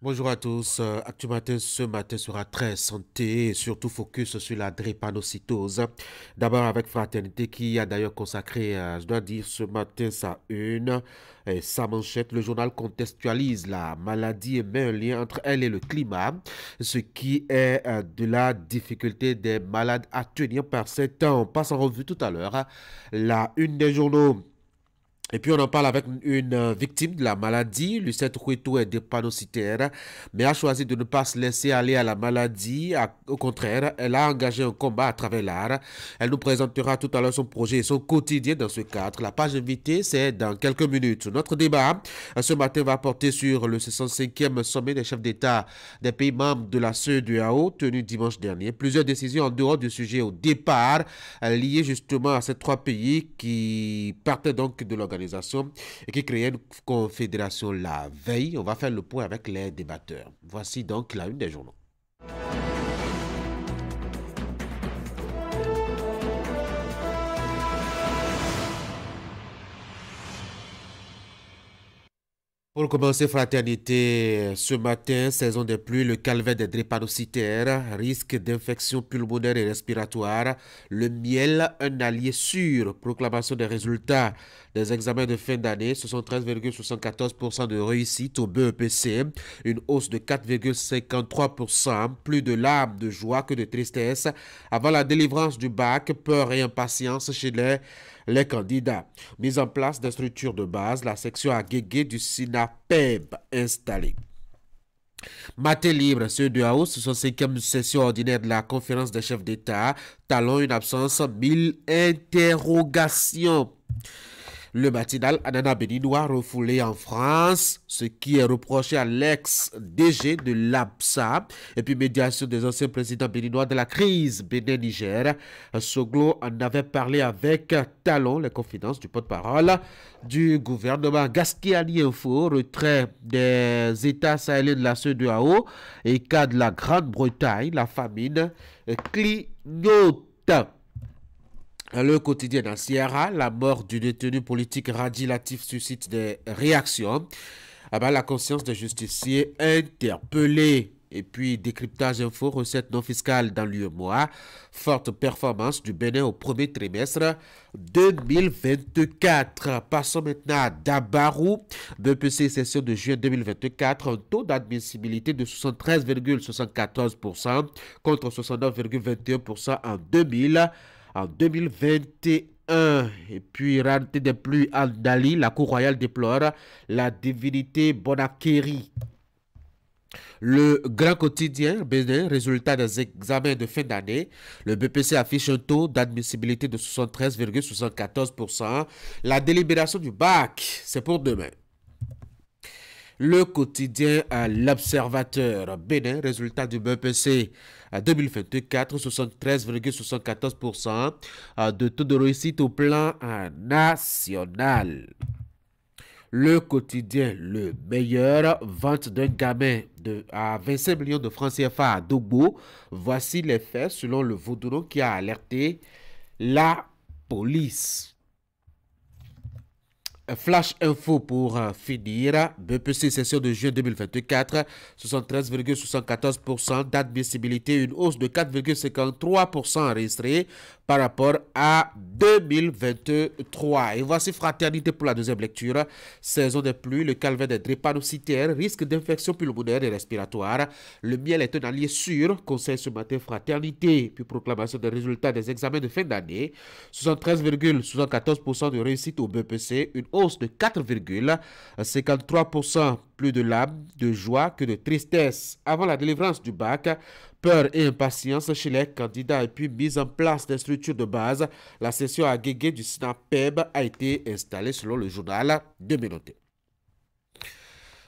Bonjour à tous. Actu Matin, ce matin sera très santé et surtout focus sur la drépanocytose. D'abord avec Fraternité qui a d'ailleurs consacré, je dois dire, ce matin sa une et sa manchette. Le journal contextualise la maladie et met un lien entre elle et le climat, ce qui est de la difficulté des malades à tenir par ces temps. On passe en revue tout à l'heure la une des journaux. Et puis on en parle avec une victime de la maladie. Lucette Hueto est drépanocytaire, mais a choisi de ne pas se laisser aller à la maladie. Au contraire, elle a engagé un combat à travers l'art. Elle nous présentera tout à l'heure son projet et son quotidien dans ce cadre. La page invitée, c'est dans quelques minutes. Notre débat ce matin va porter sur le 65e sommet des chefs d'État des pays membres de la CEDEAO tenu dimanche dernier. Plusieurs décisions en dehors du sujet au départ, liées justement à ces trois pays qui partaient donc de l'organisation et qui créait une confédération la veille. On va faire le point avec les débatteurs. Voici donc la une des journaux. Pour commencer, Fraternité, ce matin, saison des pluies, le calvaire des drépanocytaires, risque d'infection pulmonaire et respiratoire, le miel, un allié sûr, proclamation des résultats des examens de fin d'année, 73,74% de réussite au BEPC, une hausse de 4,53%, plus de larmes de joie que de tristesse. Avant la délivrance du bac, peur et impatience chez les candidats. Mise en place des structures de base, la section à Guégué du SINAPEB installée. Matin libre, CEDEAO, 65e session ordinaire de la conférence des chefs d'État. Talon, une absence, 1000 interrogations. Le matinal Anana béninois refoulé en France, ce qui est reproché à l'ex-DG de l'ABSA, et puis médiation des anciens présidents béninois de la crise Bénin-Niger. Soglo en avait parlé avec Talon, les confidences du porte-parole du gouvernement. Gaskiani Info, retrait des États sahéliens de la CEDEAO et cas de la Grande-Bretagne, la famine clignote. Le quotidien dans Sierra, la mort du détenu politique Radi Latif suscite des réactions. La conscience des justiciers interpellés. Et puis, décryptage info, recettes non fiscales dans l'UEMOA. Forte performance du Bénin au premier trimestre 2024. Passons maintenant à Dabarou. BPC session de juin 2024. Un taux d'admissibilité de 73,74% contre 69,21% en 2021. Et puis, rareté des pluies en Dali, la Cour royale déplore la divinité Bonakeri. Le grand quotidien Bénin, résultat des examens de fin d'année. Le BPC affiche un taux d'admissibilité de 73,74%. La délibération du bac, c'est pour demain. Le quotidien à l'Observateur Bénin, résultat du BPC 2024, 73,74% de taux de réussite au plan national. Le quotidien Le Meilleur, vente d'un gamin à 25 millions de francs CFA à Dogbo. Voici les faits selon le Vaudouron qui a alerté la police. Flash info pour finir. BPC session de juin 2024, 73,74% d'admissibilité, une hausse de 4,53% enregistrée par rapport à 2023. Et voici Fraternité pour la deuxième lecture. Saison des pluies, le calvaire des drépanocytaires, risque d'infection pulmonaire et respiratoire. Le miel est un allié sûr. Conseil ce matin Fraternité, puis proclamation des résultats des examens de fin d'année. 73,74% de réussite au BPC, une hausse de 4,53%, plus de larmes de joie que de tristesse. Avant la délivrance du bac, peur et impatience chez les candidats et puis mise en place des structures de base. La session à Guégué du SNAPEB a été installée selon le journal de Ménoté.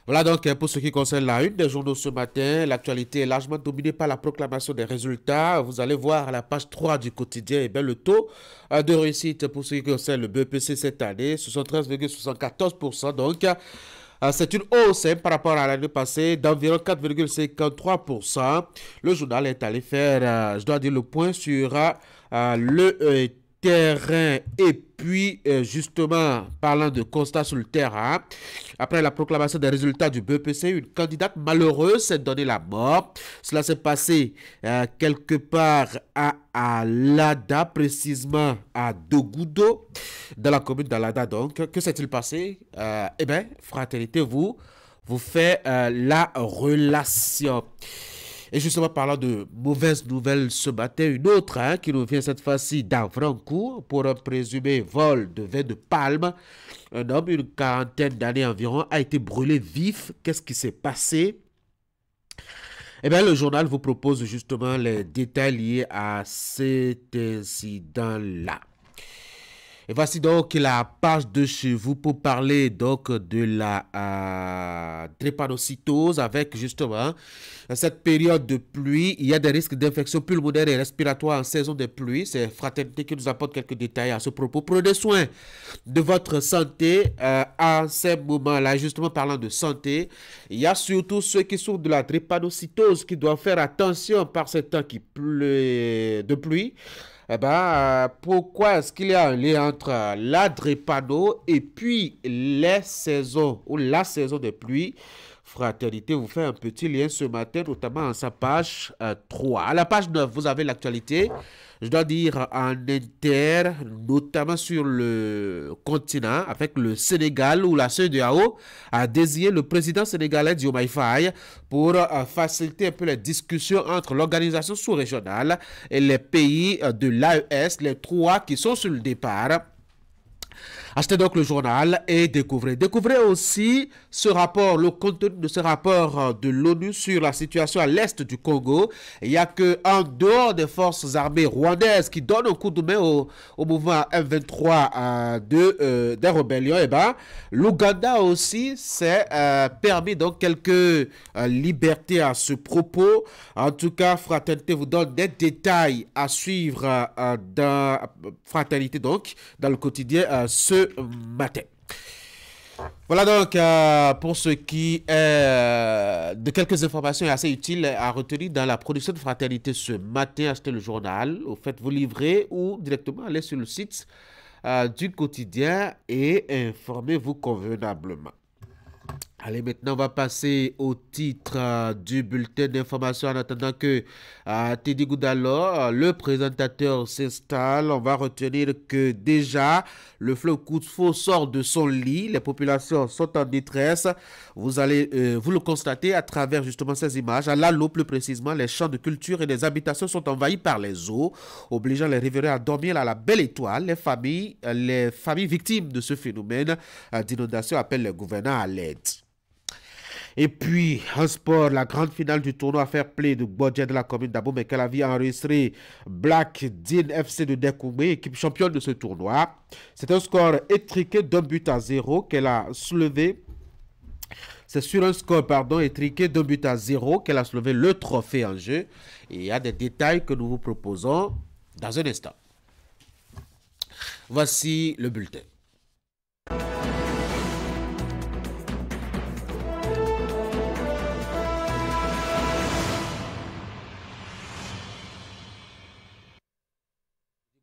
Voilà donc pour ce qui concerne la une des journaux ce matin. L'actualité est largement dominée par la proclamation des résultats. Vous allez voir à la page 3 du quotidien le taux de réussite pour ce qui concerne le BPC cette année, 73,74%. Donc, c'est une hausse par rapport à l'année passée d'environ 4,53%. Le journal est allé faire, je dois dire, le point sur le terrain et puis justement parlant de constat sur le terrain, après la proclamation des résultats du BEPC, une candidate malheureuse s'est donné la mort. Cela s'est passé quelque part à Lada, précisément à Dogoudo, dans la commune d'Alada. Donc, que s'est-il passé? Eh bien, Fraternité vous fait la relation. Et justement, parlant de mauvaises nouvelles ce matin, une autre qui nous vient cette fois-ci d'Avrancourt pour un présumé vol de vin de palme. Un homme, une quarantaine d'années environ, a été brûlé vif. Qu'est-ce qui s'est passé? Eh bien, le journal vous propose justement les détails liés à cet incident-là. Et voici donc la page de chez vous pour parler donc de la drépanocytose avec justement cette période de pluie. Il y a des risques d'infection pulmonaire et respiratoire en saison de pluie. C'est Fraternité qui nous apporte quelques détails à ce propos. Prenez soin de votre santé à ces moments-là. Justement, parlant de santé, il y a surtout ceux qui souffrent de la drépanocytose qui doivent faire attention par ces temps qui pleut de pluie. Eh ben, pourquoi est-ce qu'il y a un lien entre la drépano et puis les saisons ou la saison de pluie? Fraternité vous fait un petit lien ce matin, notamment en sa page 3. À la page 9, vous avez l'actualité. Je dois dire en inter, notamment sur le continent, avec le Sénégal, où la CEDEAO a désigné le président sénégalais Diomaye Faye pour faciliter un peu les discussions entre l'organisation sous-régionale et les pays de l'AES, les trois qui sont sur le départ. Achetez donc le journal et découvrez. Découvrez aussi ce rapport, le contenu de ce rapport de l'ONU sur la situation à l'est du Congo. Il n'y a qu'en dehors des forces armées rwandaises qui donnent un coup de main au mouvement M23 des rébellions, et ben, l'Ouganda aussi s'est permis donc quelques libertés à ce propos. En tout cas, Fraternité vous donne des détails à suivre dans Fraternité donc, dans le quotidien ce matin. Voilà donc pour ce qui est de quelques informations assez utiles à retenir dans la production de Fraternité ce matin. Achetez le journal, faites-vous livrer ou directement allez sur le site du quotidien et informez-vous convenablement. Allez, maintenant, on va passer au titre du bulletin d'information en attendant que Teddy Goudalo, le présentateur, s'installe. On va retenir que déjà, le fleuve Koufo sort de son lit. Les populations sont en détresse. Vous allez vous le constater à travers justement ces images. À Lalo, plus précisément, les champs de culture et les habitations sont envahis par les eaux, obligeant les riverains à dormir à la belle étoile. Les familles victimes de ce phénomène d'inondation appellent le gouvernement à l'aide. Et puis, en sport, la grande finale du tournoi Fair Play de Bodja de la commune d'Abomey-Calavi a enregistré Black Dean FC de Dekoumé, équipe championne de ce tournoi. C'est un score étriqué d'1-0 qu'elle a soulevé. C'est sur un score, étriqué d'1-0 qu'elle a soulevé le trophée en jeu. Et il y a des détails que nous vous proposons dans un instant. Voici le bulletin.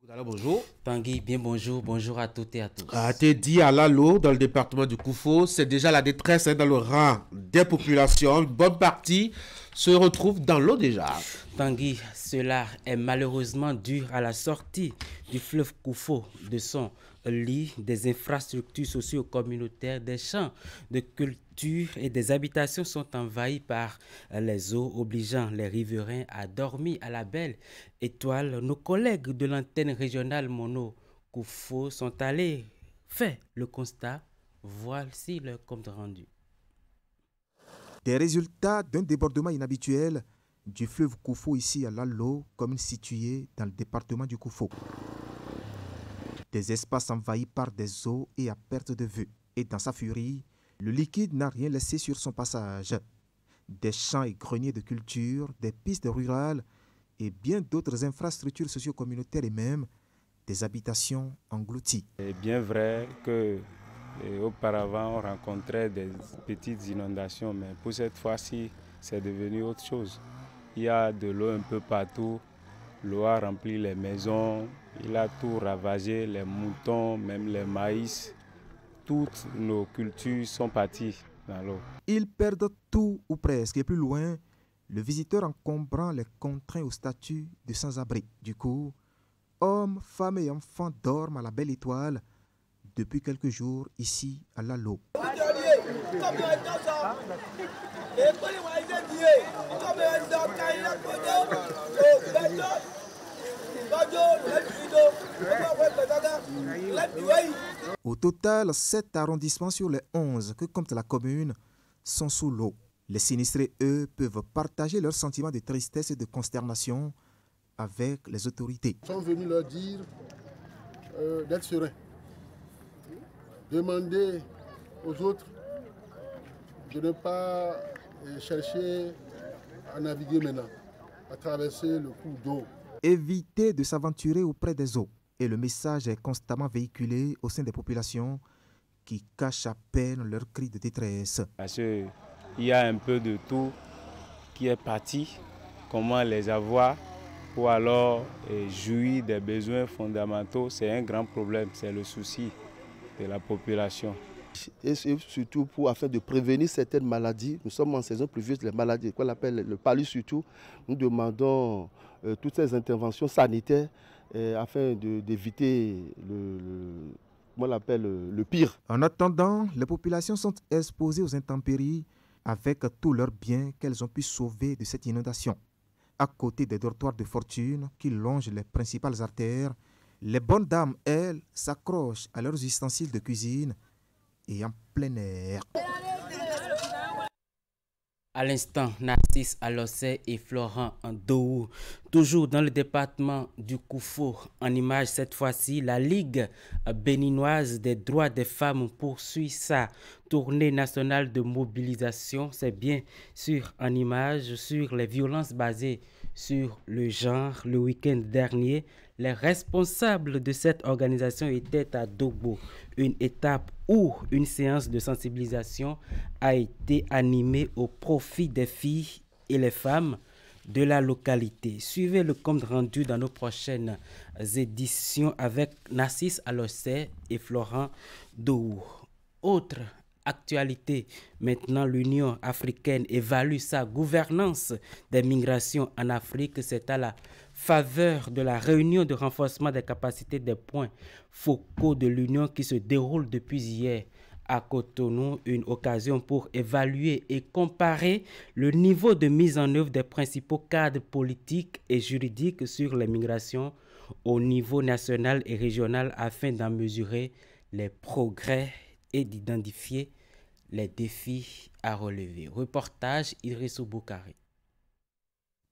Alors, bonjour. Tanguy, bien bonjour, bonjour à toutes et à tous. Teddy à Lalo, dans le département du Koufo, c'est déjà la détresse dans le rang des populations. Une bonne partie se retrouve dans l'eau déjà. Tanguy, cela est malheureusement dû à la sortie du fleuve Koufo de son lit, des infrastructures socio-communautaires, des champs de culture et des habitations sont envahis par les eaux, obligeant les riverains à dormir à la belle étoile. Nos collègues de l'antenne régionale Mono Koufo sont allés faire le constat. Voici leur compte rendu. Des résultats d'un débordement inhabituel du fleuve Koufo ici à Lalo, commune située dans le département du Koufo. Des espaces envahis par des eaux et à perte de vue. Et dans sa furie, le liquide n'a rien laissé sur son passage. Des champs et greniers de culture, des pistes rurales et bien d'autres infrastructures socio-communautaires et même des habitations englouties. C'est bien vrai que auparavant on rencontrait des petites inondations, mais pour cette fois-ci, c'est devenu autre chose. Il y a de l'eau un peu partout, l'eau a rempli les maisons Il a tout ravagé, les moutons, même les maïs. Toutes nos cultures sont parties dans l'eau. Ils perdent tout ou presque. Et plus loin, le visiteur encombrant les contraints au statut de sans-abri. Du coup, hommes, femmes et enfants dorment à la belle étoile depuis quelques jours ici à Lalo. Au total, 7 arrondissements sur les 11 que compte la commune sont sous l'eau. Les sinistrés, eux, peuvent partager leurs sentiments de tristesse et de consternation avec les autorités. Ils sont venus leur dire d'être sereins. Demander aux autres de ne pas chercher à naviguer maintenant, à traverser le cours d'eau. Éviter de s'aventurer auprès des eaux. Et le message est constamment véhiculé au sein des populations qui cachent à peine leurs cris de détresse. Parce qu'il y a un peu de tout qui est parti. Comment les avoir ou alors jouir des besoins fondamentaux, c'est un grand problème, c'est le souci de la population. Et surtout afin de prévenir certaines maladies, nous sommes en saison pluvieuse, les maladies qu'on appelle le palud surtout, nous demandons toutes ces interventions sanitaires afin d'éviter le pire. En attendant, les populations sont exposées aux intempéries avec tous leurs biens qu'elles ont pu sauver de cette inondation. À côté des dortoirs de fortune qui longent les principales artères, les bonnes dames, elles, s'accrochent à leurs ustensiles de cuisine et en plein air. À l'instant, Narcisse Alossé et Florent Ndou, toujours dans le département du Koufo. En image cette fois-ci, la Ligue béninoise des droits des femmes poursuit sa tournée nationale de mobilisation. C'est bien sûr en image sur les violences basées sur le genre. Le week-end dernier, les responsables de cette organisation étaient à Dogbo, une étape où une séance de sensibilisation a été animée au profit des filles et les femmes de la localité. Suivez le compte rendu dans nos prochaines éditions avec Narcisse Alossé et Florent Ndou. Autre actualité, maintenant l'Union africaine évalue sa gouvernance des migrations en Afrique. C'est à la faveur de la réunion de renforcement des capacités des points focaux de l'Union qui se déroule depuis hier à Cotonou, une occasion pour évaluer et comparer le niveau de mise en œuvre des principaux cadres politiques et juridiques sur les migrations au niveau national et régional afin d'en mesurer les progrès et d'identifier les défis à relever. Reportage Idrissou Boukari.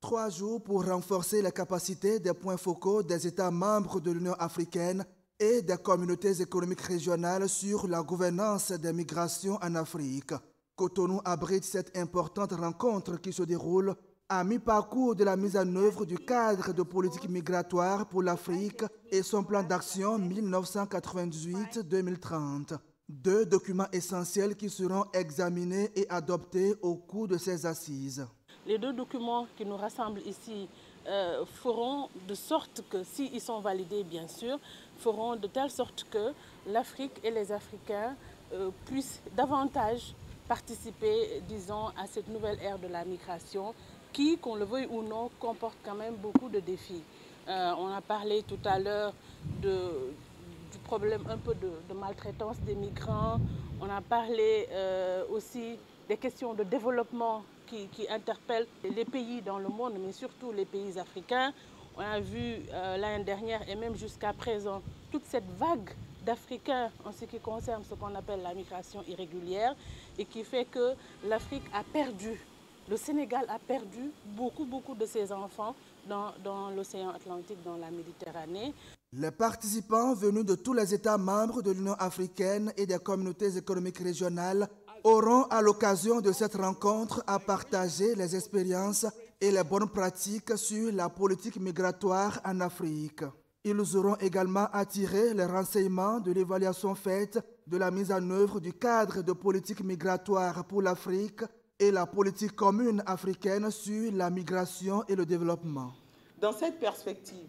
3 jours pour renforcer la capacité des points focaux des États membres de l'Union africaine et des communautés économiques régionales sur la gouvernance des migrations en Afrique. Cotonou abrite cette importante rencontre qui se déroule à mi-parcours de la mise en œuvre du cadre de politique migratoire pour l'Afrique et son plan d'action 1998-2030. 2 documents essentiels qui seront examinés et adoptés au cours de ces assises. Les 2 documents qui nous rassemblent ici feront de sorte que, s'ils sont validés bien sûr, feront de telle sorte que l'Afrique et les Africains puissent davantage participer, disons, à cette nouvelle ère de la migration qui, qu'on le veuille ou non, comporte quand même beaucoup de défis. On a parlé tout à l'heure du problème un peu de maltraitance des migrants. On a parlé aussi des questions de développement qui interpellent les pays dans le monde, mais surtout les pays africains. On a vu l'année dernière et même jusqu'à présent toute cette vague d'Africains en ce qui concerne ce qu'on appelle la migration irrégulière et qui fait que l'Afrique a perdu, le Sénégal a perdu beaucoup de ses enfants dans l'océan Atlantique, dans la Méditerranée. Les participants venus de tous les États membres de l'Union africaine et des communautés économiques régionales auront à l'occasion de cette rencontre à partager les expériences et les bonnes pratiques sur la politique migratoire en Afrique. Ils auront également à tirer les renseignements de l'évaluation faite de la mise en œuvre du cadre de politique migratoire pour l'Afrique et la politique commune africaine sur la migration et le développement. Dans cette perspective,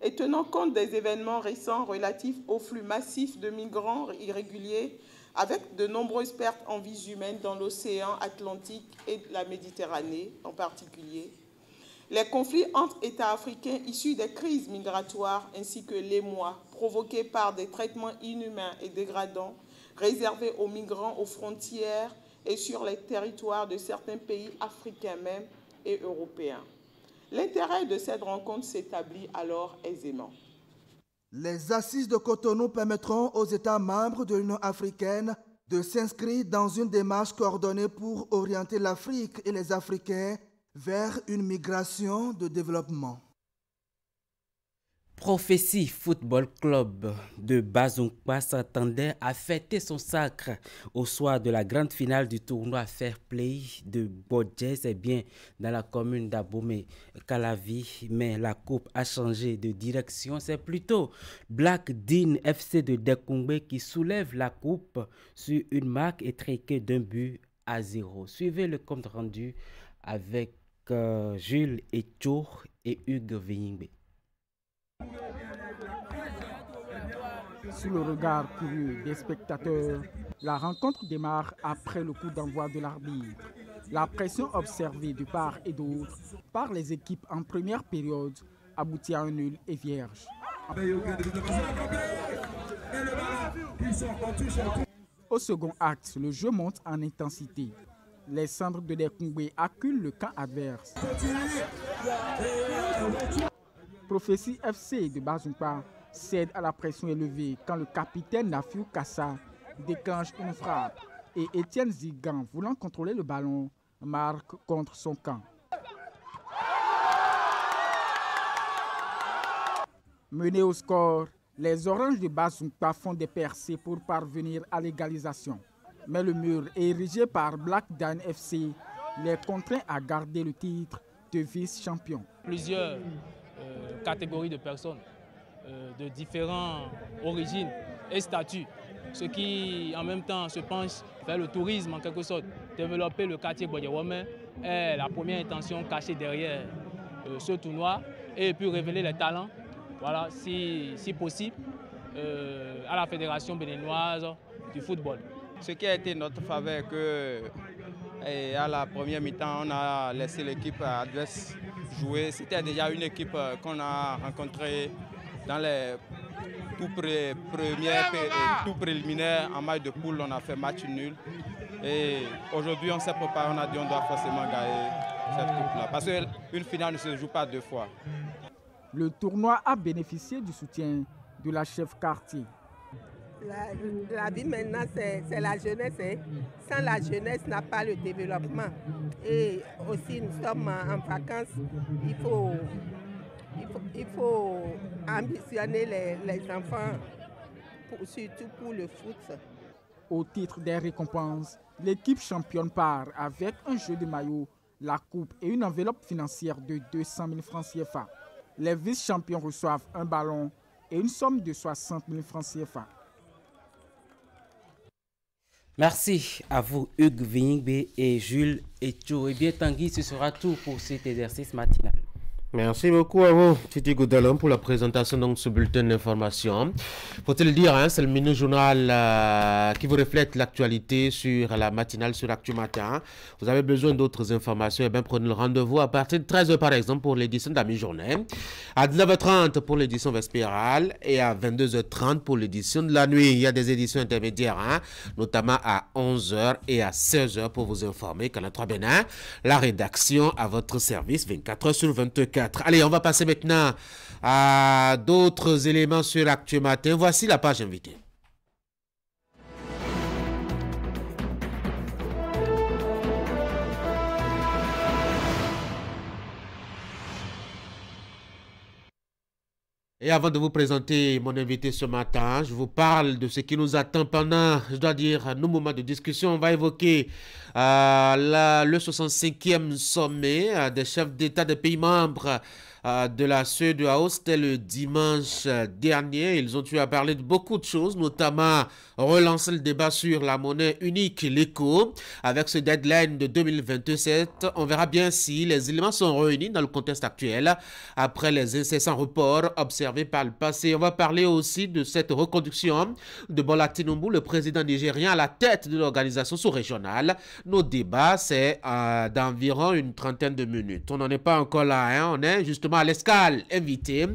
Et tenant compte des événements récents relatifs au flux massif de migrants irréguliers, avec de nombreuses pertes en vies humaines dans l'océan Atlantique et la Méditerranée en particulier, les conflits entre États africains issus des crises migratoires ainsi que l'émoi provoqués par des traitements inhumains et dégradants réservés aux migrants aux frontières et sur les territoires de certains pays africains même et européens. L'intérêt de cette rencontre s'établit alors aisément. Les assises de Cotonou permettront aux États membres de l'Union africaine de s'inscrire dans une démarche coordonnée pour orienter l'Afrique et les Africains vers une migration de développement. Prophétie Football Club de Bazonkpa s'attendait à fêter son sacre au soir de la grande finale du tournoi Fair Play de Bodje, c'est bien dans la commune d'Abomey-Calavi, mais la coupe a changé de direction. C'est plutôt Black Dean FC de Dekongbe qui soulève la coupe sur une marque étriquée d'1-0. Suivez le compte rendu avec Jules Echo et Hugues Venyingbe. Sous le regard curieux des spectateurs, la rencontre démarre après le coup d'envoi de l'arbitre. La pression observée de part et d'autre par les équipes en première période aboutit à un nul et vierge. Au second acte, le jeu monte en intensité. Les cendres de Dekongbe acculent le camp adverse. Prophétie FC de Bazonkpa cède à la pression élevée quand le capitaine Nafiou Kassa déclenche une frappe et Étienne Zigan, voulant contrôler le ballon, marque contre son camp. Menés au score, les Oranges de Bazonkpa font des percées pour parvenir à l'égalisation. Mais le mur érigé par Black Dan FC les contraint à garder le titre de vice-champion. Plusieurs catégories de personnes de différentes origines et statuts, ce qui en même temps se penche vers le tourisme en quelque sorte. Développer le quartier Bodjewome est la première intention cachée derrière ce tournoi et puis révéler les talents, voilà, si possible, à la Fédération béninoise du football. Ce qui a été notre faveur, que à la première mi-temps, on a laissé l'équipe adverse jouer. C'était déjà une équipe qu'on a rencontrée dans les tout préliminaires en match de poule. On a fait match nul. Et aujourd'hui, on s'est préparé, on a dit qu'on doit forcément gagner cette coupe-là. Parce qu'une finale ne se joue pas deux fois. Le tournoi a bénéficié du soutien de la chef quartier. La vie maintenant, c'est la jeunesse. Hein. Sans la jeunesse, n'a pas le développement. Et aussi, nous sommes en vacances. Il faut ambitionner les enfants, surtout pour le foot. Au titre des récompenses, l'équipe championne part avec un jeu de maillot, la coupe et une enveloppe financière de 200 000 francs CFA. Les vice-champions reçoivent un ballon et une somme de 60 000 francs CFA. Merci à vous Hugues Venyingbe et Jules Echo. Et bien Tanguy, ce sera tout pour cet exercice matinal. Merci beaucoup à vous, Titi Goudalon, pour la présentation de ce bulletin d'information. Faut-il dire, hein, c'est le mini-journal qui vous reflète l'actualité sur la matinale sur Actu Matin. Vous avez besoin d'autres informations, et bien prenez le rendez-vous à partir de 13h par exemple pour l'édition de la mi-journée, à 19h30 pour l'édition vespérale et à 22h30 pour l'édition de la nuit. Il y a des éditions intermédiaires, hein, notamment à 11h et à 16h pour vous informer qu'en a Bénin, la rédaction à votre service 24h sur 24. Allez, on va passer maintenant à d'autres éléments sur Actu Matin. Voici la page invitée. Et avant de vous présenter mon invité ce matin, je vous parle de ce qui nous attend pendant, je dois dire, nos moments de discussion. On va évoquer le 65e sommet des chefs d'État des pays membres de la CEDEAO. C'était le dimanche dernier. Ils ont eu à parler de beaucoup de choses, notamment relancer le débat sur la monnaie unique, l'éco. Avec ce deadline de 2027, on verra bien si les éléments sont réunis dans le contexte actuel après les incessants reports observés par le passé. On va parler aussi de cette reconduction de Bola Tinubu, le président nigérien, à la tête de l'organisation sous-régionale. Nos débats, c'est d'environ une trentaine de minutes. On n'en est pas encore là, hein? On est justement à l'escale invité.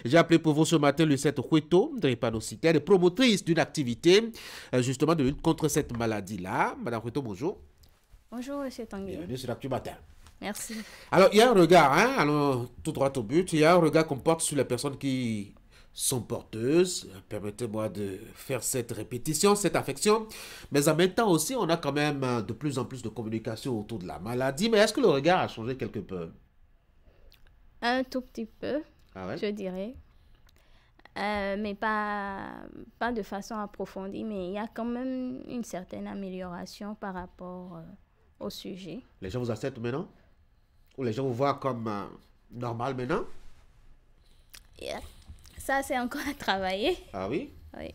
J'ai appelé pour vous ce matin Lucette Hueto, drépanocytaire et promotrice d'une activité justement de lutte contre cette maladie-là. Madame Hueto, bonjour. Bonjour, M. Tanguy. Bienvenue sur l'Actu Matin. Merci. Alors, il y a un regard, hein? Allons tout droit au but. Il y a un regard qu'on porte sur les personnes qui sont porteuses. Permettez-moi de faire cette répétition, cette affection. Mais en même temps aussi, on a quand même de plus en plus de communication autour de la maladie. Mais est-ce que le regard a changé quelque peu? Un tout petit peu, ouais? Je dirais. Mais pas de façon approfondie. Mais il y a quand même une certaine amélioration par rapport au sujet. Les gens vous acceptent maintenant? Ou les gens vous voient comme normal maintenant? Yeah. Ça, c'est encore à travailler. Ah oui? Oui.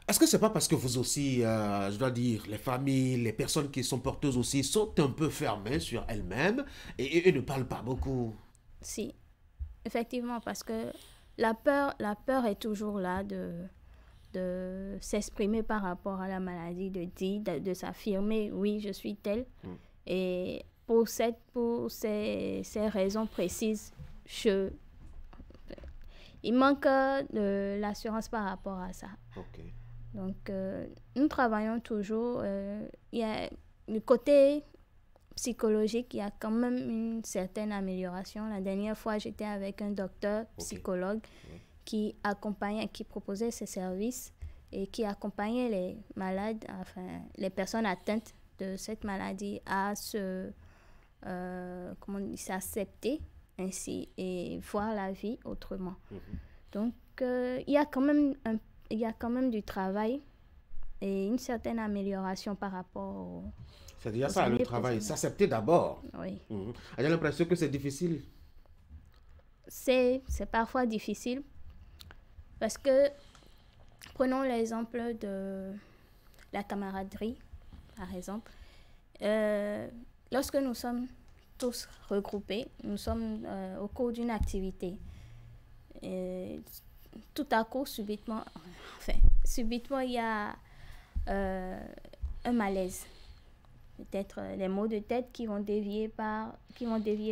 Est-ce que c'est pas parce que vous aussi, je dois dire, les familles, les personnes qui sont porteuses aussi sont un peu fermées sur elles-mêmes et ne parlent pas beaucoup? Si, effectivement, parce que la peur est toujours là de s'exprimer par rapport à la maladie, de s'affirmer, oui, je suis telle. Et pour ces raisons précises, il manque de l'assurance par rapport à ça. Okay. Donc, nous travaillons toujours. Il y a le côté psychologique, il y a quand même une certaine amélioration. La dernière fois, j'étais avec un docteur psychologue qui proposait ses services et qui accompagnait les malades, enfin, les personnes atteintes de cette maladie à s'accepter ainsi et voir la vie autrement. Donc, il y a quand même du travail et une certaine amélioration par rapport c'est déjà ça, le travail, s'accepter d'abord. Oui. J'ai l'impression que c'est difficile. C'est parfois difficile parce que, prenons l'exemple de la camaraderie, par exemple. Lorsque nous sommes tous regroupés, nous sommes au cours d'une activité. Tout à coup, subitement, il y a un malaise. Peut-être les maux de tête qui vont dévier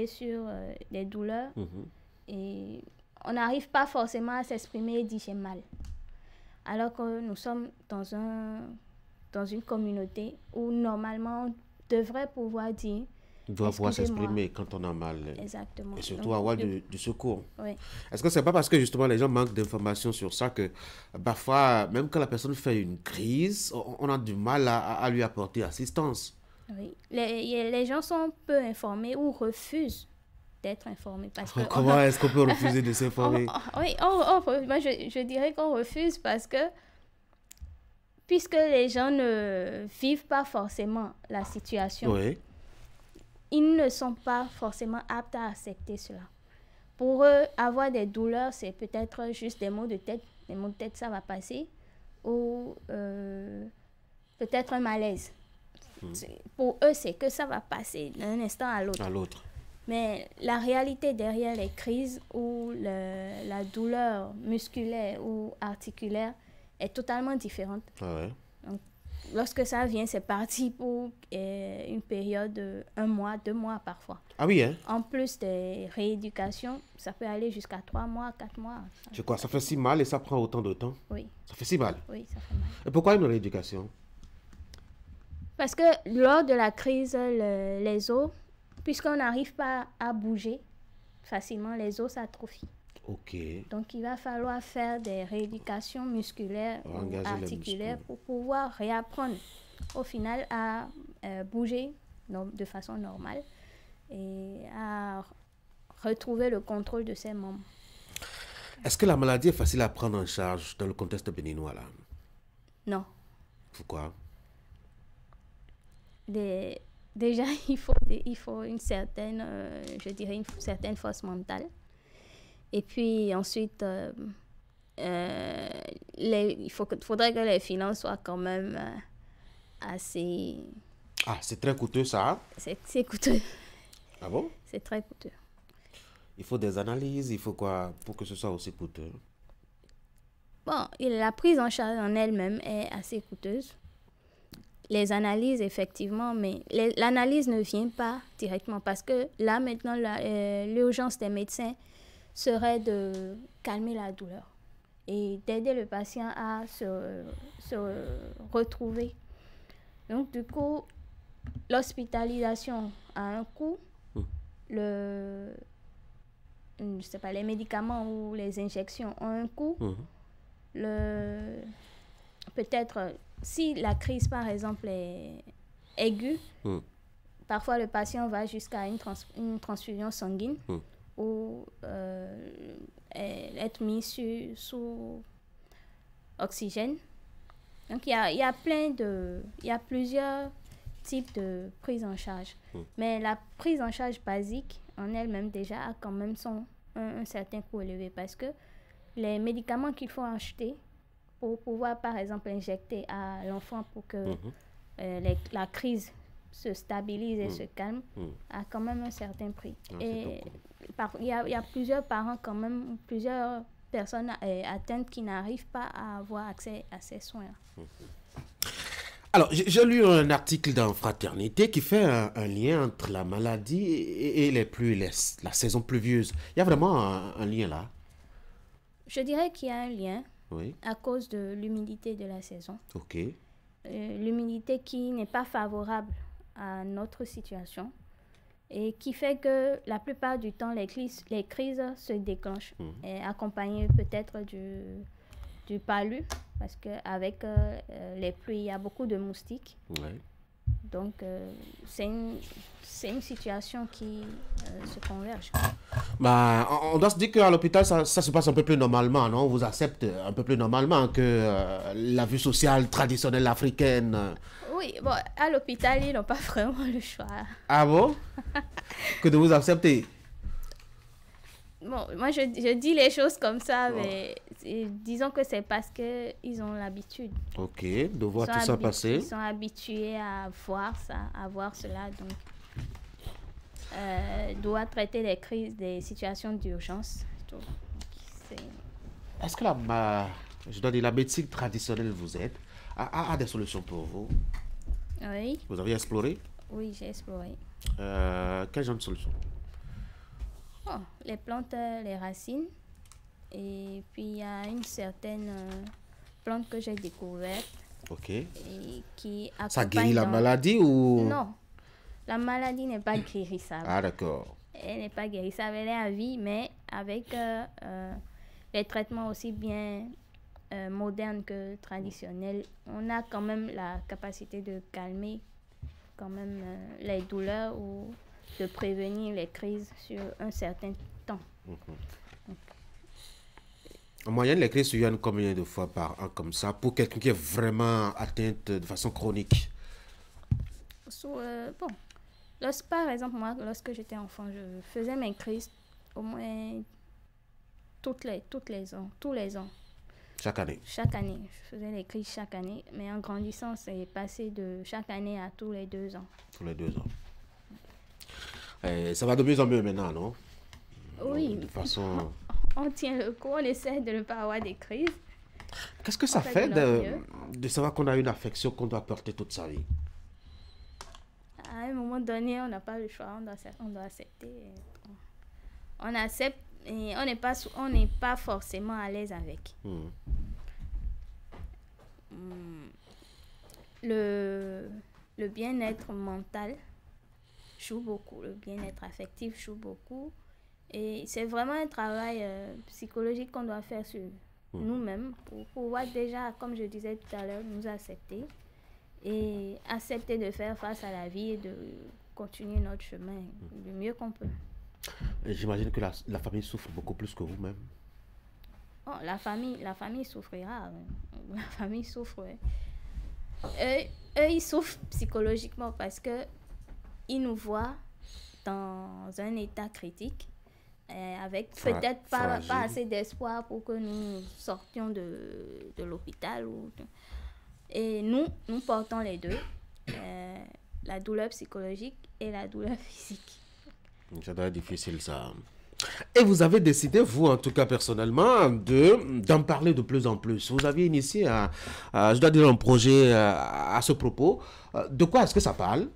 sur des douleurs. Et on n'arrive pas forcément à s'exprimer et dire j'ai mal. Alors que nous sommes dans une communauté où normalement on devrait pouvoir dire. On doit pouvoir s'exprimer quand on a mal. Exactement. Et surtout avoir du secours. Oui. Est-ce que c'est pas parce que justement les gens manquent d'informations sur ça que parfois, même quand la personne fait une crise, on a du mal à lui apporter assistance? Oui. Les gens sont peu informés ou refusent d'être informés. Parce que comment est-ce qu'on peut refuser de s'informer? Oui, moi je dirais qu'on refuse parce que puisque les gens ne vivent pas forcément la situation, ils ne sont pas forcément aptes à accepter cela. Pour eux, avoir des douleurs, c'est peut-être juste des maux de tête. Les maux de tête, ça va passer. Ou peut-être un malaise. Pour eux, c'est que ça va passer d'un instant à l'autre. Mais la réalité derrière les crises ou la douleur musculaire ou articulaire est totalement différente. Donc, lorsque ça vient, c'est parti pour une période de 1 mois, 2 mois parfois. Ah oui, hein? En plus des rééducations, ça peut aller jusqu'à 3 mois, 4 mois. C'est quoi? Ça fait si mal et ça prend autant de temps? Oui. Ça fait si mal? Oui, ça fait mal. Et pourquoi une rééducation? Parce que lors de la crise, les os, puisqu'on n'arrive pas à bouger facilement, les os s'atrophient. Ok. Donc, il va falloir faire des rééducations musculaires ou articulaires pour pouvoir réapprendre au final à bouger de façon normale et à retrouver le contrôle de ses membres. Est-ce que la maladie est facile à prendre en charge dans le contexte béninois là? Non. Pourquoi? déjà, il faut une certaine, je dirais, une certaine force mentale. Et puis ensuite, faudrait que les finances soient quand même assez... Ah, c'est très coûteux ça, hein? C'est coûteux. Ah bon? C'est très coûteux. Il faut des analyses, il faut quoi pour que ce soit aussi coûteux? Bon, la prise en charge en elle-même est assez coûteuse. Les analyses, effectivement, mais l'analyse ne vient pas directement parce que là, maintenant, l'urgence des médecins serait de calmer la douleur et d'aider le patient à se retrouver. Donc, du coup, l'hospitalisation a un coût. Je sais pas, les médicaments ou les injections ont un coût. Peut-être, si la crise, par exemple, est aiguë, parfois le patient va jusqu'à une transfusion sanguine ou être mis sous oxygène. Donc, il y a plusieurs types de prise en charge. Mais la prise en charge basique, en elle-même, déjà, a quand même un certain coût élevé parce que les médicaments qu'il faut acheter pour pouvoir, par exemple, injecter à l'enfant pour que la crise se stabilise et se calme, a quand même un certain prix. Et il y a plusieurs parents quand même, plusieurs personnes atteintes qui n'arrivent pas à avoir accès à ces soins. Alors, j'ai lu un article dans Fraternité qui fait un lien entre la maladie et la saison pluvieuse. Il y a vraiment un lien là? Je dirais qu'il y a un lien oui. à cause de l'humidité de la saison. Ok. L'humidité qui n'est pas favorable à notre situation et qui fait que la plupart du temps, les crises se déclenchent, et accompagnées peut-être du palu, parce qu'avec les pluies, il y a beaucoup de moustiques. Ouais. Donc, c'est une situation qui se converge. Bah, on doit se dire qu'à l'hôpital, ça se passe un peu plus normalement, non? On vous accepte un peu plus normalement que la vie sociale traditionnelle africaine. Oui, bon, à l'hôpital, ils n'ont pas vraiment le choix. Ah bon? Que de vous accepter? Bon, moi, je dis les choses comme ça, mais disons que c'est parce qu'ils ont l'habitude. Ok, de voir tout ça passer. Ils sont habitués à voir ça, à voir cela, donc doit traiter les crises, des situations d'urgence. Est-ce que je dois dire, la médecine traditionnelle vous aide, a des solutions pour vous? Oui. Vous avez exploré? Oui, j'ai exploré. Quel genre de solutions? Les plantes, les racines. Et puis, il y a une certaine plante que j'ai découverte. Ok. Et qui ça guérit la maladie ou... Non, la maladie n'est pas guérissable. Ah, d'accord. Elle n'est pas guérissable, elle est à vie, mais avec les traitements aussi bien modernes que traditionnels, on a quand même la capacité de calmer quand même les douleurs ou de prévenir les crises sur un certain temps. En moyenne, les crises surviennent combien de fois par an comme ça pour quelqu'un qui est vraiment atteinte de façon chronique? Par exemple, moi, lorsque j'étais enfant, je faisais mes crises au moins tous les ans. Chaque année? Chaque année. Je faisais les crises chaque année, mais en grandissant, c'est passé de chaque année à tous les 2 ans. Tous les 2 ans. Ça va de mieux en mieux maintenant, non? Oui. De façon... On tient le coup, on essaie de ne pas avoir des crises. Qu'est-ce que ça fait de savoir qu'on a une affection qu'on doit porter toute sa vie? À un moment donné, on n'a pas le choix, on doit accepter. On accepte et on n'est pas forcément à l'aise avec. Le bien-être mental joue beaucoup, le bien-être affectif joue beaucoup. Et c'est vraiment un travail psychologique qu'on doit faire sur nous-mêmes pour pouvoir déjà, comme je disais tout à l'heure, nous accepter et accepter de faire face à la vie et de continuer notre chemin du mieux qu'on peut. J'imagine que la famille souffre beaucoup plus que vous-même. Oh, la famille souffrira. La famille souffre. Eux, ils souffrent psychologiquement parce que ils nous voient dans un état critique, avec peut-être pas assez d'espoir pour que nous sortions de l'hôpital. Et nous portons les deux, la douleur psychologique et la douleur physique. Ça doit être difficile, ça. Et vous avez décidé, vous en tout cas personnellement, d'en parler de plus en plus. Vous avez initié, je dois dire, un projet à ce propos. De quoi est-ce que ça parle?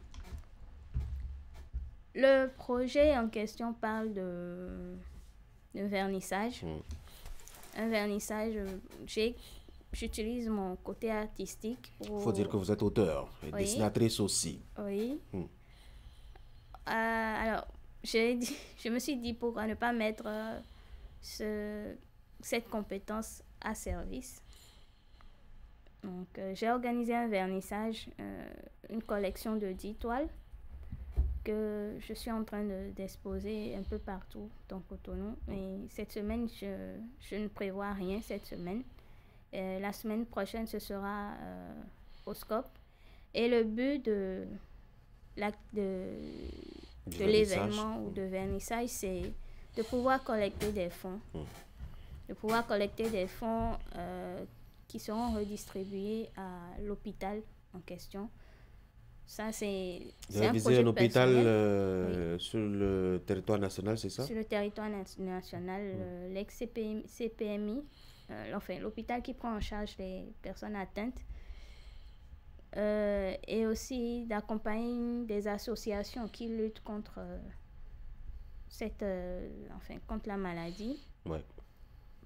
Le projet en question parle de vernissage. Un vernissage, j'utilise mon côté artistique. Il faut dire que vous êtes auteur et dessinatrice aussi. Oui. Alors, je me suis dit pourquoi ne pas mettre cette compétence à service. Donc, j'ai organisé un vernissage, une collection de 10 toiles que je suis en train d'exposer un peu partout dans Cotonou. Et cette semaine, je ne prévois rien cette semaine. La semaine prochaine, ce sera au Scope. Et le but de l'événement ou de vernissage, c'est de pouvoir collecter des fonds. De pouvoir collecter des fonds qui seront redistribués à l'hôpital en question. Ça, c'est un projet un hôpital oui. Sur le territoire national, c'est ça? Sur le territoire national, l'ex-CPMI, enfin, l'hôpital qui prend en charge les personnes atteintes, et aussi d'accompagner des associations qui luttent contre contre la maladie. Ouais.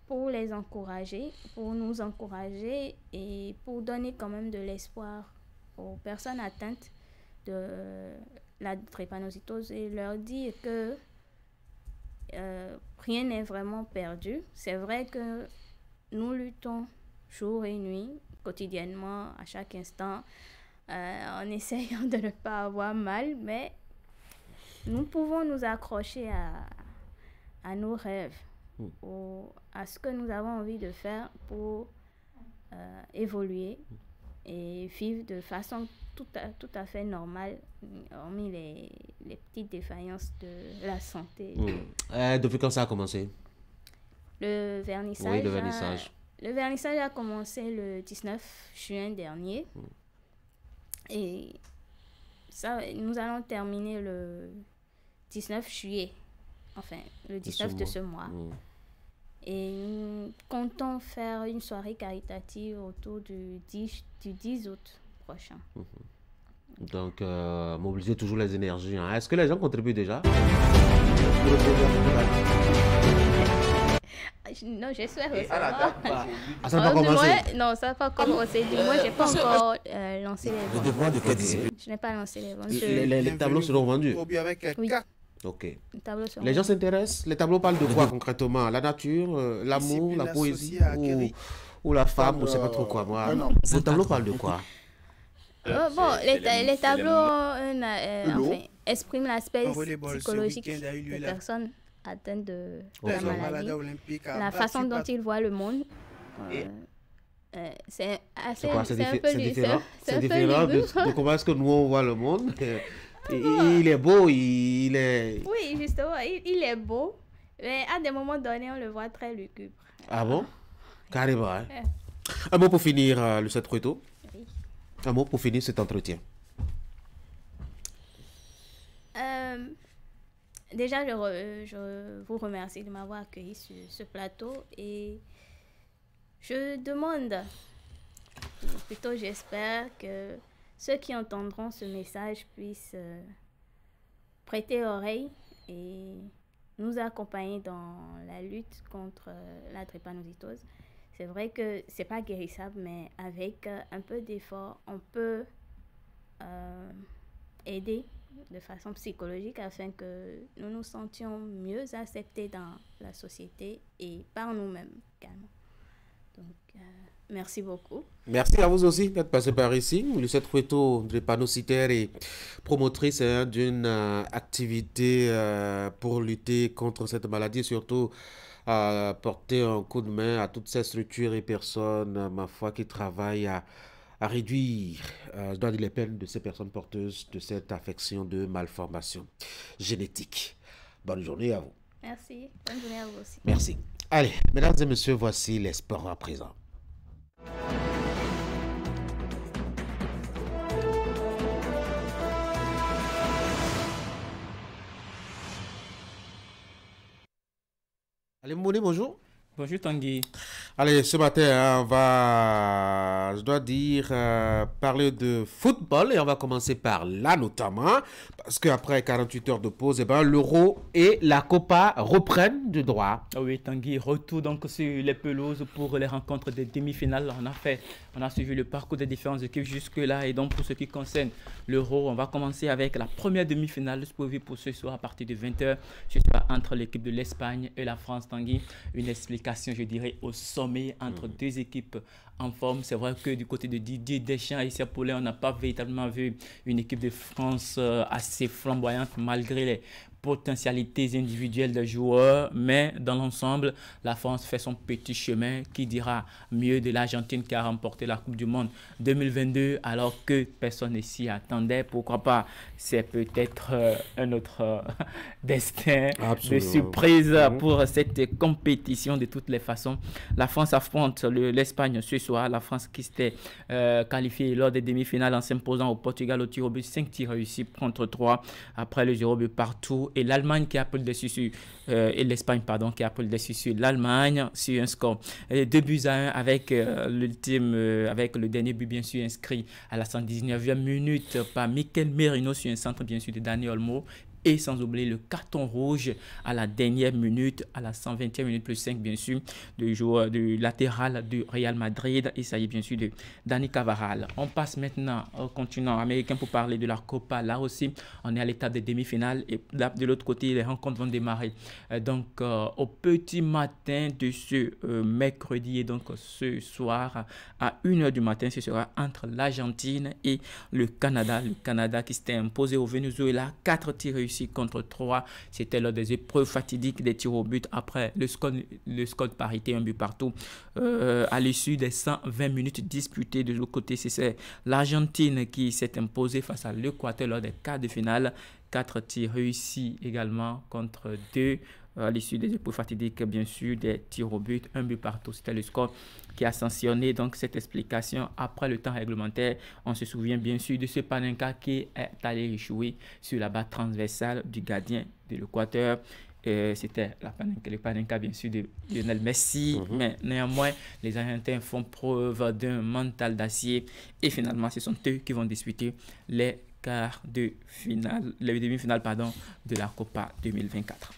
Pour les encourager, pour nous encourager et pour donner quand même de l'espoir aux personnes atteintes de la drépanocytose et leur dire que rien n'est vraiment perdu. C'est vrai que nous luttons jour et nuit, quotidiennement, à chaque instant, en essayant de ne pas avoir mal, mais nous pouvons nous accrocher à nos rêves, à ce que nous avons envie de faire pour évoluer et vivre de façon tout à fait normale, hormis les petites défaillances de la santé. Depuis quand ça a commencé? Le vernissage, oui, le vernissage. Le vernissage a commencé le 19 juin dernier. Et ça, nous allons terminer le 19 juillet. Enfin, le 19 de ce mois. Et nous comptons faire une soirée caritative autour du 10 août prochain. Donc, mobiliser toujours les énergies. Hein. Est-ce que les gens contribuent déjà? Non, j'espère recevoir. Ça n'a pas commencé? Non, ça n'a pas commencé. Du moins, je n'ai pas encore lancé les ventes. Je n'ai pas lancé les ventes. Les tableaux seront vendus? Oui. Ok. Les gens s'intéressent? Les tableaux parlent de quoi concrètement? La nature, l'amour, la poésie ou la femme, ou je ne sais pas trop quoi. Moi. Vos tableaux parlent de quoi? Bon, les tableaux expriment l'aspect psychologique des personnes atteintes de la maladie, la façon dont ils voient le monde. C'est différent de comment est-ce que nous on voit le monde. Il est beau, il est... Oui, justement, il est beau, mais à des moments donnés, on le voit très lugubre. Ah bon? Carrément, hein? Un mot pour finir, Lucette Rueto. Oui. Un mot pour finir cet entretien. Déjà, je vous remercie de m'avoir accueilli sur ce plateau et je demande, plutôt j'espère que ceux qui entendront ce message puissent prêter oreille et nous accompagner dans la lutte contre la drépanocytose. C'est vrai que c'est pas guérissable, mais avec un peu d'effort, on peut aider de façon psychologique afin que nous nous sentions mieux acceptés dans la société et par nous-mêmes également. Donc, merci beaucoup. Merci à vous aussi d'être passé par ici. Lucette Rueto, drépanocytaire et promotrice d'une activité pour lutter contre cette maladie, surtout porter un coup de main à toutes ces structures et personnes, ma foi, qui travaillent à réduire les peines de ces personnes porteuses de cette affection de malformation génétique. Bonne journée à vous. Merci. Bonne journée à vous aussi. Merci. Allez, mesdames et messieurs, voici les sports à présent. Allez, Mouni, bonjour. Bonjour Tanguy. Allez, ce matin, on va, je dois dire, parler de football et on va commencer par là notamment, parce qu'après 48 heures de pause, l'Euro et la Copa reprennent du droit. Oui, Tanguy, retour donc sur les pelouses pour les rencontres des demi-finales. On a suivi le parcours des différentes équipes jusque-là et donc pour ce qui concerne l'Euro, on va commencer avec la première demi-finale prévue pour ce soir à partir de 20h. Ce sera entre l'équipe de l'Espagne et la France, Tanguy. Une explication, je dirais, au sommet entre deux équipes en forme. C'est vrai que du côté de Didier Deschamps et Serge Paulin, on n'a pas véritablement vu une équipe de France assez flamboyante malgré les potentialités individuelles des joueurs, mais dans l'ensemble, la France fait son petit chemin. Qui dira mieux de l'Argentine qui a remporté la Coupe du Monde 2022 alors que personne ne s'y attendait. Pourquoi pas? C'est peut-être un autre destin de surprise pour cette compétition. De toutes les façons, la France affronte l'Espagne ce soir. La France qui s'était qualifiée lors des demi-finales en s'imposant au Portugal au tir au but, 5 tirs réussis contre 3 après le 0 but partout. Et l'Allemagne qui a pris le dessus sur l'Espagne qui a pris le dessus sur l'Allemagne sur un score 2-1 avec avec le dernier but bien sûr inscrit à la 119e minute par Mikel Merino sur un centre bien sûr de Dani Olmo. Et sans oublier le carton rouge à la dernière minute, à la 120e minute plus 5 bien sûr, du joueur du latéral du Real Madrid. Il s'agit bien sûr de Dani Carvajal. On passe maintenant au continent américain pour parler de la Copa. Là aussi, on est à l'étape des demi-finales et de l'autre côté, les rencontres vont démarrer. Donc, au petit matin de ce mercredi et donc ce soir à 1h du matin, ce sera entre l'Argentine et le Canada. Le Canada qui s'était imposé au Venezuela, 4 tirs réussis contre 3. C'était lors des épreuves fatidiques des tirs au but après le score de parité, un but partout. À l'issue des 120 minutes disputées de l'autre côté, c'est l'Argentine qui s'est imposée face à l'Équateur lors des quarts de finale. 4 tirs réussis également contre 2. À l'issue des épreuves fatidiques, bien sûr, des tirs au but, un but partout. C'était le score qui a sanctionné donc cette explication après le temps réglementaire. On se souvient bien sûr de ce Panenka qui est allé échouer sur la barre transversale du gardien de l'Équateur. C'était le Panenka bien sûr de Lionel Messi, mais néanmoins les Argentins font preuve d'un mental d'acier et finalement ce sont eux qui vont disputer les demi-finales de la Copa 2024.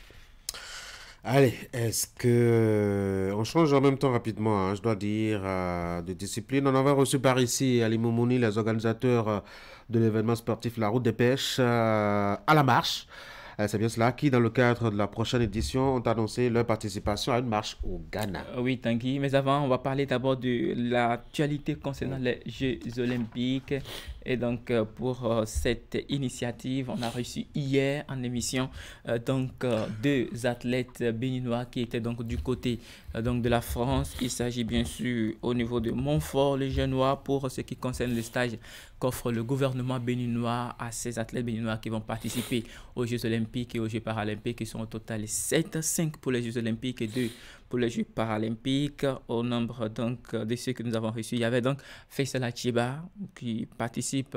Allez, est-ce que on change en même temps rapidement, je dois dire, de discipline. On avait reçu par ici Ali Moumouni, les organisateurs de l'événement sportif La Route des Pêches à la marche. C'est bien cela qui, dans le cadre de la prochaine édition, ont annoncé leur participation à une marche au Ghana. Oui, Tanguy, mais avant, on va parler d'abord de l'actualité concernant les Jeux Olympiques. Et donc, pour cette initiative, on a reçu hier en émission deux athlètes béninois qui étaient donc du côté de la France. Il s'agit bien sûr au niveau de Montfort, le Genois, pour ce qui concerne le stage qu'offre le gouvernement béninois à ces athlètes béninois qui vont participer aux Jeux Olympiques et aux Jeux Paralympiques, qui sont au total 7, 5 pour les Jeux Olympiques et 2 pour les Jeux Paralympiques. Au nombre donc de ceux que nous avons reçus, il y avait donc Faisal Achiba qui participe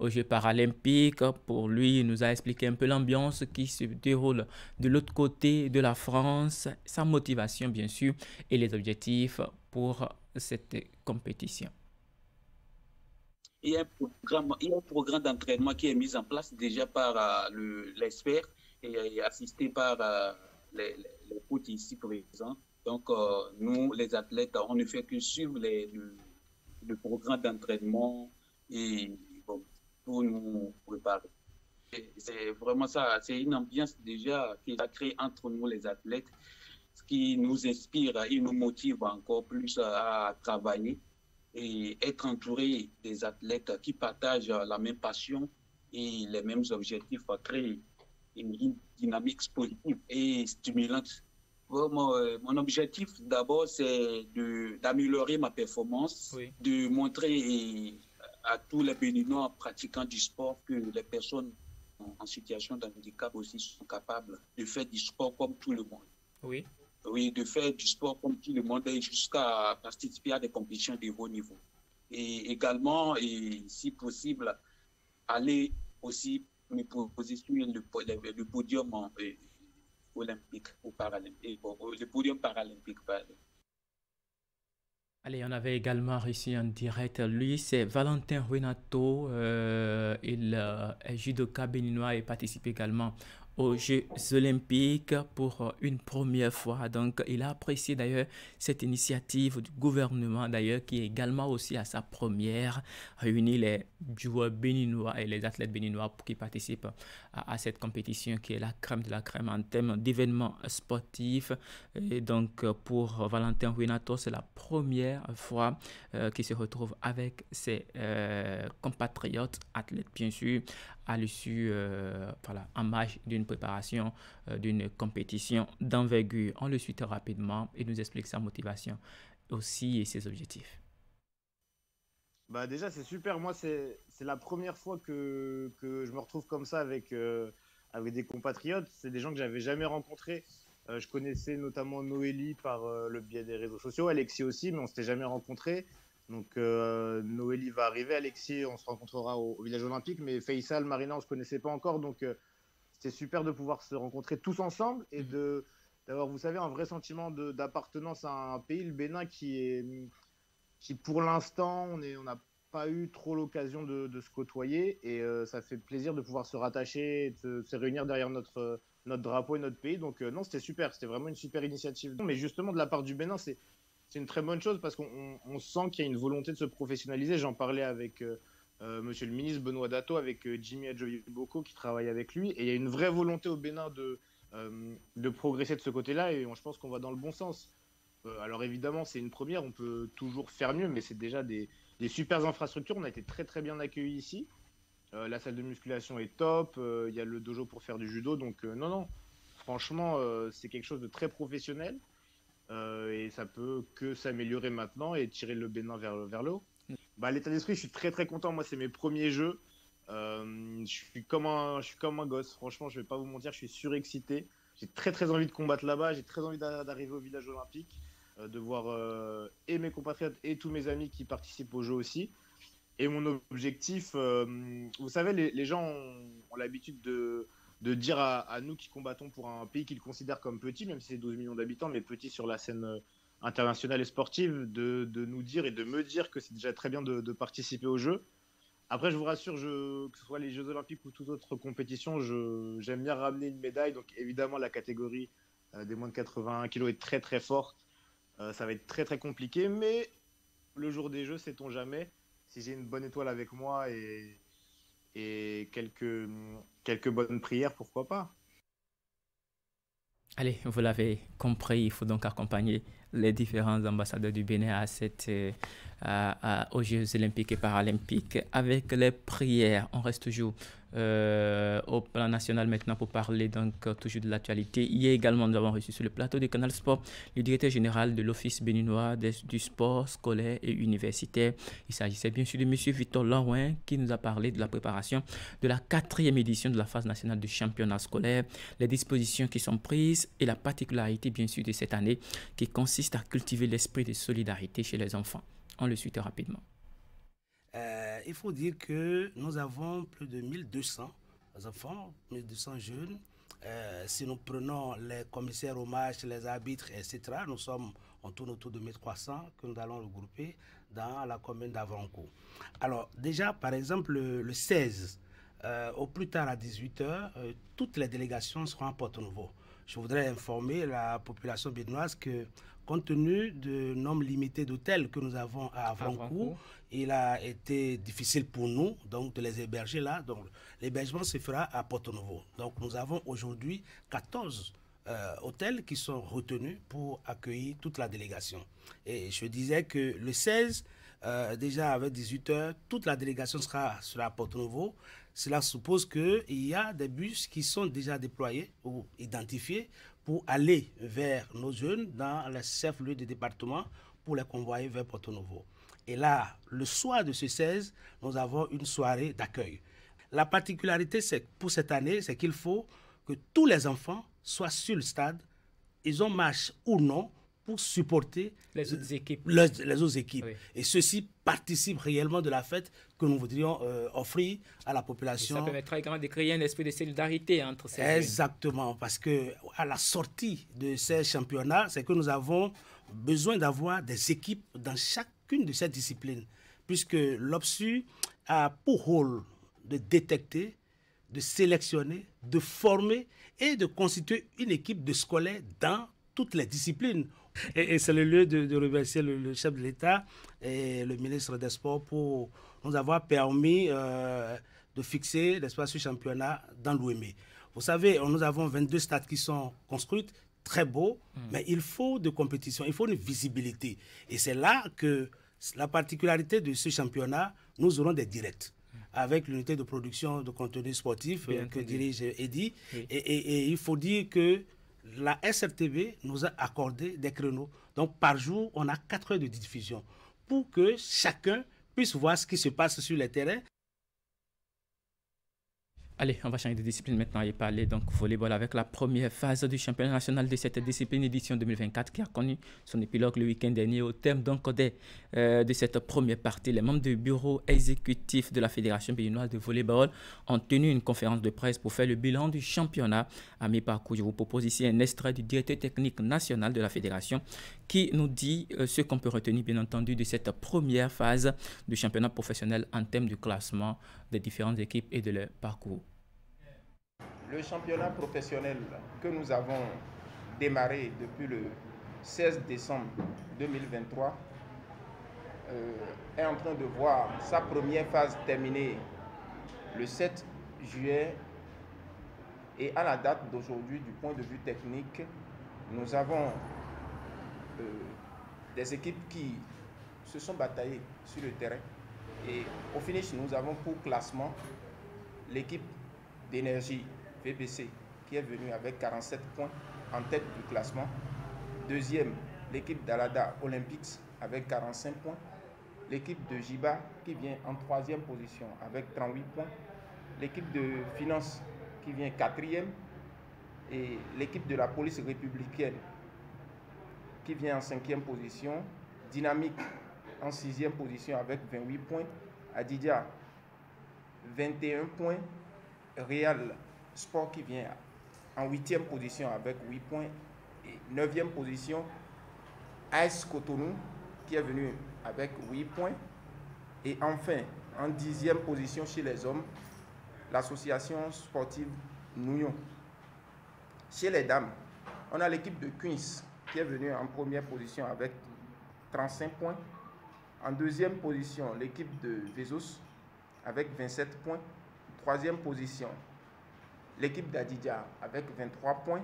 aux Jeux Paralympiques. Pour lui, il nous a expliqué un peu l'ambiance qui se déroule de l'autre côté de la France, sa motivation bien sûr et les objectifs pour cette compétition. Il y a un programme d'entraînement qui est mis en place déjà par l'expert et assisté par les coachs ici présents. Donc, nous, les athlètes, on ne fait que suivre le programme d'entraînement et pour nous préparer. C'est vraiment ça, c'est une ambiance déjà qui a créé entre nous les athlètes, ce qui nous inspire et nous motive encore plus à travailler et être entouré des athlètes qui partagent la même passion et les mêmes objectifs, à créer une dynamique positive et stimulante Mon objectif, d'abord, c'est d'améliorer ma performance, de montrer à tous les Béninois pratiquants du sport que les personnes en situation de handicap aussi sont capables de faire du sport comme tout le monde. Oui. Oui, de faire du sport comme tout le monde et jusqu'à participer à des compétitions de haut niveau. Et également, et si possible, aller aussi me positionner le podium olympique ou paralympique, le podium paralympique. Pardon. Allez, on avait également réussi en direct. Lui, c'est Valentin Ruinato. Il est judoka béninois et participe également aux Jeux olympiques pour une première fois. Donc, il a apprécié d'ailleurs cette initiative du gouvernement d'ailleurs qui est également aussi à sa première réunit les joueurs béninois et les athlètes béninois qui participent à cette compétition qui est la crème de la crème en termes d'événements sportifs. Et donc, pour Valentin Ruinato, c'est la première fois qu'il se retrouve avec ses compatriotes athlètes, bien sûr, à l'issue, voilà, en marge d'une préparation d'une compétition d'envergure. On le suit très rapidement et nous explique sa motivation aussi et ses objectifs. Bah déjà, c'est super. Moi, c'est la première fois que je me retrouve comme ça avec des compatriotes. C'est des gens que j'avais jamais rencontrés. Je connaissais notamment Noélie par le biais des réseaux sociaux, Alexis aussi, mais on ne s'était jamais rencontrés. Donc Noélie va arriver, Alexis, on se rencontrera au village olympique, mais Faisal, Marina, on ne se connaissait pas encore, donc c'était super de pouvoir se rencontrer tous ensemble et d'avoir, vous savez, un vrai sentiment d'appartenance à un pays, le Bénin, qui pour l'instant, on n'a pas eu trop l'occasion de se côtoyer et ça fait plaisir de pouvoir se rattacher, de se réunir derrière notre drapeau et notre pays. Donc non, c'était super, c'était vraiment une super initiative. Mais justement, de la part du Bénin, c'est une très bonne chose parce qu'on sent qu'il y a une volonté de se professionnaliser. J'en parlais avec monsieur le ministre Benoît Dato, avec Jimmy Adjoyi-Boko qui travaille avec lui. Et il y a une vraie volonté au Bénin de progresser de ce côté-là et je pense qu'on va dans le bon sens. Alors évidemment, c'est une première, on peut toujours faire mieux, mais c'est déjà des super infrastructures. On a été très très bien accueillis ici. La salle de musculation est top, il y a le dojo pour faire du judo. Donc non, franchement, c'est quelque chose de très professionnel. Et ça peut que s'améliorer maintenant et tirer le Bénin vers le haut. Bah, l'état d'esprit, je suis très très content. Moi, c'est mes premiers jeux. Je suis comme un gosse. Franchement, je vais pas vous mentir, je suis surexcité. J'ai très très envie de combattre là-bas. J'ai très envie d'arriver au village olympique, de voir et mes compatriotes et tous mes amis qui participent aux jeux aussi. Et mon objectif, vous savez, les gens ont l'habitude de dire à nous qui combattons pour un pays qu'ils considèrent comme petit, même si c'est 12 millions d'habitants, mais petit sur la scène internationale et sportive, de nous dire et de me dire que c'est déjà très bien de participer aux Jeux. Après, je vous rassure, que ce soit les Jeux Olympiques ou toute autre compétition, j'aime bien ramener une médaille. Donc évidemment, la catégorie des moins de 81 kg est très très forte. Ça va être très très compliqué, mais le jour des Jeux, sait-on jamais. Si j'ai une bonne étoile avec moi et quelques bonnes prières, pourquoi pas. Allez, vous l'avez compris, il faut donc accompagner les différents ambassadeurs du Bénin aux Jeux olympiques et paralympiques avec les prières. On reste toujours au plan national maintenant pour parler donc toujours de l'actualité. Hier également, nous avons reçu sur le plateau de Canal Sport le directeur général de l'Office béninois du sport scolaire et universitaire. Il s'agissait bien sûr de M. Victor Larouin qui nous a parlé de la préparation de la 4e édition de la phase nationale du championnat scolaire, les dispositions qui sont prises et la particularité bien sûr de cette année qui consiste à cultiver l'esprit de solidarité chez les enfants. On le suit très rapidement. Il faut dire que nous avons plus de 1200 enfants, 1200 jeunes. Si nous prenons les commissaires au match, les arbitres, etc., on tourne autour de 1300 que nous allons regrouper dans la commune d'Avrancourt. Alors déjà, par exemple, le 16, au plus tard à 18h, toutes les délégations seront à Porto-Novo. Je voudrais informer la population béninoise que, compte tenu du nombre limité d'hôtels que nous avons à Avrancourt, il a été difficile pour nous donc, de les héberger là. Donc, l'hébergement se fera à Porto-Novo. Donc, nous avons aujourd'hui 14 hôtels qui sont retenus pour accueillir toute la délégation. Et je disais que le 16, déjà avec 18h, toute la délégation sera à Porto-Novo. Cela suppose qu'il y a des bus qui sont déjà déployés ou identifiés pour aller vers nos jeunes dans les chefs-lieux du département pour les convoyer vers Porto Novo. Et là, le soir de ce 16, nous avons une soirée d'accueil. La particularité pour cette année, c'est qu'il faut que tous les enfants soient sur le stade, ils ont marche ou non, pour supporter les autres équipes. Les autres équipes. Oui. Et ceci participe réellement de la fête que nous voudrions offrir à la population. Et ça permettra également de créer un esprit de solidarité entre ces jeunes. Exactement, parce qu'à la sortie de ces championnats, c'est que nous avons besoin d'avoir des équipes dans chacune de ces disciplines, puisque l'OPSU a pour rôle de détecter, de sélectionner, de former et de constituer une équipe de scolaires dans toutes les disciplines. Et c'est le lieu de remercier le chef de l'État et le ministre des Sports pour nous avoir permis de fixer l'espace du championnat dans l'Ouémé. Vous savez, nous avons 22 stades qui sont construits, très beaux, mais il faut de compétition, il faut une visibilité. Et c'est là que la particularité de ce championnat, nous aurons des directs avec l'unité de production de contenu sportif que dirige Eddy. Oui. Et il faut dire que la SRTV nous a accordé des créneaux. Donc, par jour, on a 4 heures de diffusion pour que chacun puisse voir ce qui se passe sur le terrain. Allez, on va changer de discipline maintenant et parler donc volleyball avec la première phase du championnat national de cette discipline édition 2024 qui a connu son épilogue le week-end dernier. Au terme donc de cette première partie, les membres du bureau exécutif de la Fédération béninoise de volleyball ont tenu une conférence de presse pour faire le bilan du championnat à mi-parcours. Je vous propose ici un extrait du directeur technique national de la Fédération qui nous dit ce qu'on peut retenir bien entendu de cette première phase du championnat professionnel en termes du classement des différentes équipes et de leur parcours. Le championnat professionnel que nous avons démarré depuis le 16 décembre 2023 est en train de voir sa première phase terminée le 7 juillet. Et à la date d'aujourd'hui, du point de vue technique, nous avons des équipes qui se sont bataillées sur le terrain. Et au finish, nous avons pour classement l'équipe d'énergie VBC qui est venue avec 47 points en tête du classement. Deuxième, l'équipe d'Alada Olympics avec 45 points. L'équipe de Jiba qui vient en troisième position avec 38 points. L'équipe de Finance qui vient quatrième. Et l'équipe de la police républicaine qui vient en cinquième position. Dynamique en sixième position avec 28 points. Adidia, 21 points. Real Sport qui vient en huitième position avec 8 points. Et neuvième position, AS Cotonou qui est venu avec 8 points. Et enfin, en dixième position chez les hommes, l'association sportive Nouillon. Chez les dames, on a l'équipe de Queens qui est venue en première position avec 35 points. En deuxième position, l'équipe de Vezos avec 27 points. Troisième position, l'équipe d'Adidja avec 23 points.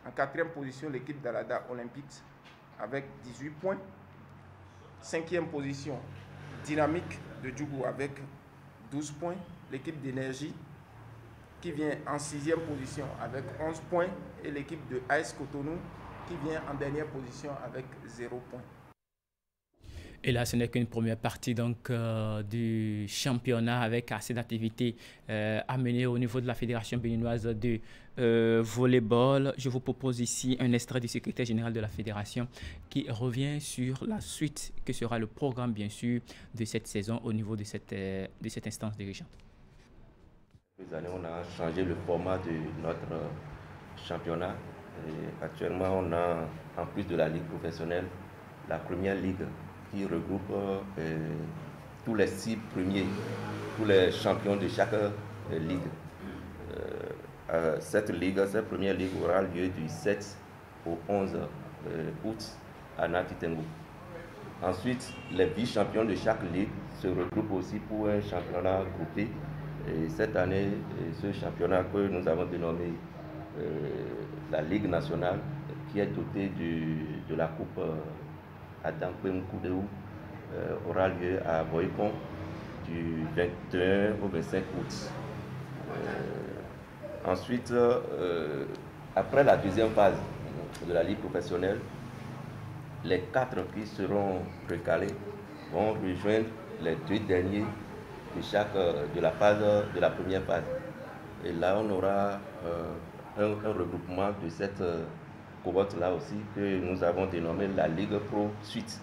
En quatrième position, l'équipe d'Alada Olympics avec 18 points. Cinquième position, Dynamique de Djougou avec 12 points. L'équipe d'énergie qui vient en sixième position avec 11 points. Et l'équipe de AS Cotonou qui vient en dernière position avec 0 points. Et là, ce n'est qu'une première partie donc, du championnat avec assez d'activités à mener au niveau de la Fédération béninoise de volleyball. Je vous propose ici un extrait du secrétaire général de la Fédération qui revient sur la suite que sera le programme, bien sûr, de cette saison au niveau de cette instance dirigeante. Ces années, on a changé le format de notre championnat. Et actuellement, on a, en plus de la ligue professionnelle, la première ligue qui regroupe tous les 6 premiers, tous les champions de chaque ligue. Cette première ligue aura lieu du 7 au 11 août à Natitengo. Ensuite, les vice-champions de chaque ligue se regroupent aussi pour un championnat groupé. Et cette année, ce championnat que nous avons dénommé la Ligue nationale, qui est doté de la coupe Adam Koudéou, aura lieu à Boycon du 21 au 25 août. Ensuite, Après la deuxième phase de la Ligue professionnelle, les 4 qui seront recalés vont rejoindre les 2 derniers de la première phase. Et là, on aura un regroupement de cette cohorte-là aussi que nous avons dénommé la Ligue Pro Suite,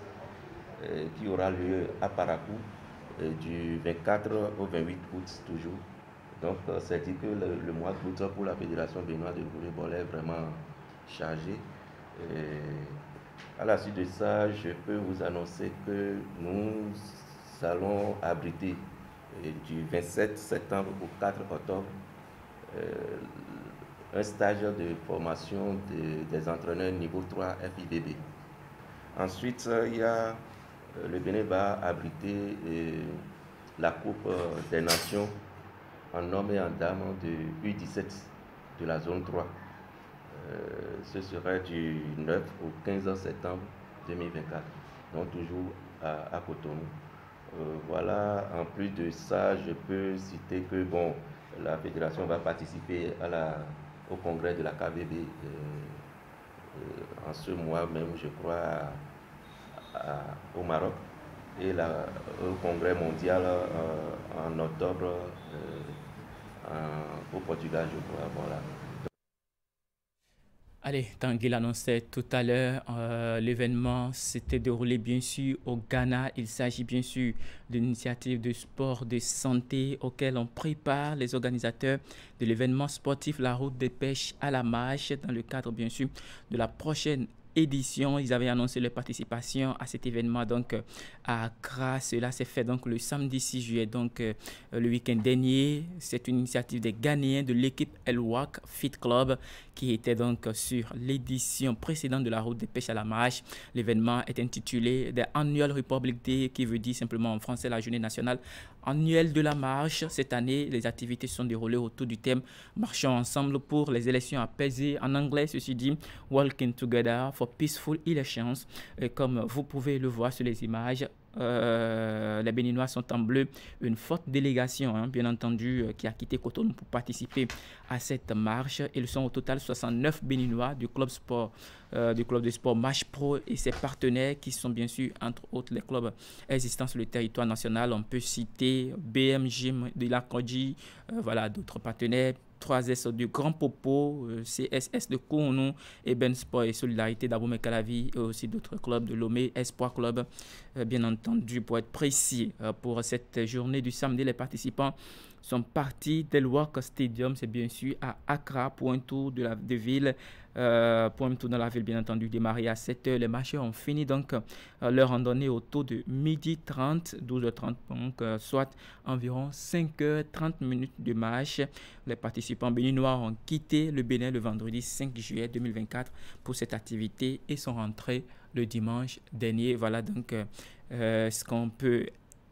qui aura lieu à Parakou du 24 au 28 août toujours. Donc, c'est dit que le mois d'août pour la Fédération béninoise de volleyball est vraiment chargé. Et à la suite de ça, je peux vous annoncer que nous allons abriter du 27 septembre au 4 octobre un stage de formation des entraîneurs niveau 3 FIVB. Ensuite, il y a le Bénin va abriter la Coupe des Nations en hommes et en dames de U17 de la zone 3. Ce sera du 9 au 15 septembre 2024, donc toujours à Cotonou. Voilà, en plus de ça, je peux citer que bon, la fédération va participer au congrès de la KVB en ce mois même, je crois, au Maroc, et au congrès mondial en octobre au Portugal, je crois. Voilà. Allez, Tanguy l'annonçait tout à l'heure, l'événement s'était déroulé bien sûr au Ghana. Il s'agit bien sûr d'une initiative de sport de santé auquel on prépare les organisateurs de l'événement sportif La Route des Pêches à la Marche dans le cadre bien sûr de la prochaine édition. Ils avaient annoncé leur participation à cet événement donc à Accra. Cela s'est fait donc le samedi 6 juillet, donc le week-end dernier. C'est une initiative des Ghanéens de l'équipe El-Wak Fit Club qui était donc sur l'édition précédente de la Route des Pêches à la Marche. L'événement est intitulé The Annual Republic Day, qui veut dire simplement en français la journée nationale annuelle de la marche. Cette année, les activités sont déroulées autour du thème « Marchons ensemble pour les élections apaisées ». En anglais, ceci dit « Walking Together for Peaceful Elections ». Et comme vous pouvez le voir sur les images, les Béninois sont en bleu, une forte délégation bien entendu qui a quitté Cotonou pour participer à cette marche. Ils sont au total 69 Béninois du club de sport Marche Pro et ses partenaires qui sont bien sûr entre autres les clubs existants sur le territoire national. On peut citer BMG de l'Akodji, voilà d'autres partenaires, 3S du Grand Popo, CSS de Kounou, et Ben Sport et Solidarité d'Abomey Calavi, et aussi d'autres clubs de Lomé, Espoir Club. Bien entendu, pour être précis, pour cette journée du samedi, les participants sont partis d'El-Wak Stadium, c'est bien sûr à Accra pour un tour de ville. Pour un tour dans la ville, bien entendu, démarré à 7h. Les marcheurs ont fini donc leur randonnée autour de 12h30, 12h30, donc soit environ 5h30 de marche. Les participants béninois ont quitté le Bénin le vendredi 5 juillet 2024 pour cette activité et sont rentrés le dimanche dernier. Voilà donc ce qu'on peut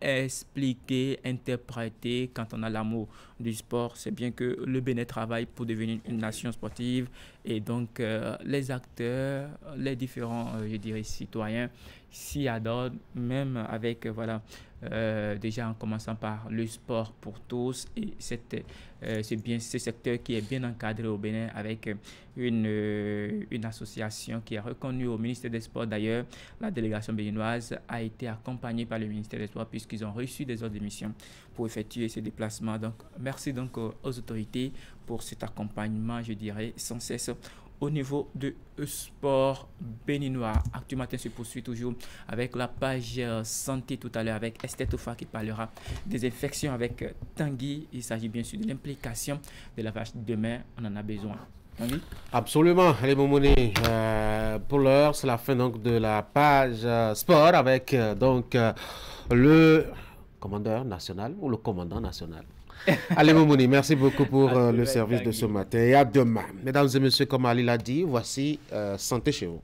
expliquer, interpréter quand on a l'amour du sport. C'est bien que le Bénin travaille pour devenir une nation sportive et donc les acteurs, les différents, je dirais, citoyens s'y adonnent, même avec, voilà, déjà en commençant par le sport pour tous, et c'est bien ce secteur qui est bien encadré au Bénin avec une association qui est reconnue au ministère des Sports. D'ailleurs, la délégation béninoise a été accompagnée par le ministère des Sports puisqu'ils ont reçu des ordres de mission pour effectuer ces déplacements. Donc, merci donc aux autorités pour cet accompagnement, je dirais, sans cesse au niveau de sport béninois. Actu Matin se poursuit toujours avec la page santé tout à l'heure avec Esther Toufa qui parlera des infections avec Tanguy. Il s'agit bien sûr de l'implication de la vache de demain. On en a besoin. Tanguy? Absolument. Allez, Momoni, pour l'heure, c'est la fin donc de la page sport avec donc le commandeur national ou le commandant national. Allez, Momoni, merci beaucoup pour le service de ce matin et à demain. Mesdames et messieurs, comme Ali l'a dit, voici Santé chez vous.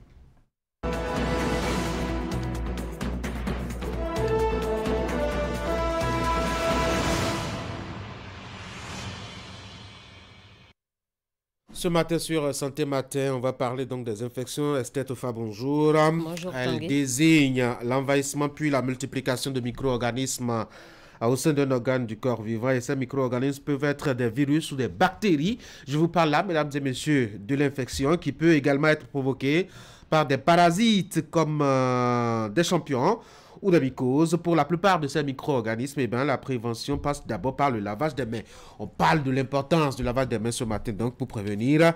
Ce matin sur Santé Matin, on va parler donc des infections. Esther Toufa, bonjour. Bonjour. Elle désigne l'envahissement puis la multiplication de micro-organismes au sein d'un organe du corps vivant et ces micro-organismes peuvent être des virus ou des bactéries. Je vous parle là, mesdames et messieurs, de l'infection qui peut également être provoquée par des parasites comme des champignons ou des mycoses. Pour la plupart de ces micro-organismes, la prévention passe d'abord par le lavage des mains. On parle de l'importance du lavage des mains ce matin, donc pour prévenir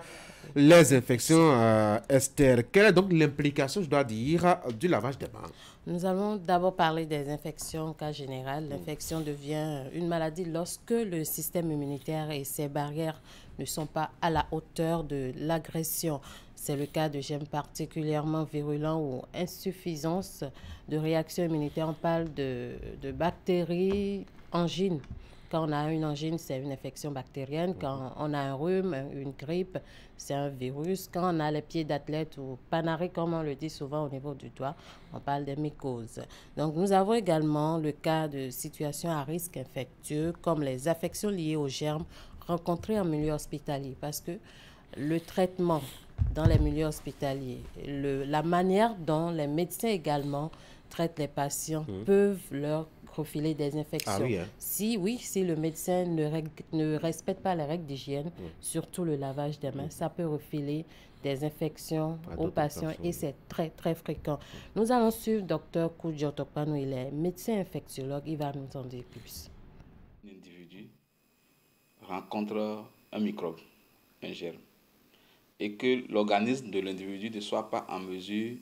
les infections. Esther, quelle est donc l'implication, je dois dire, du lavage des mains? Nous allons d'abord parler des infections au cas général. L'infection devient une maladie lorsque le système immunitaire et ses barrières ne sont pas à la hauteur de l'agression. C'est le cas de germes particulièrement virulents ou insuffisance de réaction immunitaire. On parle de bactéries, angines. Quand on a une angine, c'est une infection bactérienne. Quand on a un rhume, une grippe, c'est un virus. Quand on a les pieds d'athlète ou panaré, comme on le dit souvent au niveau du doigt, on parle des mycoses. Donc, nous avons également le cas de situations à risque infectieux, comme les affections liées aux germes rencontrées en milieu hospitalier. Parce que le traitement dans les milieux hospitaliers, la manière dont les médecins également traitent les patients peuvent leur profiler des infections. Ah oui, hein? Si le médecin ne respecte pas les règles d'hygiène, surtout le lavage des mains, ça peut refiler des infections aux patients et c'est très, très fréquent. Nous allons suivre Dr Kudjo Tokpanou, il est médecin infectiologue, il va nous en dire plus. Un individu rencontre un microbe, un germe, et que l'organisme de l'individu ne soit pas en mesure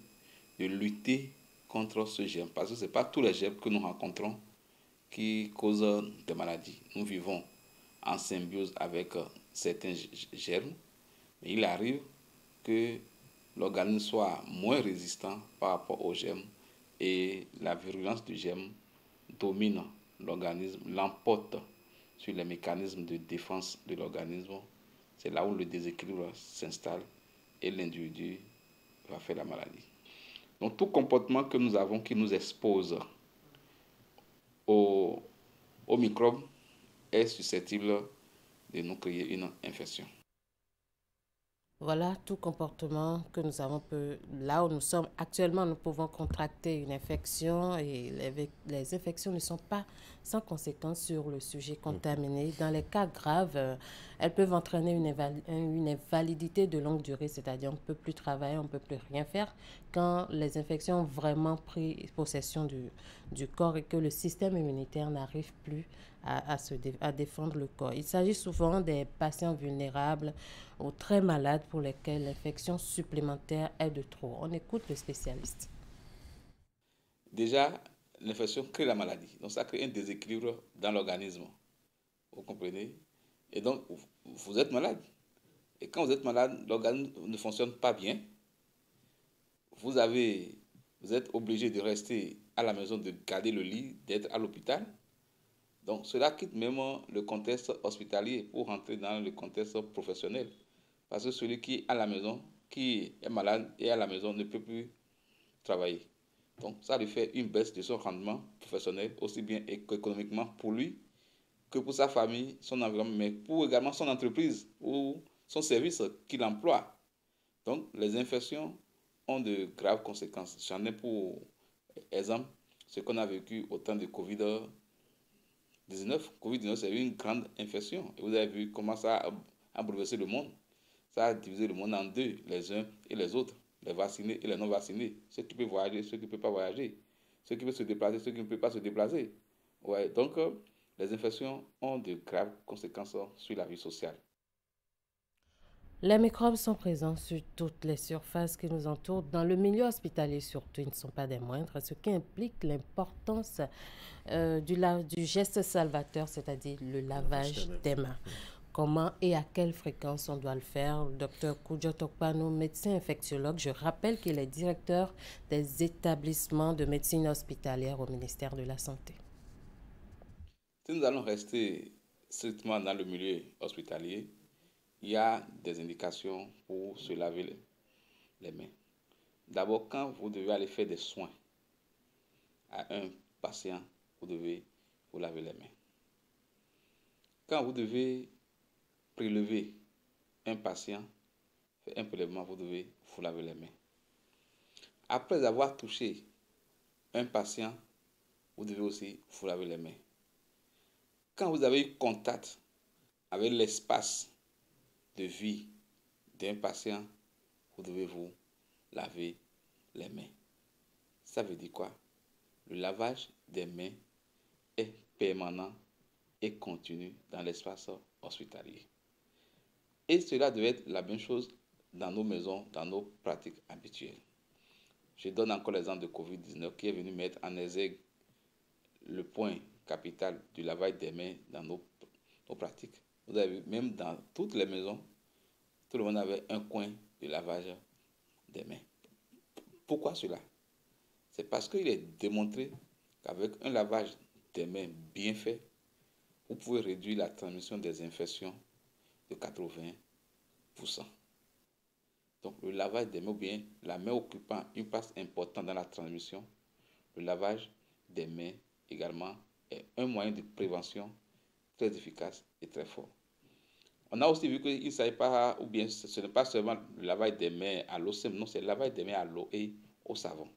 de lutter contre ce germe. Parce que ce n'est pas tous les germes que nous rencontrons qui causent des maladies. Nous vivons en symbiose avec certains germes, mais il arrive que l'organisme soit moins résistant par rapport aux germes et la virulence du germe domine l'organisme, l'emporte sur les mécanismes de défense de l'organisme. C'est là où le déséquilibre s'installe et l'individu va faire la maladie. Donc tout comportement que nous avons qui nous expose aux microbes est susceptible de nous créer une infection. Voilà, tout comportement que nous avons là où nous sommes actuellement, nous pouvons contracter une infection et les infections ne sont pas sans conséquence sur le sujet contaminé. Dans les cas graves, elles peuvent entraîner une invalidité de longue durée, c'est-à-dire on ne peut plus travailler, on ne peut plus rien faire quand les infections ont vraiment pris possession du corps et que le système immunitaire n'arrive plus à défendre le corps. Il s'agit souvent des patients vulnérables ou très malades pour lesquels l'infection supplémentaire est de trop. On écoute le spécialiste. Déjà, l'infection crée la maladie. Donc, ça crée un déséquilibre dans l'organisme. Vous comprenez? Et donc, vous êtes malade. Et quand vous êtes malade, l'organisme ne fonctionne pas bien. Vous êtes obligé de rester à la maison, de garder le lit, d'être à l'hôpital. Donc, cela quitte même le contexte hospitalier pour rentrer dans le contexte professionnel. Parce que celui qui est à la maison, qui est malade et à la maison ne peut plus travailler. Donc, ça lui fait une baisse de son rendement professionnel, aussi bien économiquement pour lui que pour sa famille, son environnement, mais pour également son entreprise ou son service qu'il emploie. Donc, les infections ont de graves conséquences. J'en ai pour exemple ce qu'on a vécu au temps de Covid-19. Covid-19, c'est une grande infection. Et vous avez vu comment ça a bouleversé le monde. Ça a divisé le monde en deux, les uns et les autres, les vaccinés et les non vaccinés. Ceux qui peuvent voyager, ceux qui ne peuvent pas voyager. Ceux qui peuvent se déplacer, ceux qui ne peuvent pas se déplacer. Ouais, donc, les infections ont de graves conséquences sur la vie sociale. Les microbes sont présents sur toutes les surfaces qui nous entourent. Dans le milieu hospitalier surtout, ils ne sont pas des moindres, ce qui implique l'importance du geste salvateur, c'est-à-dire le lavage des mains. Comment et à quelle fréquence on doit le faire? Le docteur Kudjo Tokpanou, médecin infectiologue, je rappelle qu'il est directeur des établissements de médecine hospitalière au ministère de la Santé. Si nous allons rester strictement dans le milieu hospitalier, il y a des indications pour se laver les mains. D'abord, quand vous devez aller faire des soins à un patient, vous devez vous laver les mains. Quand vous devez prélever un patient, faire un prélèvement, vous devez vous laver les mains. Après avoir touché un patient, vous devez aussi vous laver les mains. quand vous avez eu contact avec l'espace de vie d'un patient, vous devez vous laver les mains. Ça veut dire quoi? Le lavage des mains est permanent et continu dans l'espace hospitalier. Et cela devait être la même chose dans nos maisons, dans nos pratiques habituelles. Je donne encore l'exemple de Covid-19 qui est venu mettre en exergue le point capital du lavage des mains dans nos pratiques. Vous avez vu, même dans toutes les maisons, tout le monde avait un coin de lavage des mains. Pourquoi cela? C'est parce qu'il est démontré qu'avec un lavage des mains bien fait, vous pouvez réduire la transmission des infections de 80%. Donc le lavage des mains, ou bien la main occupant une place importante dans la transmission, le lavage des mains également est un moyen de prévention très efficace et très fort. On a aussi vu qu'il ne s'agit pas, ou bien ce n'est pas seulement le lavage des mains à l'eau simple, non, c'est le lavage des mains à l'eau et au savon.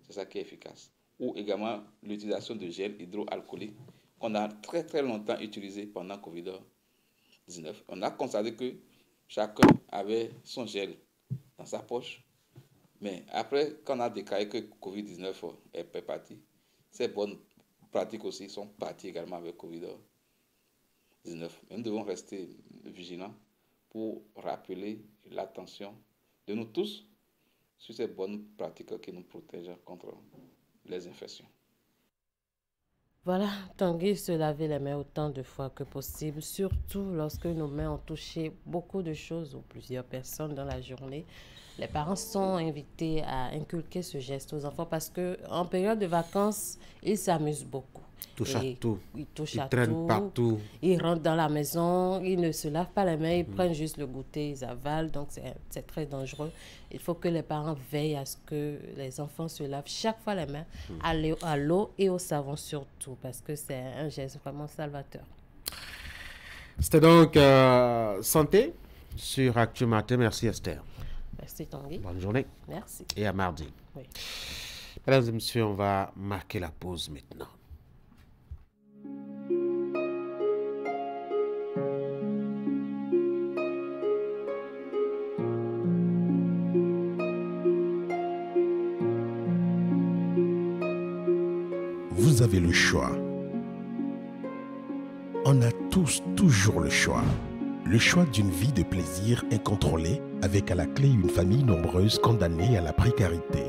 C'est ça qui est efficace. Ou également l'utilisation de gel hydroalcoolique qu'on a très longtemps utilisé pendant Covid-19. On a constaté que chacun avait son gel dans sa poche. Mais après, quand on a déclaré que Covid-19 est parti, ces bonnes pratiques aussi sont parties également avec Covid-19. Nous devons rester vigilants pour rappeler l'attention de nous tous sur ces bonnes pratiques qui nous protègent contre les infections. Voilà, Tanguy, se laver les mains autant de fois que possible, surtout lorsque nos mains ont touché beaucoup de choses ou plusieurs personnes dans la journée. Les parents sont invités à inculquer ce geste aux enfants parce qu'en période de vacances, ils s'amusent beaucoup. Ils touchent à traînent tout. partout. Ils rentrent dans la maison, ils ne se lavent pas les mains, ils prennent juste le goûter, ils avalent, donc c'est très dangereux. Il faut que les parents veillent à ce que les enfants se lavent chaque fois les mains à l'eau et au savon surtout, parce que c'est un geste vraiment salvateur. C'était donc Santé sur Actu Matin. Merci Esther. Merci Tanguy. Bonne journée. Merci. Et à mardi. Oui. Mesdames et messieurs, on va marquer la pause maintenant. Vous avez le choix. On a tous toujours le choix. Le choix d'une vie de plaisir incontrôlée avec à la clé une famille nombreuse condamnée à la précarité.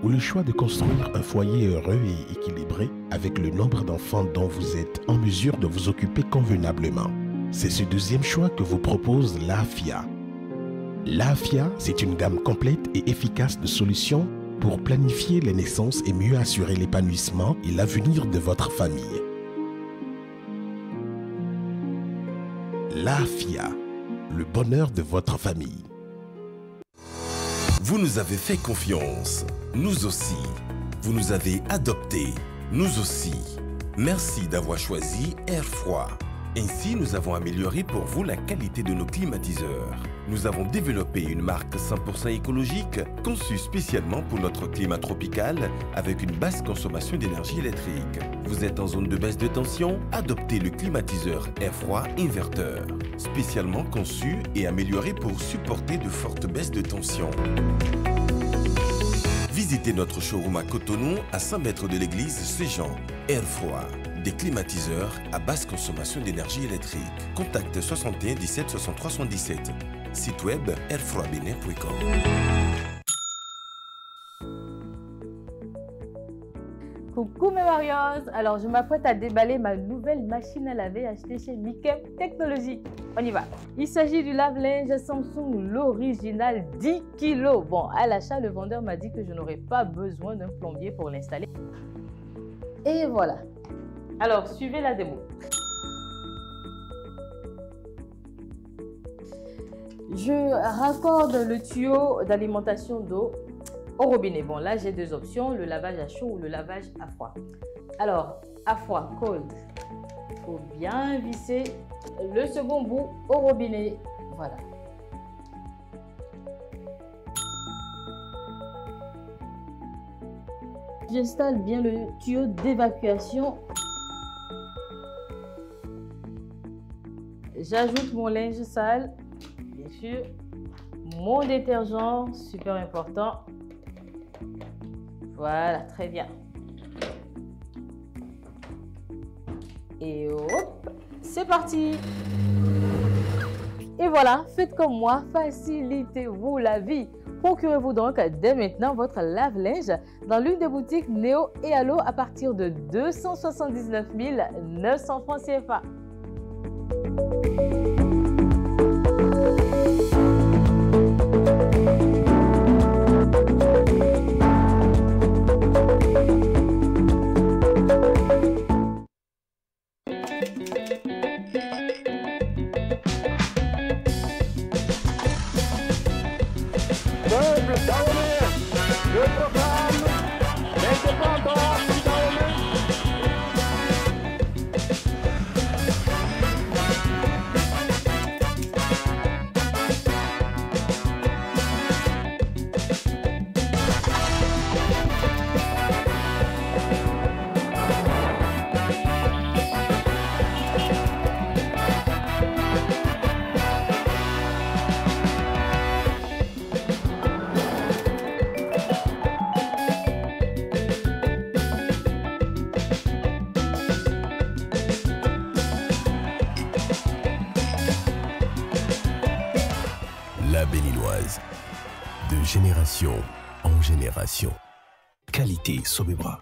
Ou le choix de construire un foyer heureux et équilibré avec le nombre d'enfants dont vous êtes en mesure de vous occuper convenablement. C'est ce deuxième choix que vous propose l'AFIA. L'AFIA, c'est une gamme complète et efficace de solutions pour planifier les naissances et mieux assurer l'épanouissement et l'avenir de votre famille. L'AFIA, le bonheur de votre famille. Vous nous avez fait confiance, nous aussi. Vous nous avez adoptés, nous aussi. Merci d'avoir choisi Air Froid. Ainsi, nous avons amélioré pour vous la qualité de nos climatiseurs. Nous avons développé une marque 100% écologique conçue spécialement pour notre climat tropical avec une basse consommation d'énergie électrique. Vous êtes en zone de baisse de tension? Adoptez le climatiseur Air Froid Inverteur, spécialement conçu et amélioré pour supporter de fortes baisses de tension. Visitez notre showroom à Cotonou, à 100 mètres de l'église Saint-Jean. Air Froid, des climatiseurs à basse consommation d'énergie électrique. Contacte 61 17 63 77. Site web airfroidbenin.com. Coucou mes Warriors, alors je m'apprête à déballer ma nouvelle machine à laver achetée chez Mikem Technologies. On y va. Il s'agit du lave-linge Samsung, l'original 10 kg. Bon, à l'achat, le vendeur m'a dit que je n'aurais pas besoin d'un plombier pour l'installer. Et voilà. Alors, suivez la démo. Je raccorde le tuyau d'alimentation d'eau au robinet. Bon, là, j'ai deux options, le lavage à chaud ou le lavage à froid. Alors, à froid, cold. Il faut bien visser le second bout au robinet. Voilà. J'installe bien le tuyau d'évacuation. J'ajoute mon linge sale, bien sûr. Mon détergent, super important. Voilà, très bien. Et hop, c'est parti. Et voilà, faites comme moi, facilitez-vous la vie. Procurez-vous donc dès maintenant votre lave-linge dans l'une des boutiques Néo et Allo à partir de 279 900 francs CFA. Génération en génération. Qualité Sobebra.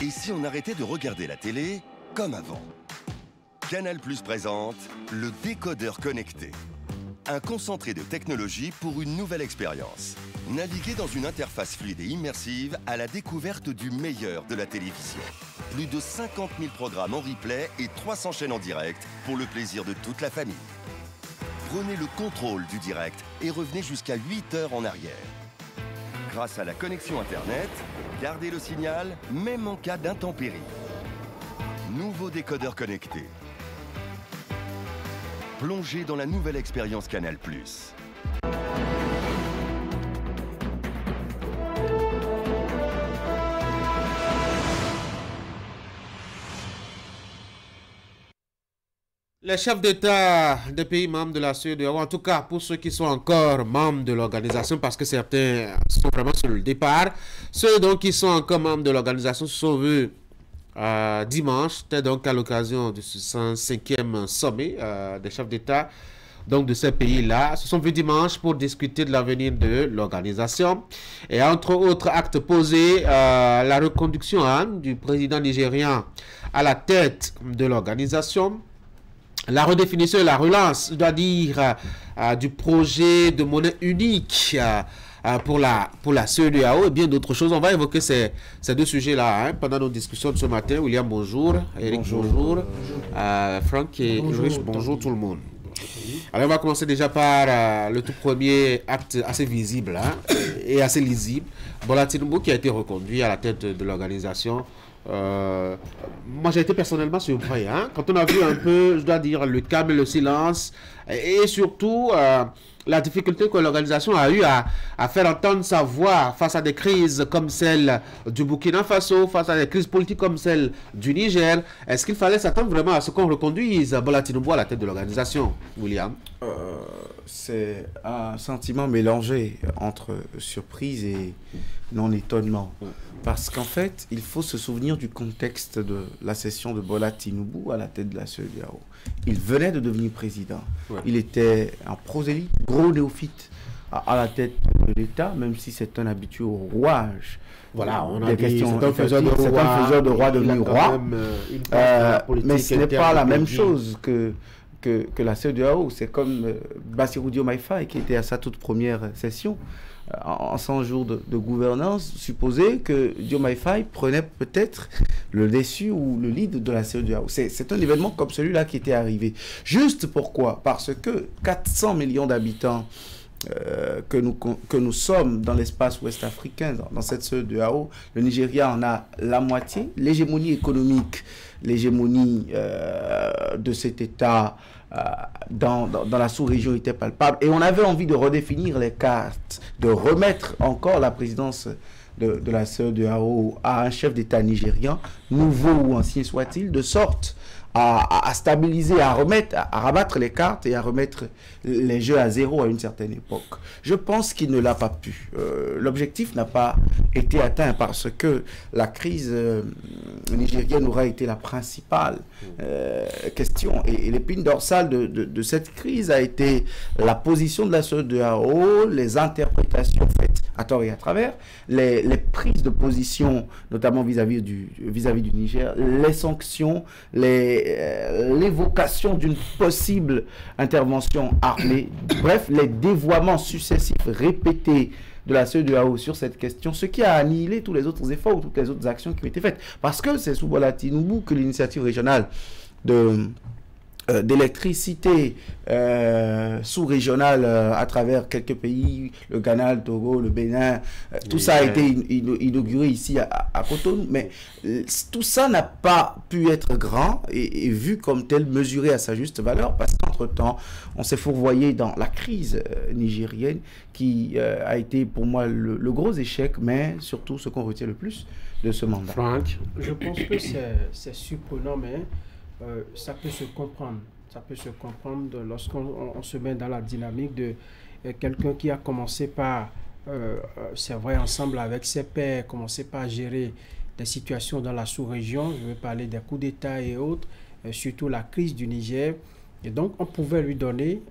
Et si on arrêtait de regarder la télé comme avant? Canal+ présente le décodeur connecté. Un concentré de technologie pour une nouvelle expérience. Naviguez dans une interface fluide et immersive à la découverte du meilleur de la télévision. Plus de 50 000 programmes en replay et 300 chaînes en direct pour le plaisir de toute la famille. Prenez le contrôle du direct et revenez jusqu'à 8 heures en arrière. Grâce à la connexion Internet, gardez le signal même en cas d'intempéries. Nouveau décodeur connecté. Plongez dans la nouvelle expérience Canal+. Les chefs d'État des pays membres de la CEDEAO, en tout cas pour ceux qui sont encore membres de l'organisation, parce que certains sont vraiment sur le départ, ceux donc qui sont encore membres de l'organisation se sont vus dimanche, c'était donc à l'occasion de ce 105e sommet des chefs d'État donc de ces pays-là, se sont vus dimanche pour discuter de l'avenir de l'organisation. Et entre autres actes posés, la reconduction du président nigérian à la tête de l'organisation, la redéfinition et la relance, je dois dire, du projet de monnaie unique pour la CEDEAO et bien d'autres choses. On va évoquer ces deux sujets-là pendant nos discussions de ce matin. William, bonjour. Eric, bonjour. Franck et Rich, bonjour tout le monde. Alors, on va commencer déjà par le tout premier acte assez visible et assez lisible. Bola Tinubu qui a été reconduit à la tête de l'organisation. Moi, j'ai été personnellement surpris. Quand on a vu un peu, je dois dire, le calme et le silence et surtout la difficulté que l'organisation a eu à faire entendre sa voix face à des crises comme celle du Burkina Faso, face à des crises politiques comme celle du Niger. Est-ce qu'il fallait s'attendre vraiment à ce qu'on reconduise Bola Tinubu à la tête de l'organisation, William? C'est un sentiment mélangé entre surprise et non-étonnement. Parce qu'en fait, il faut se souvenir du contexte de la session de Bola Tinubu à la tête de la CEDEAO. Il venait de devenir président. Ouais. Il était un prosélyte, gros néophyte à la tête de l'État, même si c'est un habitué au rouage. Voilà, on a des dit, questions. C'est un faiseur de roi devenu roi. Mais ce n'est pas la même chose que la CEDEAO. C'est comme Bassirou Diomaye Faye qui était à sa toute première session. En 100 jours de gouvernance, supposer que Diomaye Faye prenait peut-être le dessus ou le lead de la CEDEAO. C'est un événement comme celui-là qui était arrivé. Juste pourquoi? Parce que 400 millions d'habitants que nous sommes dans l'espace ouest africain, dans cette CEDEAO. Le Nigeria en a la moitié. L'hégémonie économique, l'hégémonie de cet État dans la sous-région était palpable. Et on avait envie de redéfinir les cartes, de remettre encore la présidence de la CEDEAO à un chef d'État nigérian, nouveau ou ancien soit-il, de sorte à stabiliser, à rabattre les cartes et à remettre les jeux à zéro à une certaine époque. Je pense qu'il ne l'a pas pu. L'objectif n'a pas été atteint parce que la crise nigérienne aura été la principale question. Et l'épine dorsale de cette crise a été la position de la CEDEAO, les interprétations faites à tort et à travers, les prises de position, notamment vis-à-vis du Niger, les sanctions, l'évocation d'une possible intervention armée, bref, les dévoiements successifs répétés de la CEDEAO sur cette question, ce qui a annihilé tous les autres efforts ou toutes les autres actions qui ont été faites. Parce que c'est sous Bola Tinubu que l'initiative régionale d'électricité sous-régionale à travers quelques pays, le Ghana, le Togo, le Bénin, tout ça a été inauguré ici à Cotonou, mais tout ça n'a pas pu être grand et vu comme tel, mesuré à sa juste valeur, parce qu'entre-temps, on s'est fourvoyé dans la crise nigérienne qui a été pour moi le gros échec, mais surtout ce qu'on retient le plus de ce mandat. Franck, je pense que c'est surprenant, mais ça peut se comprendre. Ça peut se comprendre lorsqu'on se met dans la dynamique de quelqu'un qui a commencé par, c'est vrai, ensemble avec ses pairs, commencé par gérer des situations dans la sous-région. Je veux parler des coups d'État et autres, surtout la crise du Niger. Et donc, on peut lui donner,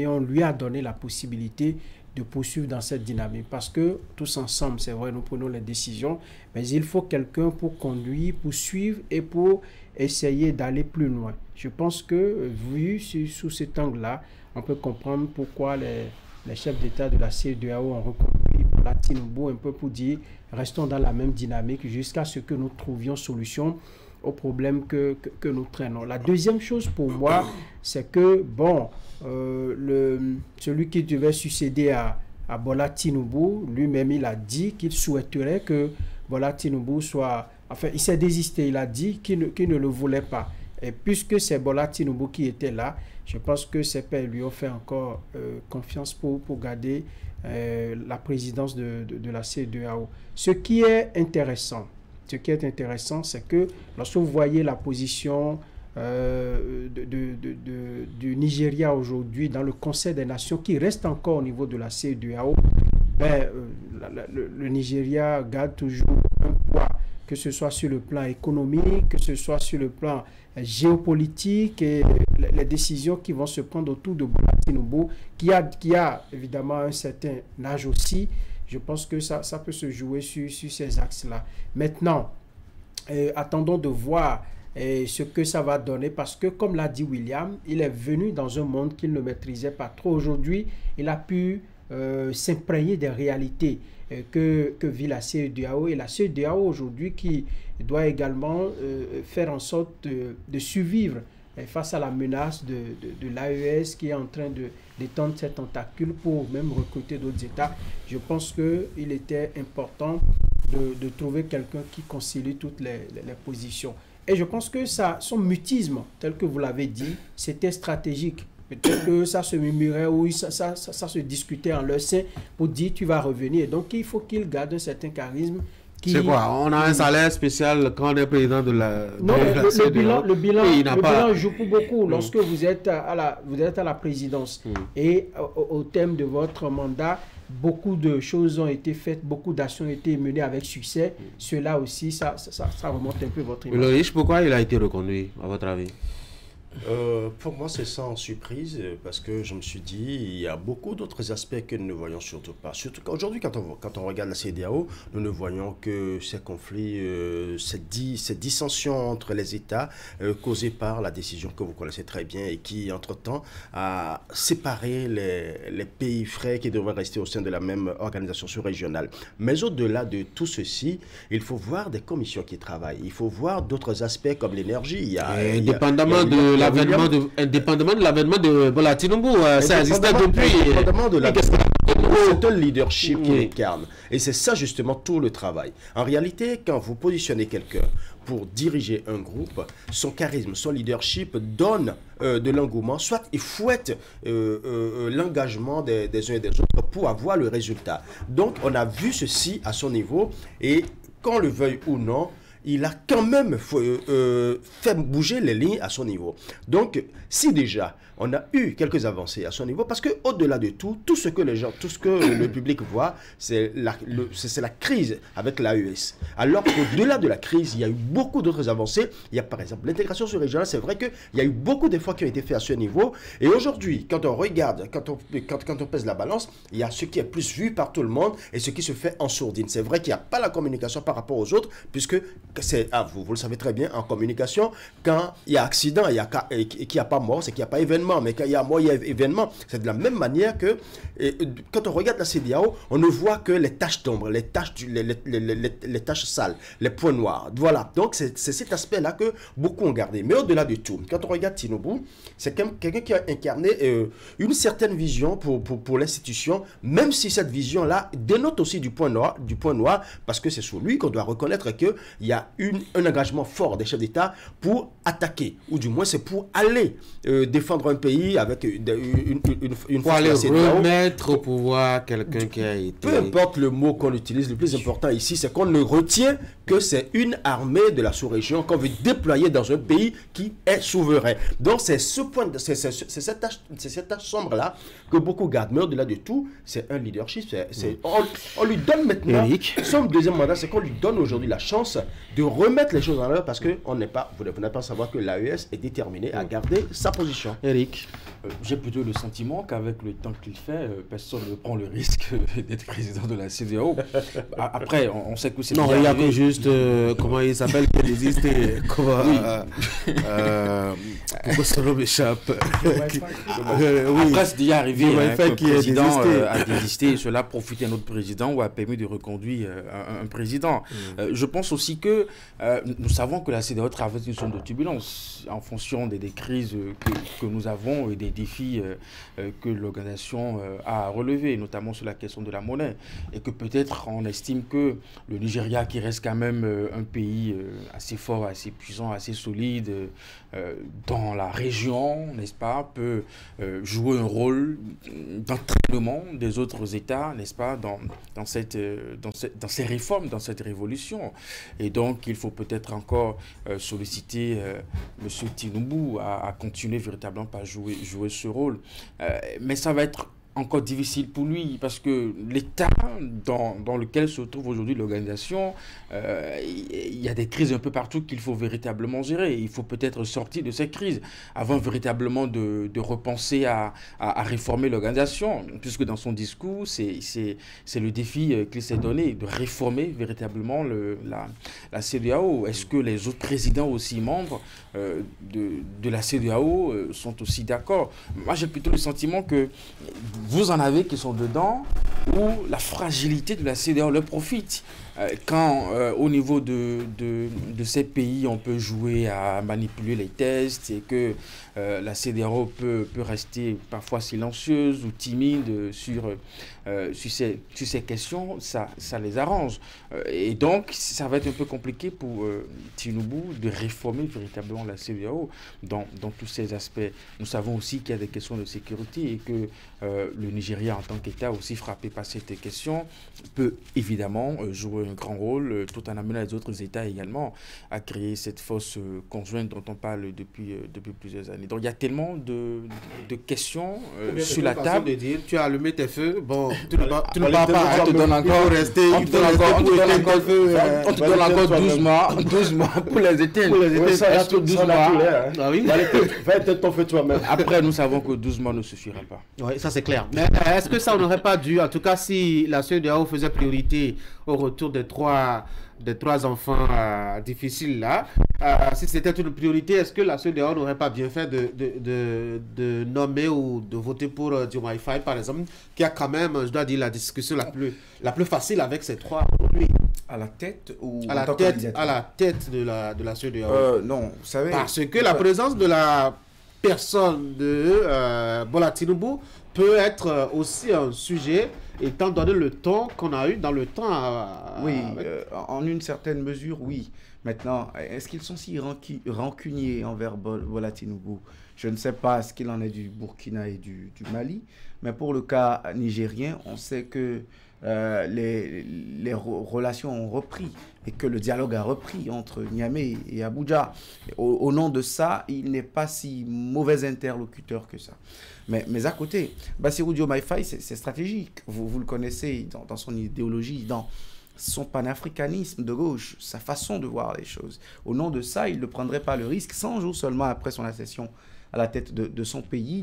on lui a donné la possibilité de poursuivre dans cette dynamique. Parce que tous ensemble, c'est vrai, nous prenons les décisions, mais il faut quelqu'un pour conduire, pour suivre et pour essayer d'aller plus loin. Je pense que, vu sous cet angle-là, on peut comprendre pourquoi les chefs d'État de la CEDEAO ont reconduit Bola Tinubu un peu pour dire restons dans la même dynamique jusqu'à ce que nous trouvions solution aux problèmes que nous traînons. La deuxième chose pour moi, c'est que, bon, celui qui devait succéder à Bola Tinubu, lui-même, il a dit qu'il souhaiterait que Bola Tinubu soit... Enfin, il s'est désisté, il a dit qu'il ne le voulait pas. Et puisque c'est Bola Tinubu qui était là, je pense que ses pairs lui ont fait encore confiance pour garder la présidence de la CEDEAO. Ce qui est intéressant, c'est que lorsque vous voyez la position du Nigeria aujourd'hui dans le Conseil des Nations, qui reste encore au niveau de la CEDEAO, le Nigeria garde toujours un poids, que ce soit sur le plan économique, que ce soit sur le plan géopolitique, et les décisions qui vont se prendre autour de Bola Tinubu, qui a évidemment un certain âge aussi. Je pense que ça peut se jouer sur ces axes-là. Maintenant, attendons de voir ce que ça va donner, parce que, comme l'a dit William, il est venu dans un monde qu'il ne maîtrisait pas trop. Aujourd'hui, il a pu s'imprégner des réalités que vit la CEDEAO, et la CEDEAO aujourd'hui qui doit également faire en sorte de survivre face à la menace de l'AES qui est en train d'étendre ses tentacules pour même recruter d'autres États. Je pense qu'il était important de trouver quelqu'un qui concilie toutes les positions. Et je pense que son mutisme, tel que vous l'avez dit, c'était stratégique. Peut-être que ça se murmurait ou ça se discutait en leur sein pour dire tu vas revenir. Donc il faut qu'il garde un certain charisme. C'est quoi? On a un salaire spécial quand on est président de la... Non, le bilan joue pour beaucoup. Lorsque vous êtes à la présidence et au terme de votre mandat, beaucoup de choses ont été faites, beaucoup d'actions ont été menées avec succès. Cela aussi, ça remonte un peu votre image. Le riche, pourquoi il a été reconduit, à votre avis? Pour moi, c'est sans surprise, parce que je me suis dit, il y a beaucoup d'autres aspects que nous ne voyons surtout pas. Surtout qu'aujourd'hui, quand on regarde la CEDEAO, nous ne voyons que ces conflits, ces dissensions entre les États causées par la décision que vous connaissez très bien et qui, entre-temps, a séparé les pays frères qui devraient rester au sein de la même organisation sous-régionale. Mais au-delà de tout ceci, il faut voir des commissions qui travaillent. Il faut voir d'autres aspects comme l'énergie. Indépendamment de indépendamment de l'avènement de Bola Tinubu, ça existait depuis. C'est un leadership qui incarne. Et c'est ça justement tout le travail. En réalité, quand vous positionnez quelqu'un pour diriger un groupe, son charisme, son leadership donne de l'engouement, soit il fouette l'engagement des uns et des autres pour avoir le résultat. Donc on a vu ceci à son niveau et qu'on le veuille ou non, il a quand même fait bouger les lignes à son niveau. Donc, si déjà on a eu quelques avancées à son niveau, parce qu'au-delà de tout, tout ce que le public voit, c'est la crise avec l'AES. Alors qu'au-delà de la crise, il y a eu beaucoup d'autres avancées. Il y a par exemple l'intégration sur-régionale. C'est vrai qu'il y a eu beaucoup d'efforts qui ont été faits à ce niveau. Et aujourd'hui, quand on regarde, quand on pèse la balance, il y a ce qui est plus vu par tout le monde et ce qui se fait en sourdine. C'est vrai qu'il n'y a pas la communication par rapport aux autres, puisque vous le savez très bien, en communication, quand il y a accident et qu'il n'y a pas mort, c'est qu'il n'y a pas événement. Mais quand il y a mort, il y a événement. C'est de la même manière que quand on regarde la CEDEAO, on ne voit que les taches d'ombre, les taches sales, les points noirs. Voilà. Donc c'est cet aspect-là que beaucoup ont gardé. Mais au-delà de tout, quand on regarde Tinubu, c'est quelqu'un qui a incarné une certaine vision pour l'institution, même si cette vision-là dénote aussi du point noir, parce que c'est sur lui qu'on doit reconnaître qu'il y a un engagement fort des chefs d'État pour attaquer, ou du moins c'est pour aller défendre un pays avec une pour aller remettre au pouvoir quelqu'un qui a été... Peu importe le mot qu'on utilise, le plus important ici, c'est qu'on ne retient que c'est une armée de la sous-région qu'on veut déployer dans un pays qui est souverain. Donc c'est cette tâche sombre-là que beaucoup gardent. Mais au-delà de tout, c'est un leadership. On lui donne maintenant, son deuxième mandat, c'est qu'on lui donne aujourd'hui la chance de remettre les choses en œuvre parce que vous n'êtes pas à savoir que l'AES est déterminé à garder sa position. Eric, j'ai plutôt le sentiment qu'avec le temps qu'il fait, personne ne prend le risque d'être président de la CEDEAO. Après, on sait que c'est... Non, il y a que juste, comment il s'appelle, qui a désisté. Pourquoi son nom m'échappe? Après, c'est déjà arrivé que le président a désisté et cela a profité à notre président ou a permis de reconduire un président. Je pense aussi que nous savons que la CEDEAO traverse une zone de turbulence en fonction des crises que nous avons et des défis que l'organisation a à relever, notamment sur la question de la monnaie. Et que peut-être on estime que le Nigeria, qui reste quand même un pays assez fort, assez puissant, assez solide dans la région, n'est-ce pas, peut jouer un rôle d'entraînement des autres États, n'est-ce pas, dans ces réformes, dans cette révolution. Et donc, il faut peut-être encore solliciter M. Tinubu à continuer véritablement à jouer ce rôle. Mais ça va être encore difficile pour lui parce que l'état dans lequel se trouve aujourd'hui l'organisation, il y a des crises un peu partout qu'il faut véritablement gérer. Il faut peut-être sortir de ces crises avant véritablement de repenser à réformer l'organisation, puisque dans son discours, c'est le défi qu'il s'est donné de réformer véritablement la CEDEAO. Est-ce que les autres présidents aussi membres de la CEDEAO sont aussi d'accord? Moi, j'ai plutôt le sentiment que vous en avez qui sont dedans, où la fragilité de la CEDEAO leur profite. Quand au niveau de ces pays, on peut jouer à manipuler les tests et que la CEDEAO peut rester parfois silencieuse ou timide sur ces questions, ça les arrange. Et donc, ça va être un peu compliqué pour Tinubu de réformer véritablement la CEDEAO dans tous ces aspects. Nous savons aussi qu'il y a des questions de sécurité et que le Nigeria, en tant qu'État aussi frappé par cette question, peut évidemment jouer un grand rôle, tout en amenant les autres États également à créer cette force conjointe dont on parle depuis plusieurs années. Donc il y a tellement de questions sur la table. De dire, tu as allumé tes feux, bon, tu ne pars pas, on te donne encore 12 mois pour les éteindre. Est-ce que 12 mois, va éteindre ton feu toi-même. Après, nous savons que 12 mois ne suffira pas. Oui, ça c'est clair. Mais est-ce que ça n'aurait pas dû, en tout cas si la CEDEAO faisait priorité au retour des trois enfants difficiles là, si c'était une priorité, est-ce que la CEDEAO n'aurait pas bien fait de nommer ou de voter pour Diomaye Faye par exemple, qui a quand même, je dois dire, la discussion la plus facile avec ces trois aujourd'hui? À la tête ou à la tête de la CEDEAO? Non, vous savez... Parce que la présence de la personne de Bola Tinubu peut être aussi un sujet, étant donné le temps qu'on a eu dans le temps. Oui, en une certaine mesure, oui. Maintenant, est-ce qu'ils sont si rancuniers envers Bola Tinubu? Je ne sais pas ce qu'il en est du Burkina et du Mali, mais pour le cas nigérien, on sait que les relations ont repris et que le dialogue a repris entre Niamey et Abuja. Au nom de ça, il n'est pas si mauvais interlocuteur que ça. Mais à côté, Bassirou Diomaye Faye, c'est stratégique. Vous le connaissez dans son idéologie, dans son panafricanisme de gauche, sa façon de voir les choses. Au nom de ça, il ne prendrait pas le risque, 100 jours seulement après son accession à la tête de son pays,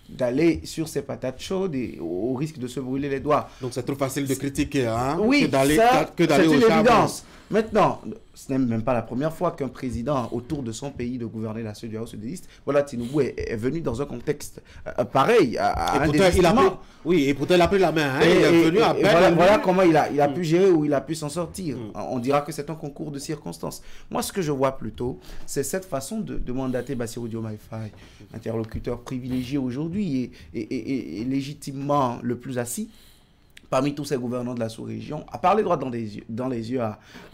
d'aller sur ses patates chaudes et au risque de se brûler les doigts. Donc c'est trop facile de critiquer, hein, oui, que d'aller au une charbon. évidence. Maintenant, ce n'est même pas la première fois qu'un président autour de son pays de gouverner la CEDEAO se désiste. Voilà, Tinubu est venu dans un contexte pareil à un désistement. Oui, et pourtant il a pris la main. Hein, il est venu à peine. Voilà comment il a pu gérer ou il a pu s'en sortir. On dira que c'est un concours de circonstances. Moi, ce que je vois plutôt, c'est cette façon de mandater Bassirou Diomaye Faye, interlocuteur privilégié aujourd'hui et légitimement le plus assis parmi tous ces gouvernants de la sous-région, à parler droit dans les yeux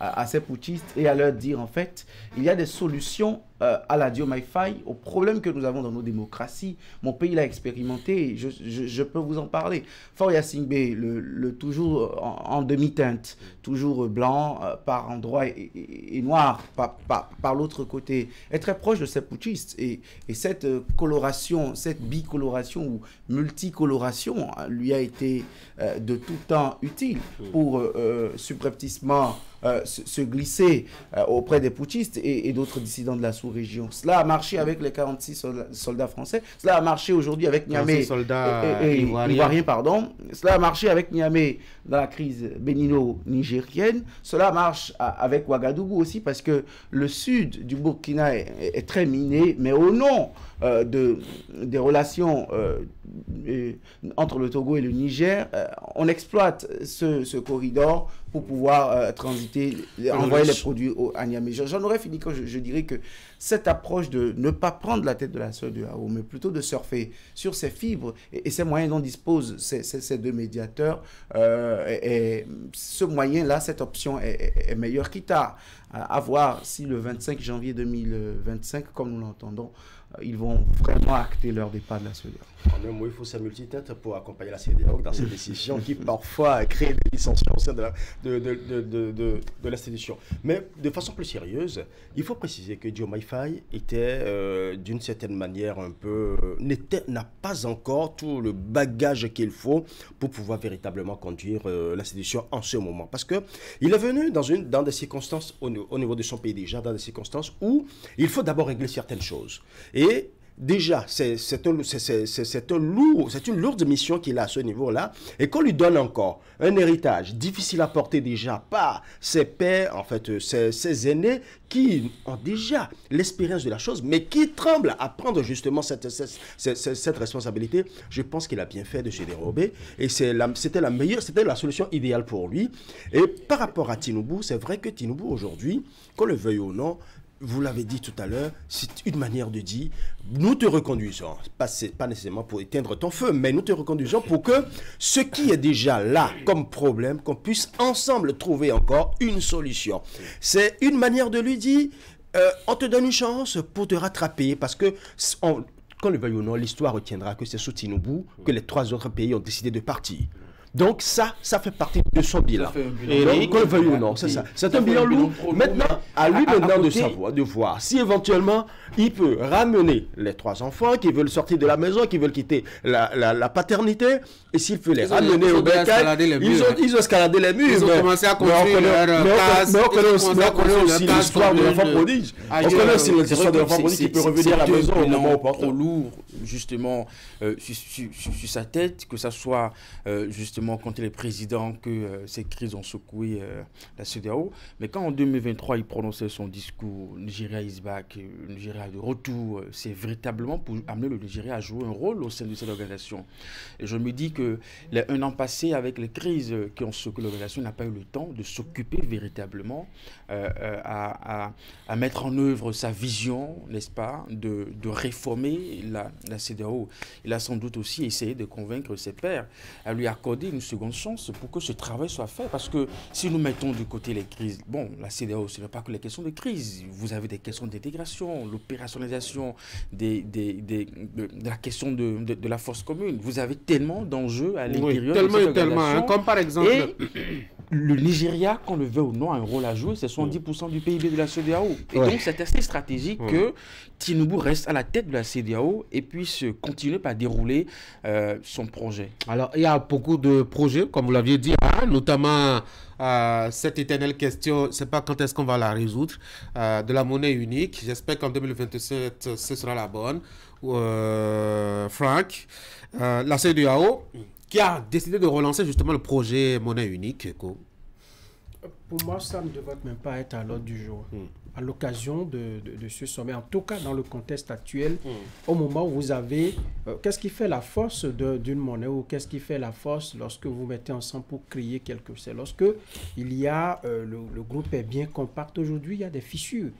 à ces putschistes et à leur dire, en fait, il y a des solutions à la Diomaye Faye, aux problèmes que nous avons dans nos démocraties. Mon pays l'a expérimenté et je peux vous en parler. Faure Singbe, le toujours en demi-teinte, toujours blanc par endroits et noir par l'autre côté, est très proche de ces putschistes. Et cette coloration, cette bicoloration ou multicoloration lui a été de tout temps utile pour subrepticement se glisser auprès des putschistes et d'autres dissidents de la sous-région. Cela a marché avec les 46 soldats français. Cela a marché aujourd'hui avec Niamey et Ivoiriens, pardon. Cela a marché avec Niamey dans la crise bénino-nigérienne. Cela marche avec Ouagadougou aussi parce que le sud du Burkina est très miné, mais au nom des relations entre le Togo et le Niger, on exploite ce corridor pour pouvoir transiter, envoyer les produits à Niamey. J'en aurais fini quand je dirais que cette approche de ne pas prendre la tête de la CEDEAO, mais plutôt de surfer sur ces fibres et ces moyens dont disposent ces deux médiateurs, et ce moyen-là, cette option est meilleure, quitte à voir si le 25 janvier 2025, comme nous l'entendons, ils vont vraiment acter leur départ de la CEDEAO. En un mot, il faut sa multitête pour accompagner la CEDEAO dans ces décisions qui parfois créent des dissensions au sein de l'institution. Mais de façon plus sérieuse, il faut préciser que Diomaye Faye était d'une certaine manière n'a pas encore tout le bagage qu'il faut pour pouvoir véritablement conduire l'institution en ce moment. Parce qu'il est venu dans des circonstances, au niveau de son pays déjà, dans des circonstances où il faut d'abord régler certaines choses. Et déjà, c'est une lourde mission qu'il a à ce niveau-là, et qu'on lui donne encore un héritage difficile à porter déjà par ses pairs, en fait, ses aînés, qui ont déjà l'expérience de la chose, mais qui tremblent à prendre justement cette responsabilité. Je pense qu'il a bien fait de se dérober, et c'était la solution idéale pour lui. Et par rapport à Tinubu, c'est vrai que Tinubu aujourd'hui, qu'on le veuille ou non, vous l'avez dit tout à l'heure, c'est une manière de dire, nous te reconduisons, pas nécessairement pour éteindre ton feu, mais nous te reconduisons pour que ce qui est déjà là comme problème, qu'on puisse ensemble trouver encore une solution. C'est une manière de lui dire, on te donne une chance pour te rattraper, parce que qu'on le veuille ou non, l'histoire retiendra que c'est sous Tinubu que les 3 autres pays ont décidé de partir. Donc ça fait partie de son bilan. Et qu'on le veuille ou non, c'est ça. C'est un bilan lourd. Maintenant, à lui maintenant de voir si éventuellement il peut ramener les 3 enfants qui veulent sortir de la maison, qui veulent quitter la paternité, et s'il peut les ramener au bécail, ils ont escaladé les murs. Ils ont commencé à construire mais on connaît aussi l'histoire de l'enfant prodige. On connaît aussi l'histoire de l'enfant prodige qui peut revenir à la maison au moment opportun. Trop lourd, justement, sur sa tête, que ça soit justement effectivement, quand il est président, que ces crises ont secoué la CEDEAO. Mais quand en 2023, il prononçait son discours, Nigeria is back, Nigeria de retour, c'est véritablement pour amener le Nigeria à jouer un rôle au sein de cette organisation. Et je me dis que les 1 an passé, avec les crises qui ont secoué l'organisation, n'a pas eu le temps de s'occuper véritablement à mettre en œuvre sa vision, n'est-ce pas, de réformer la CEDEAO. Il a sans doute aussi essayé de convaincre ses pairs à lui accorder une seconde chance pour que ce travail soit fait. Parce que si nous mettons de côté les crises, bon, la CEDEAO, ce n'est pas que les questions de crise. Vous avez des questions d'intégration, l'opérationnalisation de la question de la force commune. Vous avez tellement d'enjeux à l'intérieur de cette organisation. Tellement, comme par exemple... Et le Nigeria, qu'on le veut ou non, a un rôle à jouer, c'est 70% du PIB de la CEDEAO. Et donc, c'est assez stratégique que Tinubu reste à la tête de la CEDEAO et puisse continuer par dérouler son projet. Alors, il y a beaucoup de projets, comme vous l'aviez dit, notamment cette éternelle question, c'est pas quand est-ce qu'on va la résoudre, de la monnaie unique. J'espère qu'en 2027, ce sera la bonne. Franck, la CEDEAO, qui a décidé de relancer justement le projet monnaie unique. Pour moi, ça ne devrait même pas être à l'ordre du jour. À l'occasion de ce sommet, en tout cas dans le contexte actuel, au moment où vous avez... qu'est-ce qui fait la force d'une monnaie ou qu'est-ce qui fait la force lorsque vous mettez ensemble pour créer quelque chose? C'est lorsque il y a... le groupe est bien compact. Aujourd'hui, il y a des fissures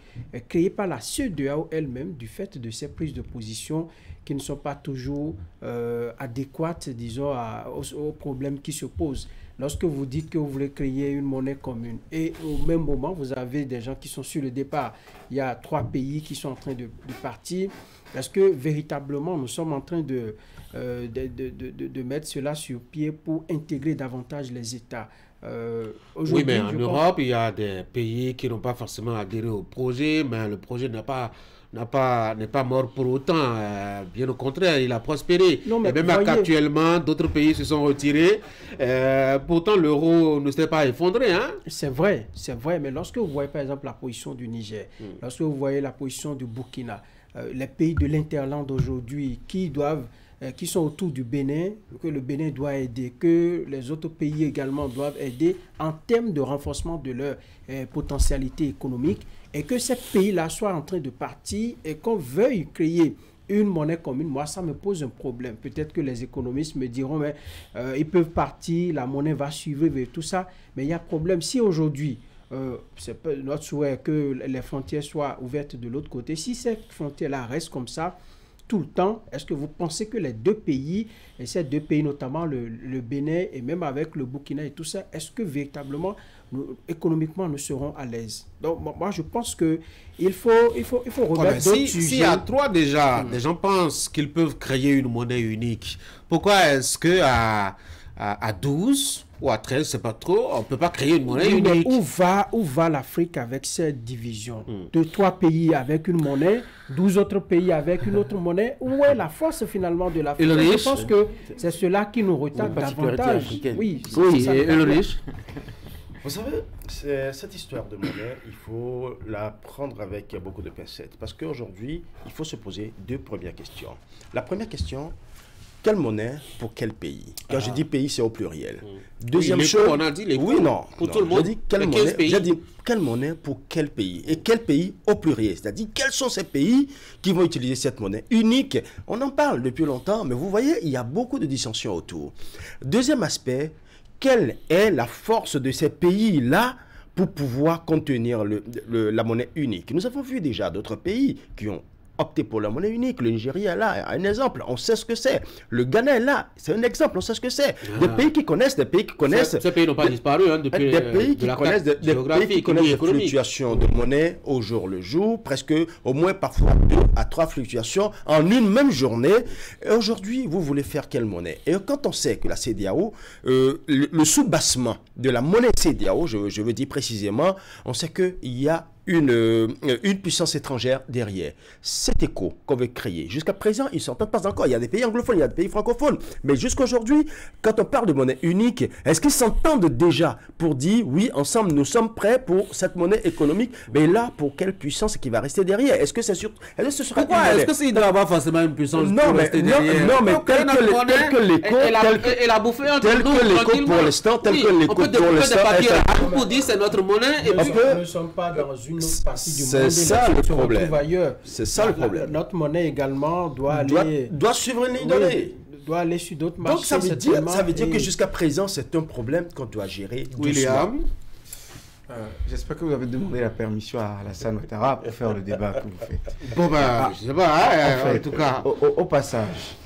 créées par la CEDEAO elle-même du fait de ces prises de position qui ne sont pas toujours adéquates, disons, aux problèmes qui se posent. Lorsque vous dites que vous voulez créer une monnaie commune et au même moment, vous avez des gens qui sont sur le départ. Il y a 3 pays qui sont en train de partir. Est-ce que véritablement, nous sommes en train de mettre cela sur pied pour intégrer davantage les États? Oui, mais en Europe, il y a des pays qui n'ont pas forcément adhéré au projet, mais le projet n'est pas mort pour autant, bien au contraire, il a prospéré. Non, mais et même actuellement, d'autres pays se sont retirés. Pourtant, l'euro ne s'est pas effondré. Hein? C'est vrai, mais lorsque vous voyez par exemple la position du Niger, lorsque vous voyez la position du Burkina, les pays de l'interland aujourd'hui qui sont autour du Bénin, que le Bénin doit aider, que les autres pays également doivent aider en termes de renforcement de leur potentialité économique, et que ces pays-là soient en train de partir et qu'on veuille créer une monnaie commune, moi, ça me pose un problème. Peut-être que les économistes me diront, mais ils peuvent partir, la monnaie va suivre et tout ça, mais il y a problème. Si aujourd'hui, c'est notre souhait que les frontières soient ouvertes de l'autre côté, si ces frontières-là restent comme ça, tout le temps, est-ce que vous pensez que les 2 pays, et ces 2 pays notamment le Bénin et même avec le Burkina et tout ça, est-ce que véritablement, économiquement, nous serons à l'aise? Donc moi je pense qu'il faut remettre d'autres sujets. Si à 3 déjà, les gens pensent qu'ils peuvent créer une monnaie unique, pourquoi est-ce que à 12 ou à 13, c'est pas trop, on ne peut pas créer une monnaie unique? Où va l'Afrique avec cette division? 2-3 pays avec une monnaie, 12 autres pays avec une autre monnaie. Où est la force finalement de l'Afrique? Je pense que c'est cela qui nous retarde davantage. Oui, et Ulrich. Vous savez, cette histoire de monnaie, il faut la prendre avec beaucoup de pincettes. Parce qu'aujourd'hui, il faut se poser 2 premières questions. La première question, quelle monnaie pour quel pays? Quand je dis pays, c'est au pluriel. Deuxième chose, on a dit les oui, non, pour tout le monde. J'ai dit quelle monnaie pour quel pays? Et quel pays au pluriel? C'est-à-dire, quels sont ces pays qui vont utiliser cette monnaie unique? On en parle depuis longtemps, mais vous voyez, il y a beaucoup de dissensions autour. Deuxième aspect, quelle est la force de ces pays-là pour pouvoir contenir la monnaie unique? Nous avons vu déjà d'autres pays qui ont opté pour la monnaie unique. Le Nigeria est là, un exemple, on sait ce que c'est. Le Ghana est là, c'est un exemple, on sait ce que c'est. Des pays qui connaissent, Ces pays n'ont pas disparu depuis des pays qui connaissent des fluctuations de monnaie au jour le jour, presque au moins parfois 2 à 3 fluctuations en une même journée. Et aujourd'hui, vous voulez faire quelle monnaie? Et quand on sait que la CEDEAO, le soubassement de la monnaie CEDEAO, je veux dire précisément, on sait qu'il y a une puissance étrangère derrière. Cet écho qu'on veut créer, jusqu'à présent, ils ne s'entendent pas encore. Il y a des pays anglophones, il y a des pays francophones. Mais jusqu'à aujourd'hui, quand on parle de monnaie unique, est-ce qu'ils s'entendent déjà pour dire, oui, ensemble, nous sommes prêts pour cette monnaie économique? Mais là, pour quelle puissance qui va rester derrière? Est-ce que c'est sûr? Est-ce que ce sera Est-ce que s'il doit avoir forcément une puissance non, pour rester derrière? Non, mais tel que l'écho, pour l'instant, tel que l'écho pour l'instant, pour dire c'est notre monnaie et puis nous ne sommes pas dans une autre partie du monde. C'est ça le problème. C'est ça le problème. Notre monnaie également doit suivre une donnée. Doit aller sur d'autres marchés. Donc ça veut dire que jusqu'à présent, c'est un problème qu'on doit gérer. William, j'espère que vous avez demandé la permission à Alassane Ouattara pour faire le débat que vous faites. Bon ben, je sais pas, en tout cas. Au passage,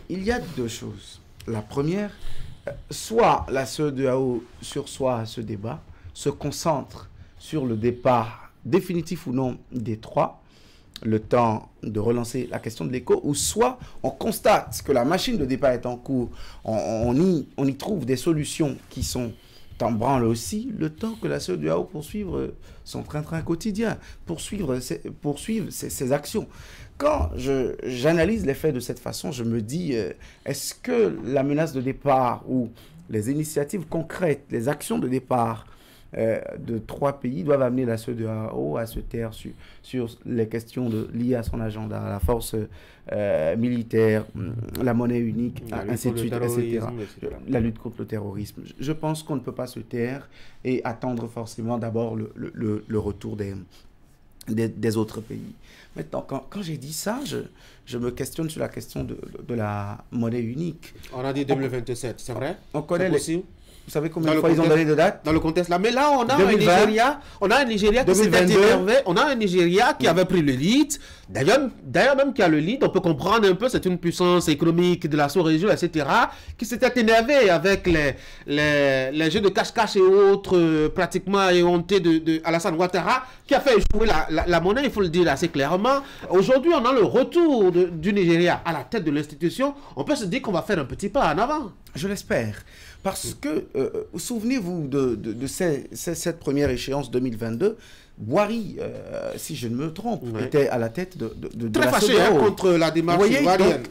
il y a deux choses. La première, soit la CEDEAO sursoit à ce débat, se concentre sur le départ définitif ou non des trois, le temps de relancer la question de l'écho, ou soit on constate que la machine de départ est en cours, on y trouve des solutions qui sont en branle aussi, le temps que la CEDEAO poursuivre son train-train quotidien, poursuivre ses actions. Quand j'analyse les faits de cette façon, je me dis, est-ce que la menace de départ ou les initiatives concrètes, les actions de départ de trois pays doivent amener la CEDEAO à se taire sur les questions liées à son agenda, la force militaire, la monnaie unique, ainsi de suite, etc. La lutte contre le terrorisme. Je pense qu'on ne peut pas se taire et attendre forcément d'abord le retour des autres pays. Maintenant, quand j'ai dit ça, je me questionne sur la question de la monnaie unique. On a dit 2027, c'est vrai? On connaît Vous savez combien de fois ils ont donné de date? Dans le contexte là. Mais là, on a un Nigeria qui s'était énervé. On a un Nigeria qui avait pris le lead. D'ailleurs, même qui a le lead, on peut comprendre un peu, c'est une puissance économique de la sous-région, etc., qui s'était énervé avec les jeux de cache-cache et autres, pratiquement éhontés de Alassane Ouattara, qui a fait jouer la monnaie, il faut le dire assez clairement. Aujourd'hui, on a le retour du Nigeria à la tête de l'institution. On peut se dire qu'on va faire un petit pas en avant. Je l'espère. Parce que, souvenez-vous de cette première échéance 2022, Boari, si je ne me trompe, était à la tête de très la fâché contre la démarche ivoirienne.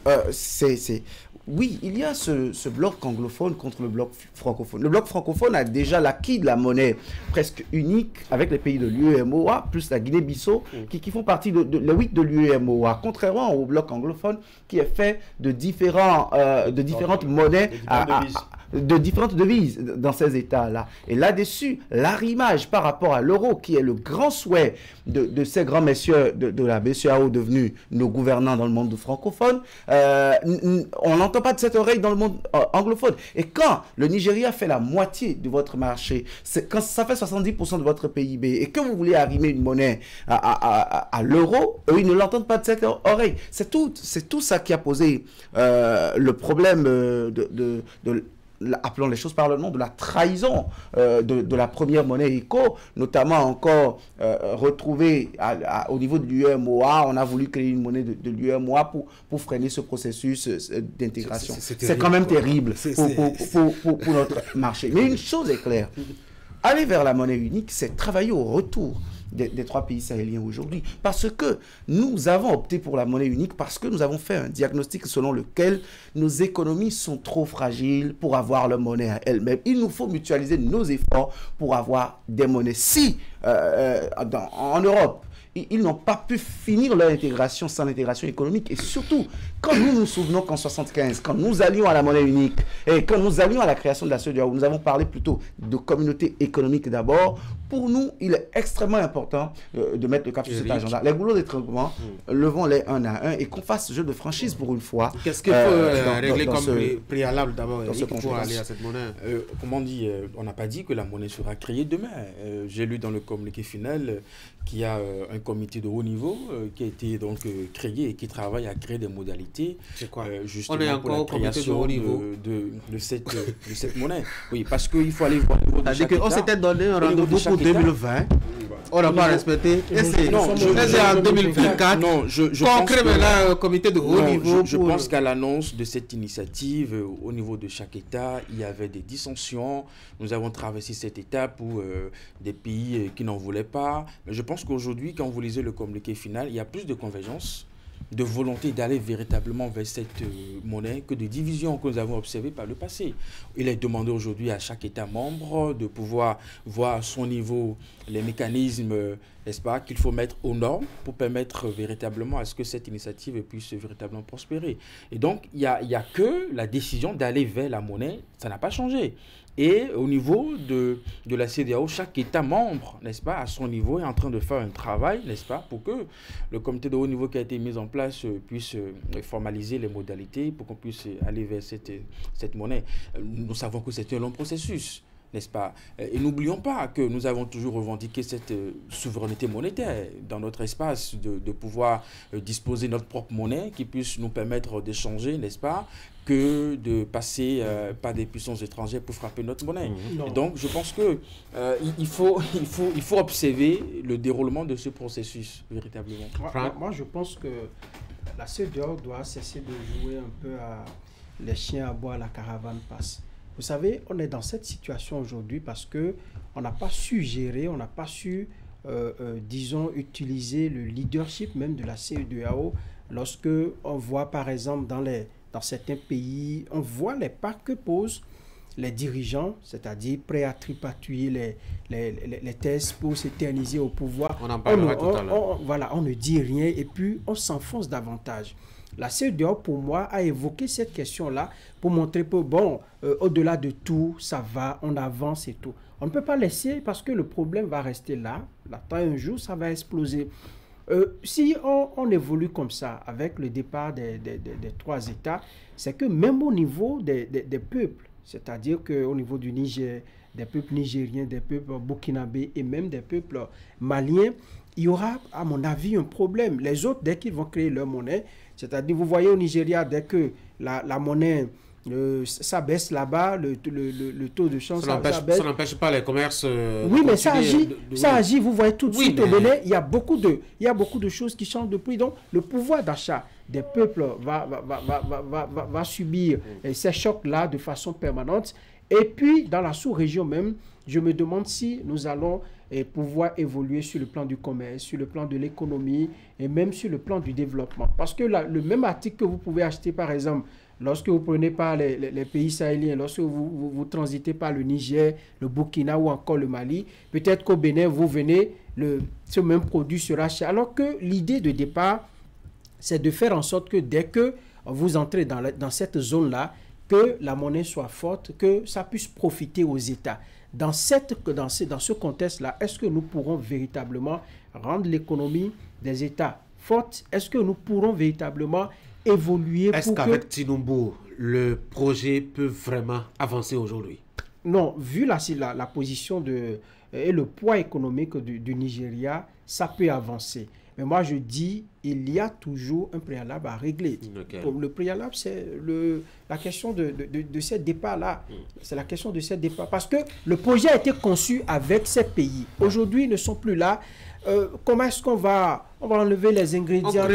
Oui, il y a ce bloc anglophone contre le bloc francophone. Le bloc francophone a déjà l'acquis de la monnaie presque unique avec les pays de l'UEMOA, plus la Guinée-Bissau, qui font partie de 8 de l'UEMOA, contrairement au bloc anglophone qui est fait de différentes monnaies, de différentes devises dans ces États-là. Et là-dessus, l'arrimage par rapport à l'euro, qui est le grand souhait de ces grands messieurs de la BCEAO devenus nos gouvernants dans le monde francophone, on n'entend pas de cette oreille dans le monde anglophone. Et quand le Nigeria fait la moitié de votre marché, quand ça fait 70% de votre PIB, et que vous voulez arrimer une monnaie à l'euro, eux, ils ne l'entendent pas de cette oreille. C'est tout ça qui a posé le problème appelons les choses par le nom, de la trahison de la première monnaie éco, notamment encore retrouvée au niveau de l'UEMOA. On a voulu créer une monnaie de l'UEMOA pour freiner ce processus d'intégration. C'est quand même terrible pour notre marché. Mais une chose est claire, aller vers la monnaie unique, c'est travailler au retour des trois pays sahéliens aujourd'hui. Parce que nous avons opté pour la monnaie unique, parce que nous avons fait un diagnostic selon lequel nos économies sont trop fragiles pour avoir leur monnaie à elles-mêmes. Il nous faut mutualiser nos efforts pour avoir des monnaies. Si en Europe, ils n'ont pas pu finir leur intégration sans l'intégration économique. Et surtout, quand nous nous souvenons qu'en 1975, quand nous allions à la monnaie unique et quand nous allions à la création de la CEDEAO, nous avons parlé plutôt de communauté économique d'abord. Pour nous, il est extrêmement important de mettre le cap sur cet agenda. Les boulots d'étranglement, levons-les un à un et qu'on fasse ce jeu de franchise pour une fois. Qu'est-ce qu'il faut régler comme préalable d'abord pour aller à cette monnaie? Comment on dit, on n'a pas dit que la monnaie sera créée demain. J'ai lu dans le communiqué final qu'il y a un comité de haut niveau qui a été donc créé et qui travaille à créer des modalités justement on est encore pour la création de haut niveau de cette monnaie. Oui, parce qu'il faut aller voir le niveau de chaque État. On s'était donné un rendez-vous pour 2020. on n'a pas respecté. Et c'est en 2024. Non, je pense que maintenant un comité de haut niveau. Je pense qu'à l'annonce de cette initiative, au niveau de chaque État, il y avait des dissensions. Nous avons traversé cette étape où des pays qui n'en voulaient pas. Mais je pense qu'aujourd'hui, quand vous lisez le communiqué final, il y a plus de convergence, de volonté d'aller véritablement vers cette monnaie que de divisions que nous avons observées par le passé. Il est demandé aujourd'hui à chaque État membre de pouvoir voir à son niveau les mécanismes, n'est-ce pas, qu'il faut mettre aux normes pour permettre véritablement à ce que cette initiative puisse véritablement prospérer. Et donc, il n'y a que la décision d'aller vers la monnaie, ça n'a pas changé. Et au niveau de la CEDEAO, chaque État membre, n'est-ce pas, à son niveau, est en train de faire un travail, n'est-ce pas, pour que le comité de haut niveau qui a été mis en place puisse formaliser les modalités pour qu'on puisse aller vers cette monnaie. Nous savons que c'est un long processus, n'est-ce pas? Et n'oublions pas que nous avons toujours revendiqué cette souveraineté monétaire dans notre espace, de pouvoir disposer de notre propre monnaie qui puisse nous permettre d'échanger, n'est-ce pas, que de passer par des puissances étrangères pour frapper notre monnaie. Et donc, je pense que il faut observer le déroulement de ce processus, véritablement. Moi, je pense que la CEDEAO doit cesser de jouer un peu à les chiens à bois, la caravane passe. Vous savez, on est dans cette situation aujourd'hui parce qu'on n'a pas su gérer, on n'a pas su, disons, utiliser le leadership même de la CEDEAO lorsque on voit, par exemple, dans certains pays, on voit les pas que posent les dirigeants, c'est-à-dire prêts à tripatouiller les thèses pour s'éterniser au pouvoir. On en parlera tout à l'heure. Voilà, on ne dit rien et puis on s'enfonce davantage. La CEDEAO, pour moi, a évoqué cette question-là pour montrer que, bon, au-delà de tout, ça va, on avance et tout. On ne peut pas laisser parce que le problème va rester là. L'attend un jour, ça va exploser. Si on évolue comme ça, avec le départ des trois États, c'est que même au niveau des peuples, c'est-à-dire qu'au niveau du Niger, des peuples nigériens, des peuples burkinabés et même des peuples maliens, il y aura, à mon avis, un problème. Les autres, dès qu'ils vont créer leur monnaie, c'est-à-dire, vous voyez au Nigeria, dès que la monnaie, ça baisse là-bas, le taux de change, ça baisse. Ça n'empêche pas les commerces. Oui, mais ça agit, vous voyez tout de suite au Bénin, il y a beaucoup de choses qui changent de prix. Donc, le pouvoir d'achat des peuples va subir ces chocs-là de façon permanente. Et puis, dans la sous-région même, je me demande si nous allons pouvoir évoluer sur le plan du commerce, sur le plan de l'économie et même sur le plan du développement. Parce que le même article que vous pouvez acheter, par exemple, lorsque vous prenez par les pays sahéliens, lorsque vous transitez par le Niger, le Burkina ou encore le Mali, peut-être qu'au Bénin, vous venez, ce même produit sera cher. Alors que l'idée de départ, c'est de faire en sorte que dès que vous entrez dans cette zone-là, que la monnaie soit forte, que ça puisse profiter aux États. Dans ce contexte-là, est-ce que nous pourrons véritablement rendre l'économie des États forte? Est-ce que nous pourrons véritablement évoluer? Est-ce qu'avec Tinubu, le projet peut vraiment avancer aujourd'hui? Non, vu la position et le poids économique du Nigeria, ça peut avancer. Mais moi, je dis, il y a toujours un préalable à régler. Okay. Le préalable, c'est la question de ce départ-là. C'est la question de ce départ. Parce que le projet a été conçu avec ces pays. Aujourd'hui, ils ne sont plus là. Comment est-ce qu'on va enlever les ingrédients?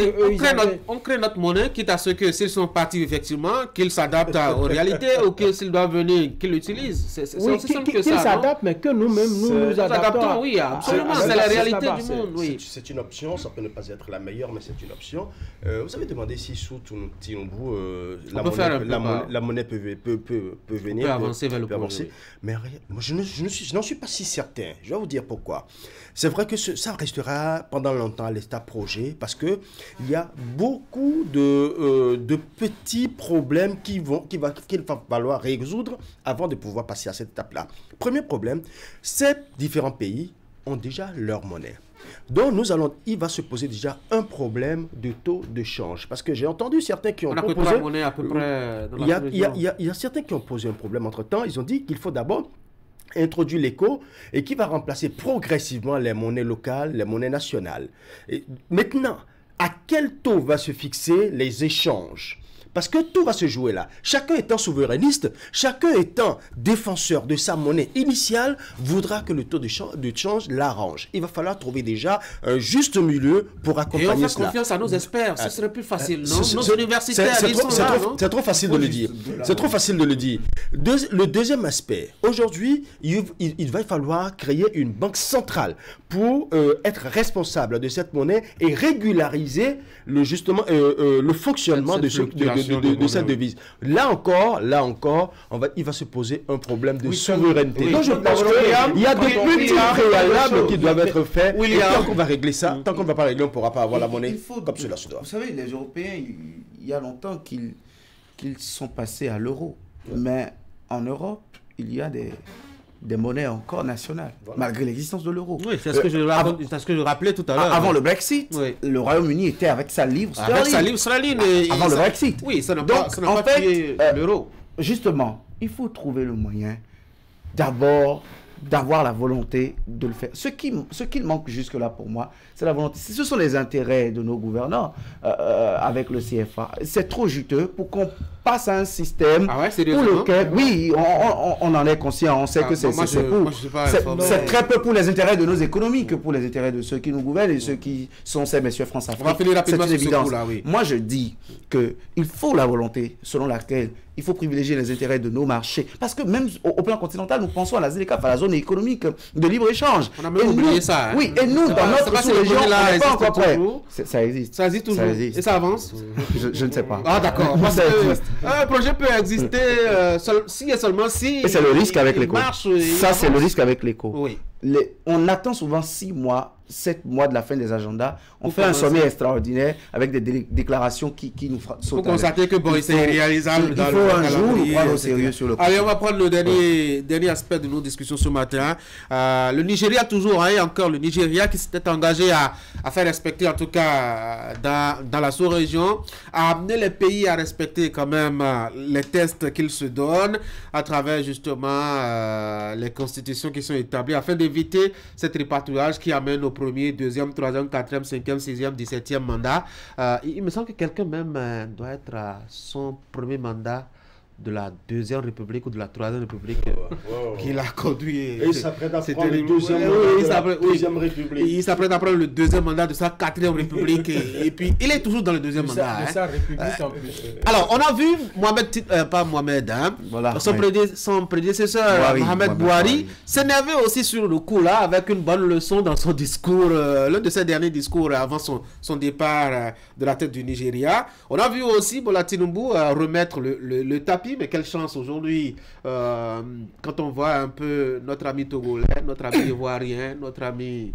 On crée notre monnaie, quitte à ce que s'ils sont partis effectivement, qu'ils s'adaptent aux réalités ou que s'ils doivent venir, qu'ils l'utilisent. C'est aussi simple que ça. Qu'ils s'adaptent, mais que nous-mêmes, nous adaptons. Oui, absolument. C'est la réalité du monde. Oui. C'est une option, ça peut ne pas être la meilleure, mais c'est une option. Vous avez demandé si sous Tinubu, la monnaie peut venir. Peut avancer vers le projet. Mais moi, je n'en suis pas si certain. Je vais vous dire pourquoi. C'est vrai que ça restera pendant longtemps à l'état projet parce qu'il y a beaucoup de petits problèmes qu'il va falloir résoudre avant de pouvoir passer à cette étape-là. Premier problème, ces différents pays ont déjà leur monnaie. Donc, il va se poser déjà un problème de taux de change. Parce que j'ai entendu certains qui ont proposé... à peu près dans la il y a certains qui ont posé un problème entre-temps. Ils ont dit qu'il faut d'abord introduire l'éco et qui va remplacer progressivement les monnaies locales, les monnaies nationales. Et maintenant, à quel taux va se fixer les échanges? Parce que tout va se jouer là. Chacun étant souverainiste, chacun étant défenseur de sa monnaie initiale, voudra que le taux de change l'arrange. Il va falloir trouver déjà un juste milieu pour accompagner cela. Et on fait confiance à nos experts, ce serait plus facile, non? Nos universitaires, c'est trop facile de le dire. C'est trop facile de le dire. Le deuxième aspect, aujourd'hui, il va falloir créer une banque centrale pour être responsable de cette monnaie et régulariser le fonctionnement de cette devise. Là encore, il va se poser un problème de souveraineté. Donc je pense qu'il y a des petits préalables qui doivent être faits. Et tant qu'on va régler ça, tant qu'on ne va pas régler, on ne pourra pas avoir la monnaie comme cela se doit. Vous savez, les Européens, il y a longtemps qu'ils sont passés à l'euro. Mais en Europe, il y a des monnaies encore nationales, malgré l'existence de l'euro. Oui, c'est ce que je rappelais tout à l'heure. Avant le Brexit, le Royaume-Uni était avec sa livre sterling. Avec sa livre sterling. Avant le Brexit. Oui, ça n'a pas tué l'euro. Justement, il faut trouver le moyen d'abord d'avoir la volonté de le faire. Ce qui manque jusque-là pour moi, c'est la volonté. Ce sont les intérêts de nos gouvernants avec le CFA. C'est trop juteux pour qu'on passe à un système pour lequel, oui, on en est conscient, on sait que c'est très peu pour les intérêts de nos économies que pour les intérêts de ceux qui nous gouvernent et ceux qui sont ces messieurs France-Afrique. On va finir rapidement sur ce coup-là, oui. Moi, je dis qu'il faut la volonté selon laquelle il faut privilégier les intérêts de nos marchés. Parce que même au plan continental, nous pensons à la ZLECAf, à la zone économique de libre-échange. On a même oublié ça. Hein. Oui, et nous, dans notre sous-région, on n'est pas encore prêts. Ça existe. Ça existe toujours. Et ça avance? Je ne sais pas. Ah d'accord. Parce que un projet peut exister si et seulement si... Et c'est le risque avec l'éco. Ça, c'est le risque avec l'éco. Oui. On attend souvent 6 mois, 7 mois de la fin des agendas. On fait un sommet extraordinaire avec des déclarations qui nous sautent. Pour constater que c'est réalisable. Il faut un jour nous prendre au sérieux sur le point. Allez, on va prendre le dernier aspect de nos discussions ce matin. Le Nigeria toujours, et encore le Nigeria qui s'était engagé à faire respecter, en tout cas dans la sous-région, à amener les pays à respecter quand même les tests qu'ils se donnent à travers justement les constitutions qui sont établies afin d'éviter ce tripatouillage qui amène au premier, deuxième, troisième, quatrième, cinquième, sixième, 17e mandat. Il me semble que quelqu'un même doit être à son premier mandat de la Deuxième République ou de la Troisième République qu'il a conduit. Et il s'apprête à prendre le deuxième République. Il s'apprête à prendre le deuxième mandat de sa 4e République. et puis, il est toujours dans le deuxième mandat. De sa République en plus. Alors, on a vu son prédécesseur, Mohamed Bouhari, s'énerver aussi sur le coup là, avec une bonne leçon dans son discours, l'un de ses derniers discours avant son départ de la tête du Nigeria. On a vu aussi Bola Tinubu remettre le tapis. Mais quelle chance aujourd'hui, quand on voit un peu notre ami togolais, notre ami ivoirien, notre ami...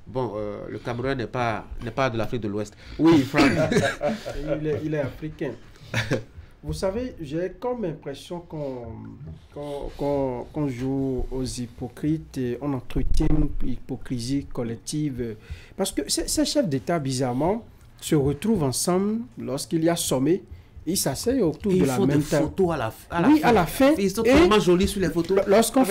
Bon, le Cameroun n'est pas de l'Afrique de l'Ouest. Oui, Franck. il est africain. Vous savez, j'ai comme l'impression qu'on joue aux hypocrites et on entretient une hypocrisie collective. Parce que ces chefs d'État, bizarrement, se retrouvent ensemble lorsqu'il y a sommet. Ils s'asseyent autour de la même table. Photos à la fin. Ils sont tellement jolis sur les photos. Lorsqu'on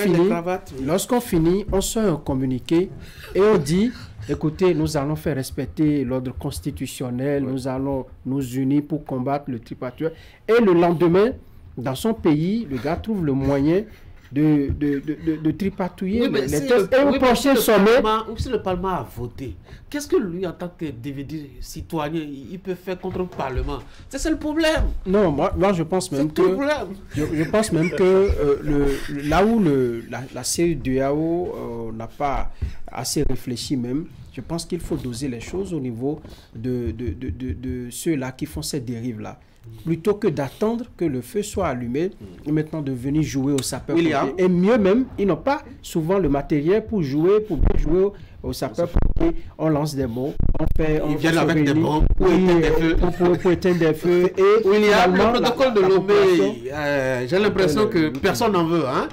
finit, on sort un communiqué et on dit, écoutez, nous allons faire respecter l'ordre constitutionnel, nous allons nous unir pour combattre le tripatouillage. Et le lendemain, dans son pays, le gars trouve le moyen de tripatouiller les tests. Et au prochain sommet... Si le Parlement a voté, qu'est-ce que lui, en tant qu'individu citoyen, il peut faire contre le Parlement? C'est ça le problème. Non, moi je pense même que... Je pense même que là où la CEDEAO n'a pas assez réfléchi même, je pense qu'il faut doser les choses au niveau de ceux-là qui font ces dérives-là. Plutôt que d'attendre que le feu soit allumé et maintenant de venir jouer au sapeur-pompier. Et mieux même, ils n'ont pas souvent le matériel pour bien jouer au sapeur-pompier. On lance des mots, ils viennent avec des bombes pour éteindre des feux. Et le protocole de Lomé, j'ai l'impression que personne n'en veut. Hein?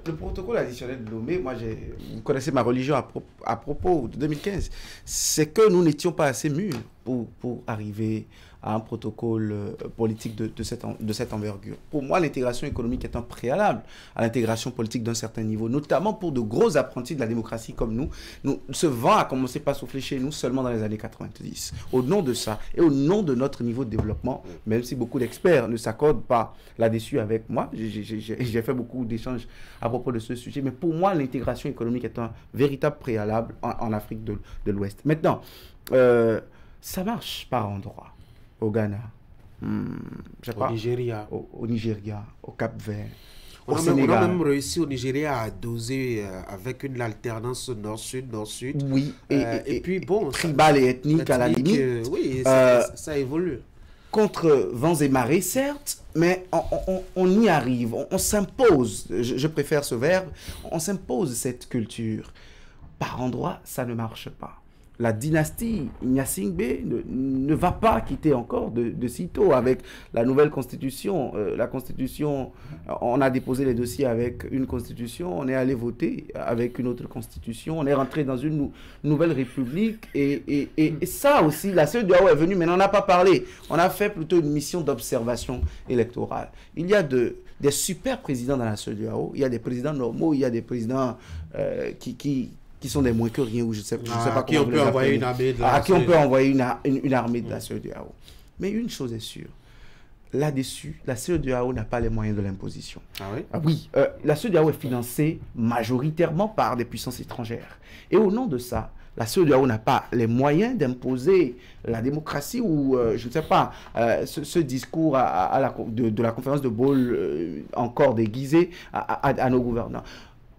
Le protocole additionnel de Lomé, vous connaissez ma religion à propos de 2015, c'est que nous n'étions pas assez mûrs pour arriver à un protocole politique de cette envergure. Pour moi, l'intégration économique est un préalable à l'intégration politique d'un certain niveau, notamment pour de gros apprentis de la démocratie comme nous. Ce vent a commencé par souffler chez nous seulement dans les années 90. Au nom de ça et au nom de notre niveau de développement, même si beaucoup d'experts ne s'accordent pas là-dessus avec moi, j'ai fait beaucoup d'échanges à propos de ce sujet, mais pour moi, l'intégration économique est un véritable préalable en Afrique de l'Ouest. Maintenant, ça marche par endroits. Au Ghana, au Nigeria, au Nigeria, au Cap-Vert, on a même réussi au Nigeria à doser avec une alternance nord-sud, nord-sud. Oui, et puis bon, tribal et ethnique à la limite. Oui, ça évolue. Contre vents et marées, certes, mais on y arrive, on s'impose, je préfère ce verbe, on s'impose cette culture. Par endroits, ça ne marche pas. La dynastie Gnassingbé ne va pas quitter encore de sitôt avec la nouvelle constitution. La constitution, on a déposé les dossiers avec une constitution, on est allé voter avec une autre constitution, on est rentré dans une nouvelle république et ça aussi, la CEDEAO est venue, mais on n'en a pas parlé. On a fait plutôt une mission d'observation électorale. Il y a des super présidents dans la CEDEAO, il y a des présidents normaux, il y a des présidents qui sont des moins que rien, ou je sais pas qui on peut envoyer une armée de la à qui on peut envoyer une armée de la CEDEAO. Mais une chose est sûre, là-dessus, la CEDEAO n'a pas les moyens de l'imposition. Ah oui? Oui, la CEDEAO est financée majoritairement par des puissances étrangères. Et au nom de ça, la CEDEAO n'a pas les moyens d'imposer la démocratie ou, je ne sais pas, ce discours de la conférence de Bâle encore déguisé à nos gouvernants.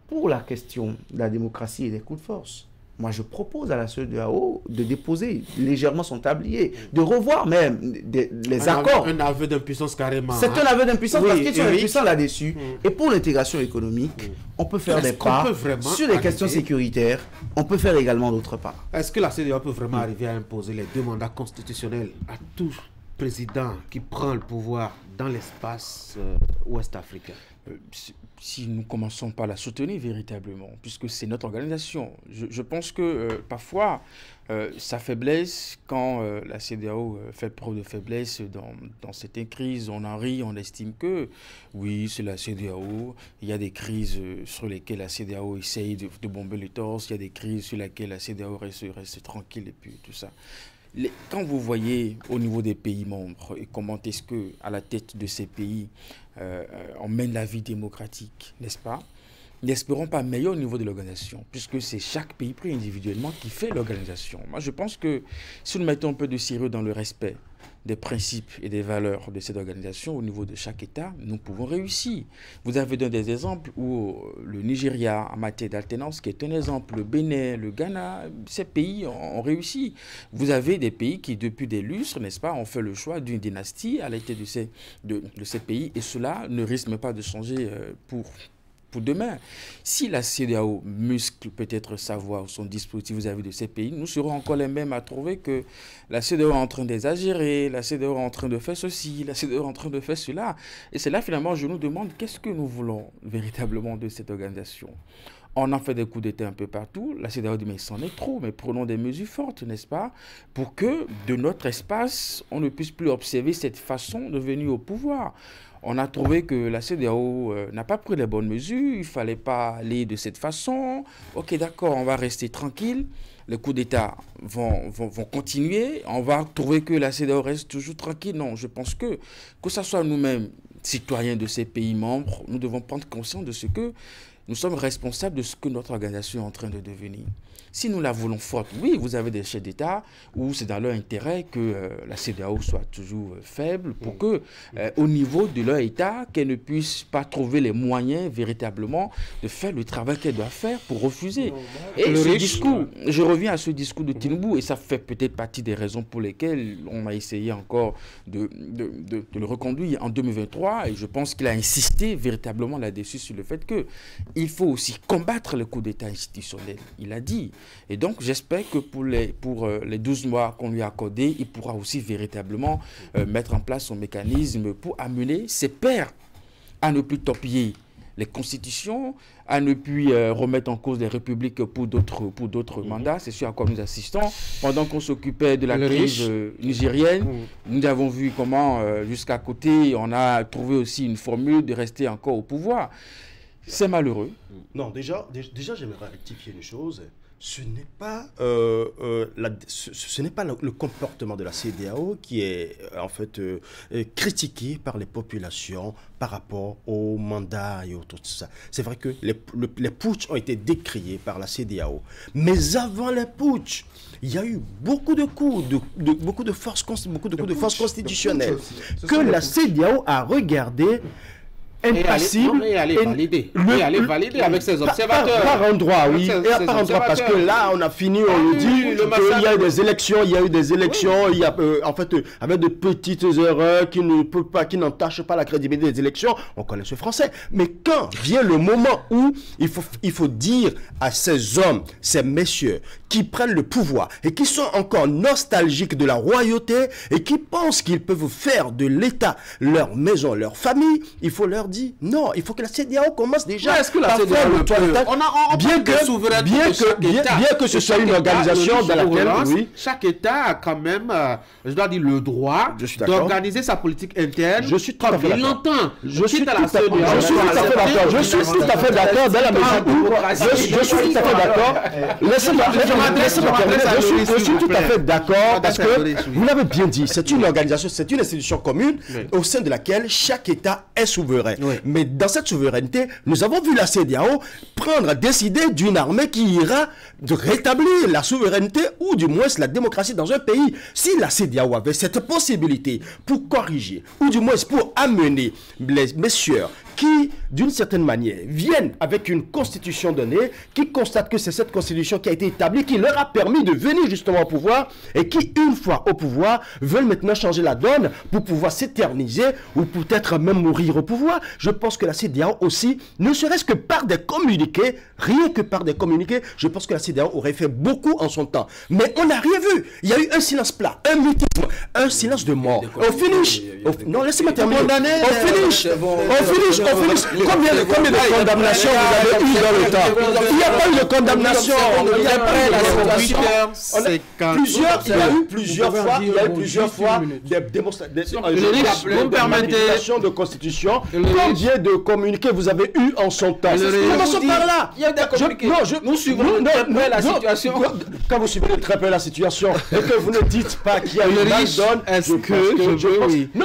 Pour la question de la démocratie et des coups de force, moi je propose à la CEDEAO de déposer légèrement son tablier, de revoir même les accords. Un aveu d'impuissance carrément. C'est un aveu d'impuissance parce qu'ils sont impuissants là-dessus. Et pour l'intégration économique, on peut faire des pas sur les questions sécuritaires, on peut faire également d'autres pas. Est-ce que la CEDEAO peut vraiment arriver à imposer les 2 mandats constitutionnels à tout président qui prend le pouvoir dans l'espace ouest africain? Si nous commençons par la soutenir véritablement, puisque c'est notre organisation. Je pense que parfois, sa faiblesse, quand la CEDEAO fait preuve de faiblesse dans cette crise, on en rit, on estime que, oui, c'est la CEDEAO, il y a des crises sur lesquelles la CEDEAO essaye de bomber le torse, il y a des crises sur lesquelles la CEDEAO reste tranquille et puis tout ça. Quand vous voyez au niveau des pays membres et comment est-ce que à la tête de ces pays on mène la vie démocratique, n'est-ce pas? N'espérons pas meilleur au niveau de l'organisation, puisque c'est chaque pays pris individuellement qui fait l'organisation. Moi, je pense que si nous mettons un peu de sérieux dans le respect des principes et des valeurs de cette organisation au niveau de chaque État, nous pouvons réussir. Vous avez donné des exemples où le Nigeria, en matière d'alternance, qui est un exemple, le Bénin, le Ghana, ces pays ont réussi. Vous avez des pays qui, depuis des lustres, n'est-ce pas, ont fait le choix d'une dynastie à la tête de ces pays, et cela ne risque même pas de changer pour demain. Si la CEDEAO muscle peut-être sa voix ou son dispositif vis-à-vis de ces pays, nous serons encore les mêmes à trouver que la CEDEAO est en train d'exagérer, la CEDEAO est en train de faire ceci, la CEDEAO est en train de faire cela. Et c'est là finalement je nous demande qu'est-ce que nous voulons véritablement de cette organisation. On en fait des coups d'État un peu partout. La CEDEAO dit mais c'en est trop, mais prenons des mesures fortes, n'est-ce pas, pour que de notre espace, on ne puisse plus observer cette façon de venir au pouvoir. On a trouvé que la CEDEAO n'a pas pris les bonnes mesures, il ne fallait pas aller de cette façon. Ok, d'accord, on va rester tranquille, les coups d'État vont continuer, on va trouver que la CEDEAO reste toujours tranquille. Non, je pense que ce soit nous-mêmes, citoyens de ces pays membres, nous devons prendre conscience de ce que nous sommes responsables de ce que notre organisation est en train de devenir. Si nous la voulons forte, oui, vous avez des chefs d'État où c'est dans leur intérêt que la CEDEAO soit toujours faible pour que, au niveau de leur État, qu'elle ne puisse pas trouver les moyens véritablement de faire le travail qu'elle doit faire pour refuser. Et ce discours, je reviens à ce discours de Tinubu, et ça fait peut-être partie des raisons pour lesquelles on a essayé encore de le reconduire en 2023, et je pense qu'il a insisté véritablement là-dessus sur le fait qu'il faut aussi combattre le coup d'État institutionnel. Il a dit. Et donc, j'espère que pour les 12 mois qu'on lui a accordés, il pourra aussi véritablement mettre en place son mécanisme pour amener ses pairs à ne plus torpiller les constitutions, à ne plus remettre en cause les républiques pour d'autres mandats. C'est ce à quoi nous assistons. Pendant qu'on s'occupait de la crise nigérienne, nous avons vu comment, jusqu'à côté, on a trouvé aussi une formule de rester encore au pouvoir. C'est malheureux. Non, déjà j'aimerais rectifier une chose. Ce n'est pas, le comportement de la CEDEAO qui est en fait critiqué par les populations par rapport au mandat et tout ça. C'est vrai que les putschs ont été décriés par la CEDEAO. Mais avant les putschs, il y a eu beaucoup de coups, beaucoup de forces constitutionnelles que la CEDEAO a regardé. Et aller valider avec ses observateurs. Par endroit, oui. Par endroit, parce que là, on a fini, on le dit, qu'il y a eu des élections, il y a en fait, avec de petites erreurs qui n'entachent pas la crédibilité des élections. On connaît ce français. Mais quand vient le moment où il faut dire à ces hommes, ces messieurs, qui prennent le pouvoir et qui sont encore nostalgiques de la royauté et qui pensent qu'ils peuvent faire de l'État leur maison, leur famille, il faut leur dire non, il faut que la CEDEAO commence déjà à faire le toilettage. Bien que ce soit une organisation dans laquelle chaque État a quand même, je dois dire, le droit d'organiser sa politique interne. Je suis tout à fait d'accord. Je suis tout à fait d'accord. Je suis tout à fait d'accord dans la mesure où je suis tout à fait d'accord. Je suis tout à fait d'accord parce que vous l'avez bien dit, c'est une organisation, c'est une institution commune au sein de laquelle chaque État est souverain. Mais dans cette souveraineté, nous avons vu la CEDEAO décider d'une armée qui ira de rétablir la souveraineté ou du moins la démocratie dans un pays. Si la CEDEAO avait cette possibilité pour corriger ou du moins pour amener les messieurs qui, d'une certaine manière, viennent avec une constitution donnée, qui constatent que c'est cette constitution qui a été établie, qui leur a permis de venir justement au pouvoir, et qui, une fois au pouvoir, veulent maintenant changer la donne pour pouvoir s'éterniser, ou peut-être même mourir au pouvoir. Je pense que la CEDEAO aussi, ne serait-ce que par des communiqués, rien que par des communiqués, je pense que la CEDEAO aurait fait beaucoup en son temps. Mais on n'a rien vu. Il y a eu un silence plat, un mutisme, un silence de mort. Au finish, non, laissez-moi terminer. Au finish, combien de condamnations vous avez eu dans le temps? Il n'y a pas eu de condamnation. Il y a eu plusieurs fois des démonstrations de constitution. Combien de communiqués vous avez eu en son temps? Commençons par là. Nous suivons de très près la situation. Quand vous suivez de très près la situation et que vous ne dites pas qu'il y a une mal donne,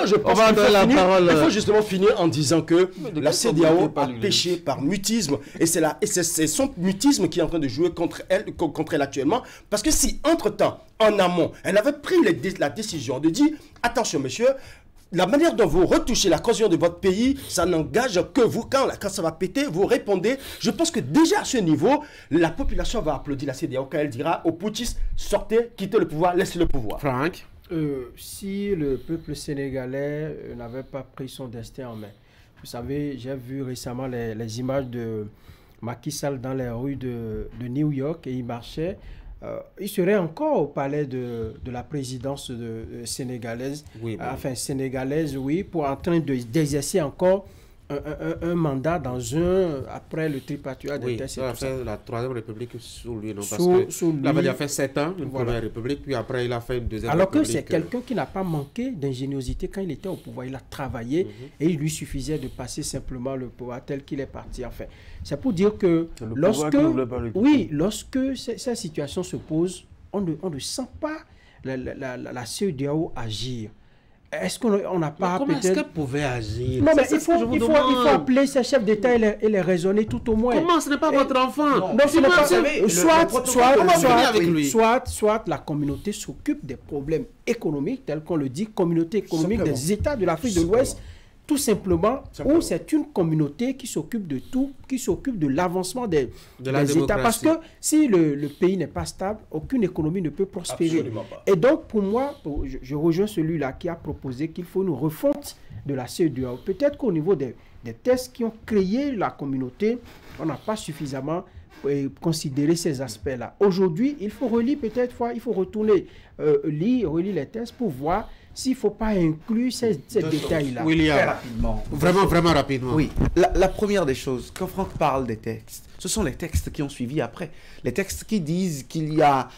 je pense qu'il faut justement finir en disant que la CEDEAO a péché par mutisme et c'est son mutisme qui est en train de jouer contre elle actuellement, parce que si entre-temps, en amont, elle avait pris la décision de dire attention monsieur, la manière dont vous retouchez la cohésion de votre pays, ça n'engage que vous. Quand ça va péter, vous répondez. Je pense que déjà à ce niveau, la population va applaudir la CEDEAO quand elle dira aux putschistes, sortez, quittez le pouvoir, laissez le pouvoir. Franck, si le peuple sénégalais n'avait pas pris son destin en main, vous savez, j'ai vu récemment les images de Macky Sall dans les rues de New York et il marchait. Il serait encore au palais de la présidence sénégalaise, sénégalaise, pour en train d'exercer encore un mandat après le tripatouillage des tests. La troisième république sous lui, non? Parce qu'il avait déjà fait 7 ans, une première république, puis après il a fait une deuxième république. Alors que c'est quelqu'un qui n'a pas manqué d'ingéniosité quand il était au pouvoir. Il a travaillé et il lui suffisait de passer simplement le pouvoir tel qu'il est parti. Enfin, c'est pour dire que lorsque cette situation se pose, on ne sent pas la CEDEAO agir. Est-ce qu'on n'a pas comment est-ce qu'elle pouvait agir? Non, mais il faut appeler ces chefs d'État et les raisonner tout au moins. Comment? Ce n'est pas votre enfant. Non, ce n'est pas... Soit la communauté s'occupe des problèmes économiques, tels qu'on le dit, communauté économique des États de l'Afrique de l'Ouest, tout simplement, ou c'est une communauté qui s'occupe de tout, qui s'occupe de l'avancement des États. Parce que si le pays n'est pas stable, aucune économie ne peut prospérer. Et donc, pour moi, je rejoins celui-là qui a proposé qu'il faut une refonte de la CEDEAO. Peut-être qu'au niveau des tests qui ont créé la communauté, on n'a pas suffisamment considéré ces aspects-là. Aujourd'hui, il faut relire il faut retourner, relire les tests pour voir s'il ne faut pas inclure ces détails-là. William, très rapidement. Vraiment rapidement. Oui, la première des choses, quand Franck parle des textes, ce sont les textes qui ont suivi après. Les textes qui disent qu'il y a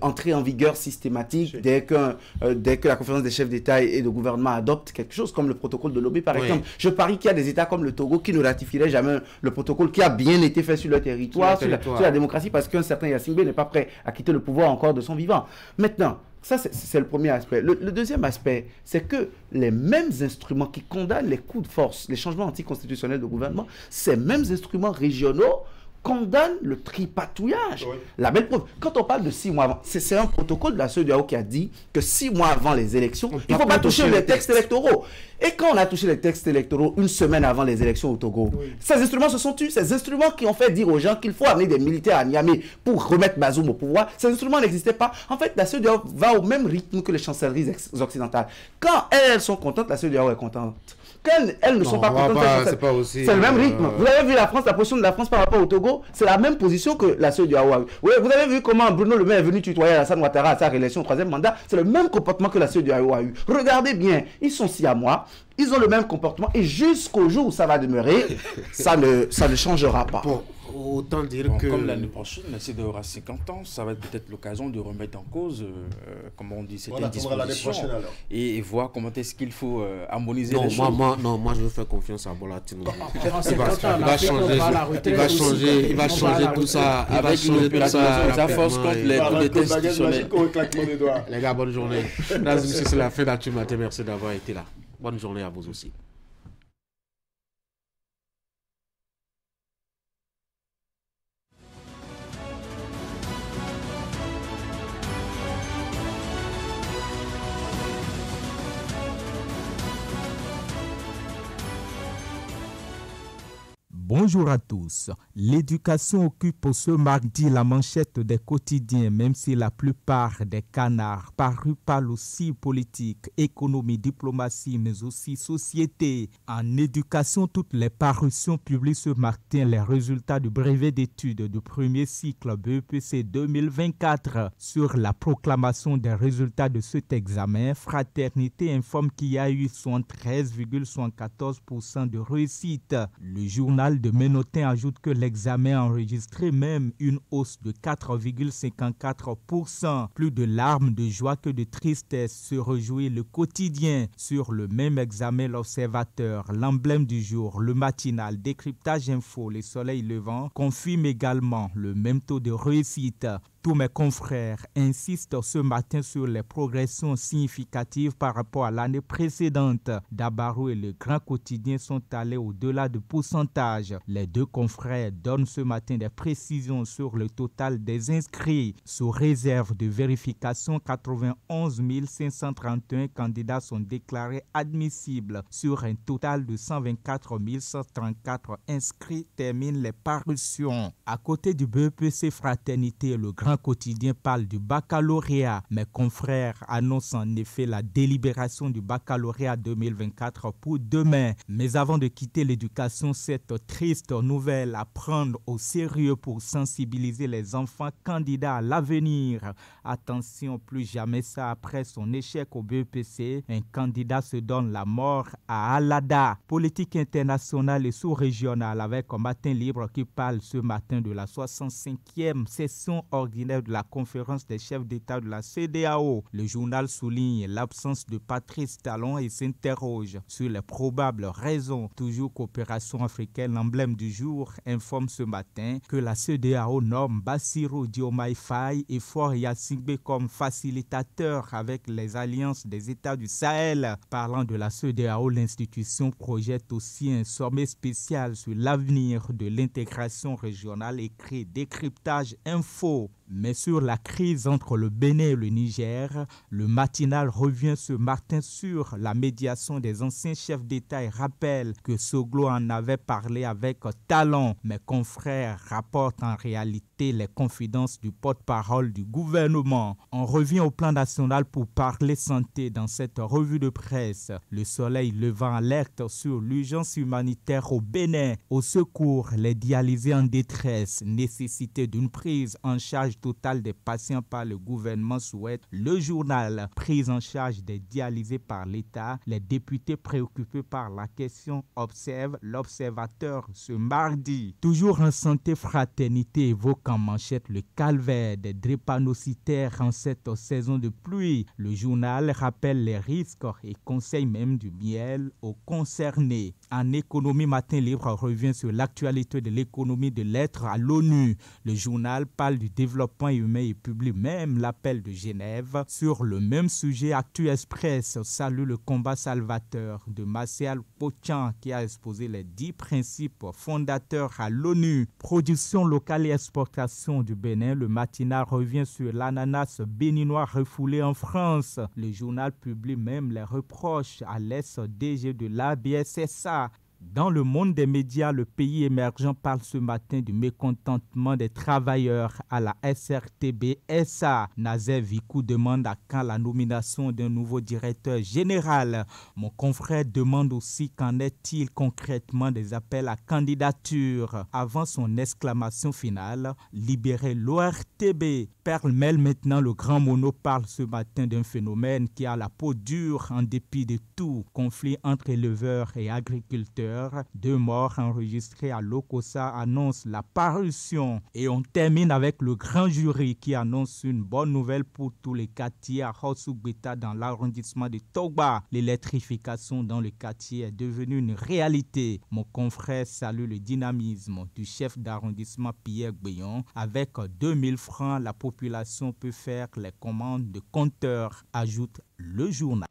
entrée en vigueur systématique dès que la conférence des chefs d'État et de gouvernement adopte quelque chose, comme le protocole de Lomé par exemple. Je parie qu'il y a des États comme le Togo qui ne ratifieraient jamais le protocole qui a bien été fait sur leur territoire, sur la démocratie, parce qu'un certain Yassine Bey n'est pas prêt à quitter le pouvoir encore de son vivant. Maintenant, ça, c'est le premier aspect. Le deuxième aspect, c'est que les mêmes instruments qui condamnent les coups de force, les changements anticonstitutionnels de gouvernement, ces mêmes instruments régionaux condamnent le tripatouillage. Oui. La belle preuve, quand on parle de 6 mois avant, c'est un protocole de la CEDEAO qui a dit que 6 mois avant les élections, il ne faut pas toucher les textes électoraux. Et quand on a touché les textes électoraux une semaine avant les élections au Togo, ces instruments se sont tus. Ces instruments qui ont fait dire aux gens qu'il faut amener des militaires à Niamey pour remettre Bazoum au pouvoir, ces instruments n'existaient pas. En fait, la CEDEAO va au même rythme que les chancelleries occidentales. Quand elles sont contentes, la CEDEAO est contente. Quand elles ne sont pas contentes, c'est le même rythme. Vous avez vu la position de la France par rapport au Togo, c'est la même position que la CEDEAO a eu. Vous avez vu comment Bruno Le Maire est venu tutoyer Alassane Ouattara à sa réélection au 3e mandat. C'est le même comportement que la CEDEAO a eu. Regardez bien, ils sont siamois, ils ont le même comportement et jusqu'au jour où ça va demeurer, ça ne changera pas. Bon, autant dire que... Comme l'année prochaine, la CEDEAO aura 50 ans, ça va être peut-être l'occasion de remettre en cause, comment on dit, certaines dispositions et voir comment est-ce qu'il faut harmoniser les choses. Moi, je veux faire confiance à Bola Tinubu. Il va changer tout ça. Avec une opération de force contre les coups d'État institutionnels. Les gars, bonne journée. Mesdames et messieurs, c'est la fin d'Actu Matin. Merci d'avoir été là. Bonne journée à vous aussi. Bonjour à tous. L'éducation occupe ce mardi la manchette des quotidiens, même si la plupart des canards parus parlent aussi politique, économie, diplomatie, mais aussi société. En éducation, toutes les parutions publient ce matin les résultats du brevet d'études du premier cycle BEPC 2024. Sur la proclamation des résultats de cet examen, Fraternité informe qu'il y a eu 73,74% de réussite. Le journal de Ménotin ajoute que l'examen a enregistré même une hausse de 4,54%. Plus de larmes de joie que de tristesse se réjouit le quotidien. Sur le même examen, l'Observateur, l'emblème du jour, le matinal, Décryptage Info, les soleils levants confirment également le même taux de réussite. Tous mes confrères insistent ce matin sur les progressions significatives par rapport à l'année précédente. Dabarou et le Grand Quotidien sont allés au-delà du pourcentage. Les deux confrères donnent ce matin des précisions sur le total des inscrits. Sous réserve de vérification, 91 531 candidats sont déclarés admissibles. Sur un total de 124 134 inscrits, terminent les parutions. À côté du BEPC Fraternité, le Grand Quotidien parle du baccalauréat. Mes confrères annoncent en effet la délibération du baccalauréat 2024 pour demain. Mais avant de quitter l'éducation, cette triste nouvelle à prendre au sérieux pour sensibiliser les enfants candidats à l'avenir. Attention, plus jamais ça après son échec au BEPC, un candidat se donne la mort à Alada. Politique internationale et sous-régionale avec un matin libre qui parle ce matin de la 65e session ordinaire de la conférence des chefs d'État de la CEDEAO. Le journal souligne l'absence de Patrice Talon et s'interroge sur les probables raisons. Toujours Coopération africaine, l'emblème du jour, informe ce matin que la CEDEAO nomme Bassirou Diomaye Faye et Faure Gnassingbé comme facilitateur avec les alliances des États du Sahel. Parlant de la CEDEAO, l'institution projette aussi un sommet spécial sur l'avenir de l'intégration régionale, écrit Décryptage Info. Mais sur la crise entre le Bénin et le Niger, le matinal revient ce matin sur la médiation des anciens chefs d'État et rappelle que Soglo en avait parlé avec talent. Mes confrères rapportent en réalité les confidences du porte-parole du gouvernement. On revient au plan national pour parler santé dans cette revue de presse. Le soleil levant alerte sur l'urgence humanitaire au Bénin. Au secours, les dialysés en détresse, nécessité d'une prise en charge totale des patients par le gouvernement souhaite le journal. Prise en charge des dialysés par l'État, les députés préoccupés par la question observent l'Observateur ce mardi. Toujours en santé, Fraternité évoque en manchette le calvaire des drépanocytaires en cette saison de pluie. Le journal rappelle les risques et conseille même du miel aux concernés. En économie, Matin Libre revient sur l'actualité de l'économie de l'être à l'ONU. Le journal parle du développement humain et publie même l'appel de Genève. Sur le même sujet, Actu Express salue le combat salvateur de Martial Pochan qui a exposé les 10 principes fondateurs à l'ONU. Production locale et exportation du Bénin, le matinal revient sur l'ananas béninois refoulé en France. Le journal publie même les reproches à l'ex-DG de l'ABSSA. Dans le monde des médias, le pays émergent parle ce matin du mécontentement des travailleurs à la SRTB-SA. Nazer Vikou demande à quand la nomination d'un nouveau directeur général. Mon confrère demande aussi qu'en est-il concrètement des appels à candidature. Avant son exclamation finale, libérer l'ORTB. Perle mêle maintenant le grand mono parle ce matin d'un phénomène qui a la peau dure en dépit de tout. Conflit entre éleveurs et agriculteurs. 2 morts enregistrés à Lokossa annoncent la parution. Et on termine avec le grand jury qui annonce une bonne nouvelle pour tous les quartiers à Hosugbeta dans l'arrondissement de Togba. L'électrification dans le quartier est devenue une réalité. Mon confrère salue le dynamisme du chef d'arrondissement Pierre Guéon. Avec 2000 francs, la population peut faire les commandes de compteurs, ajoute le journal.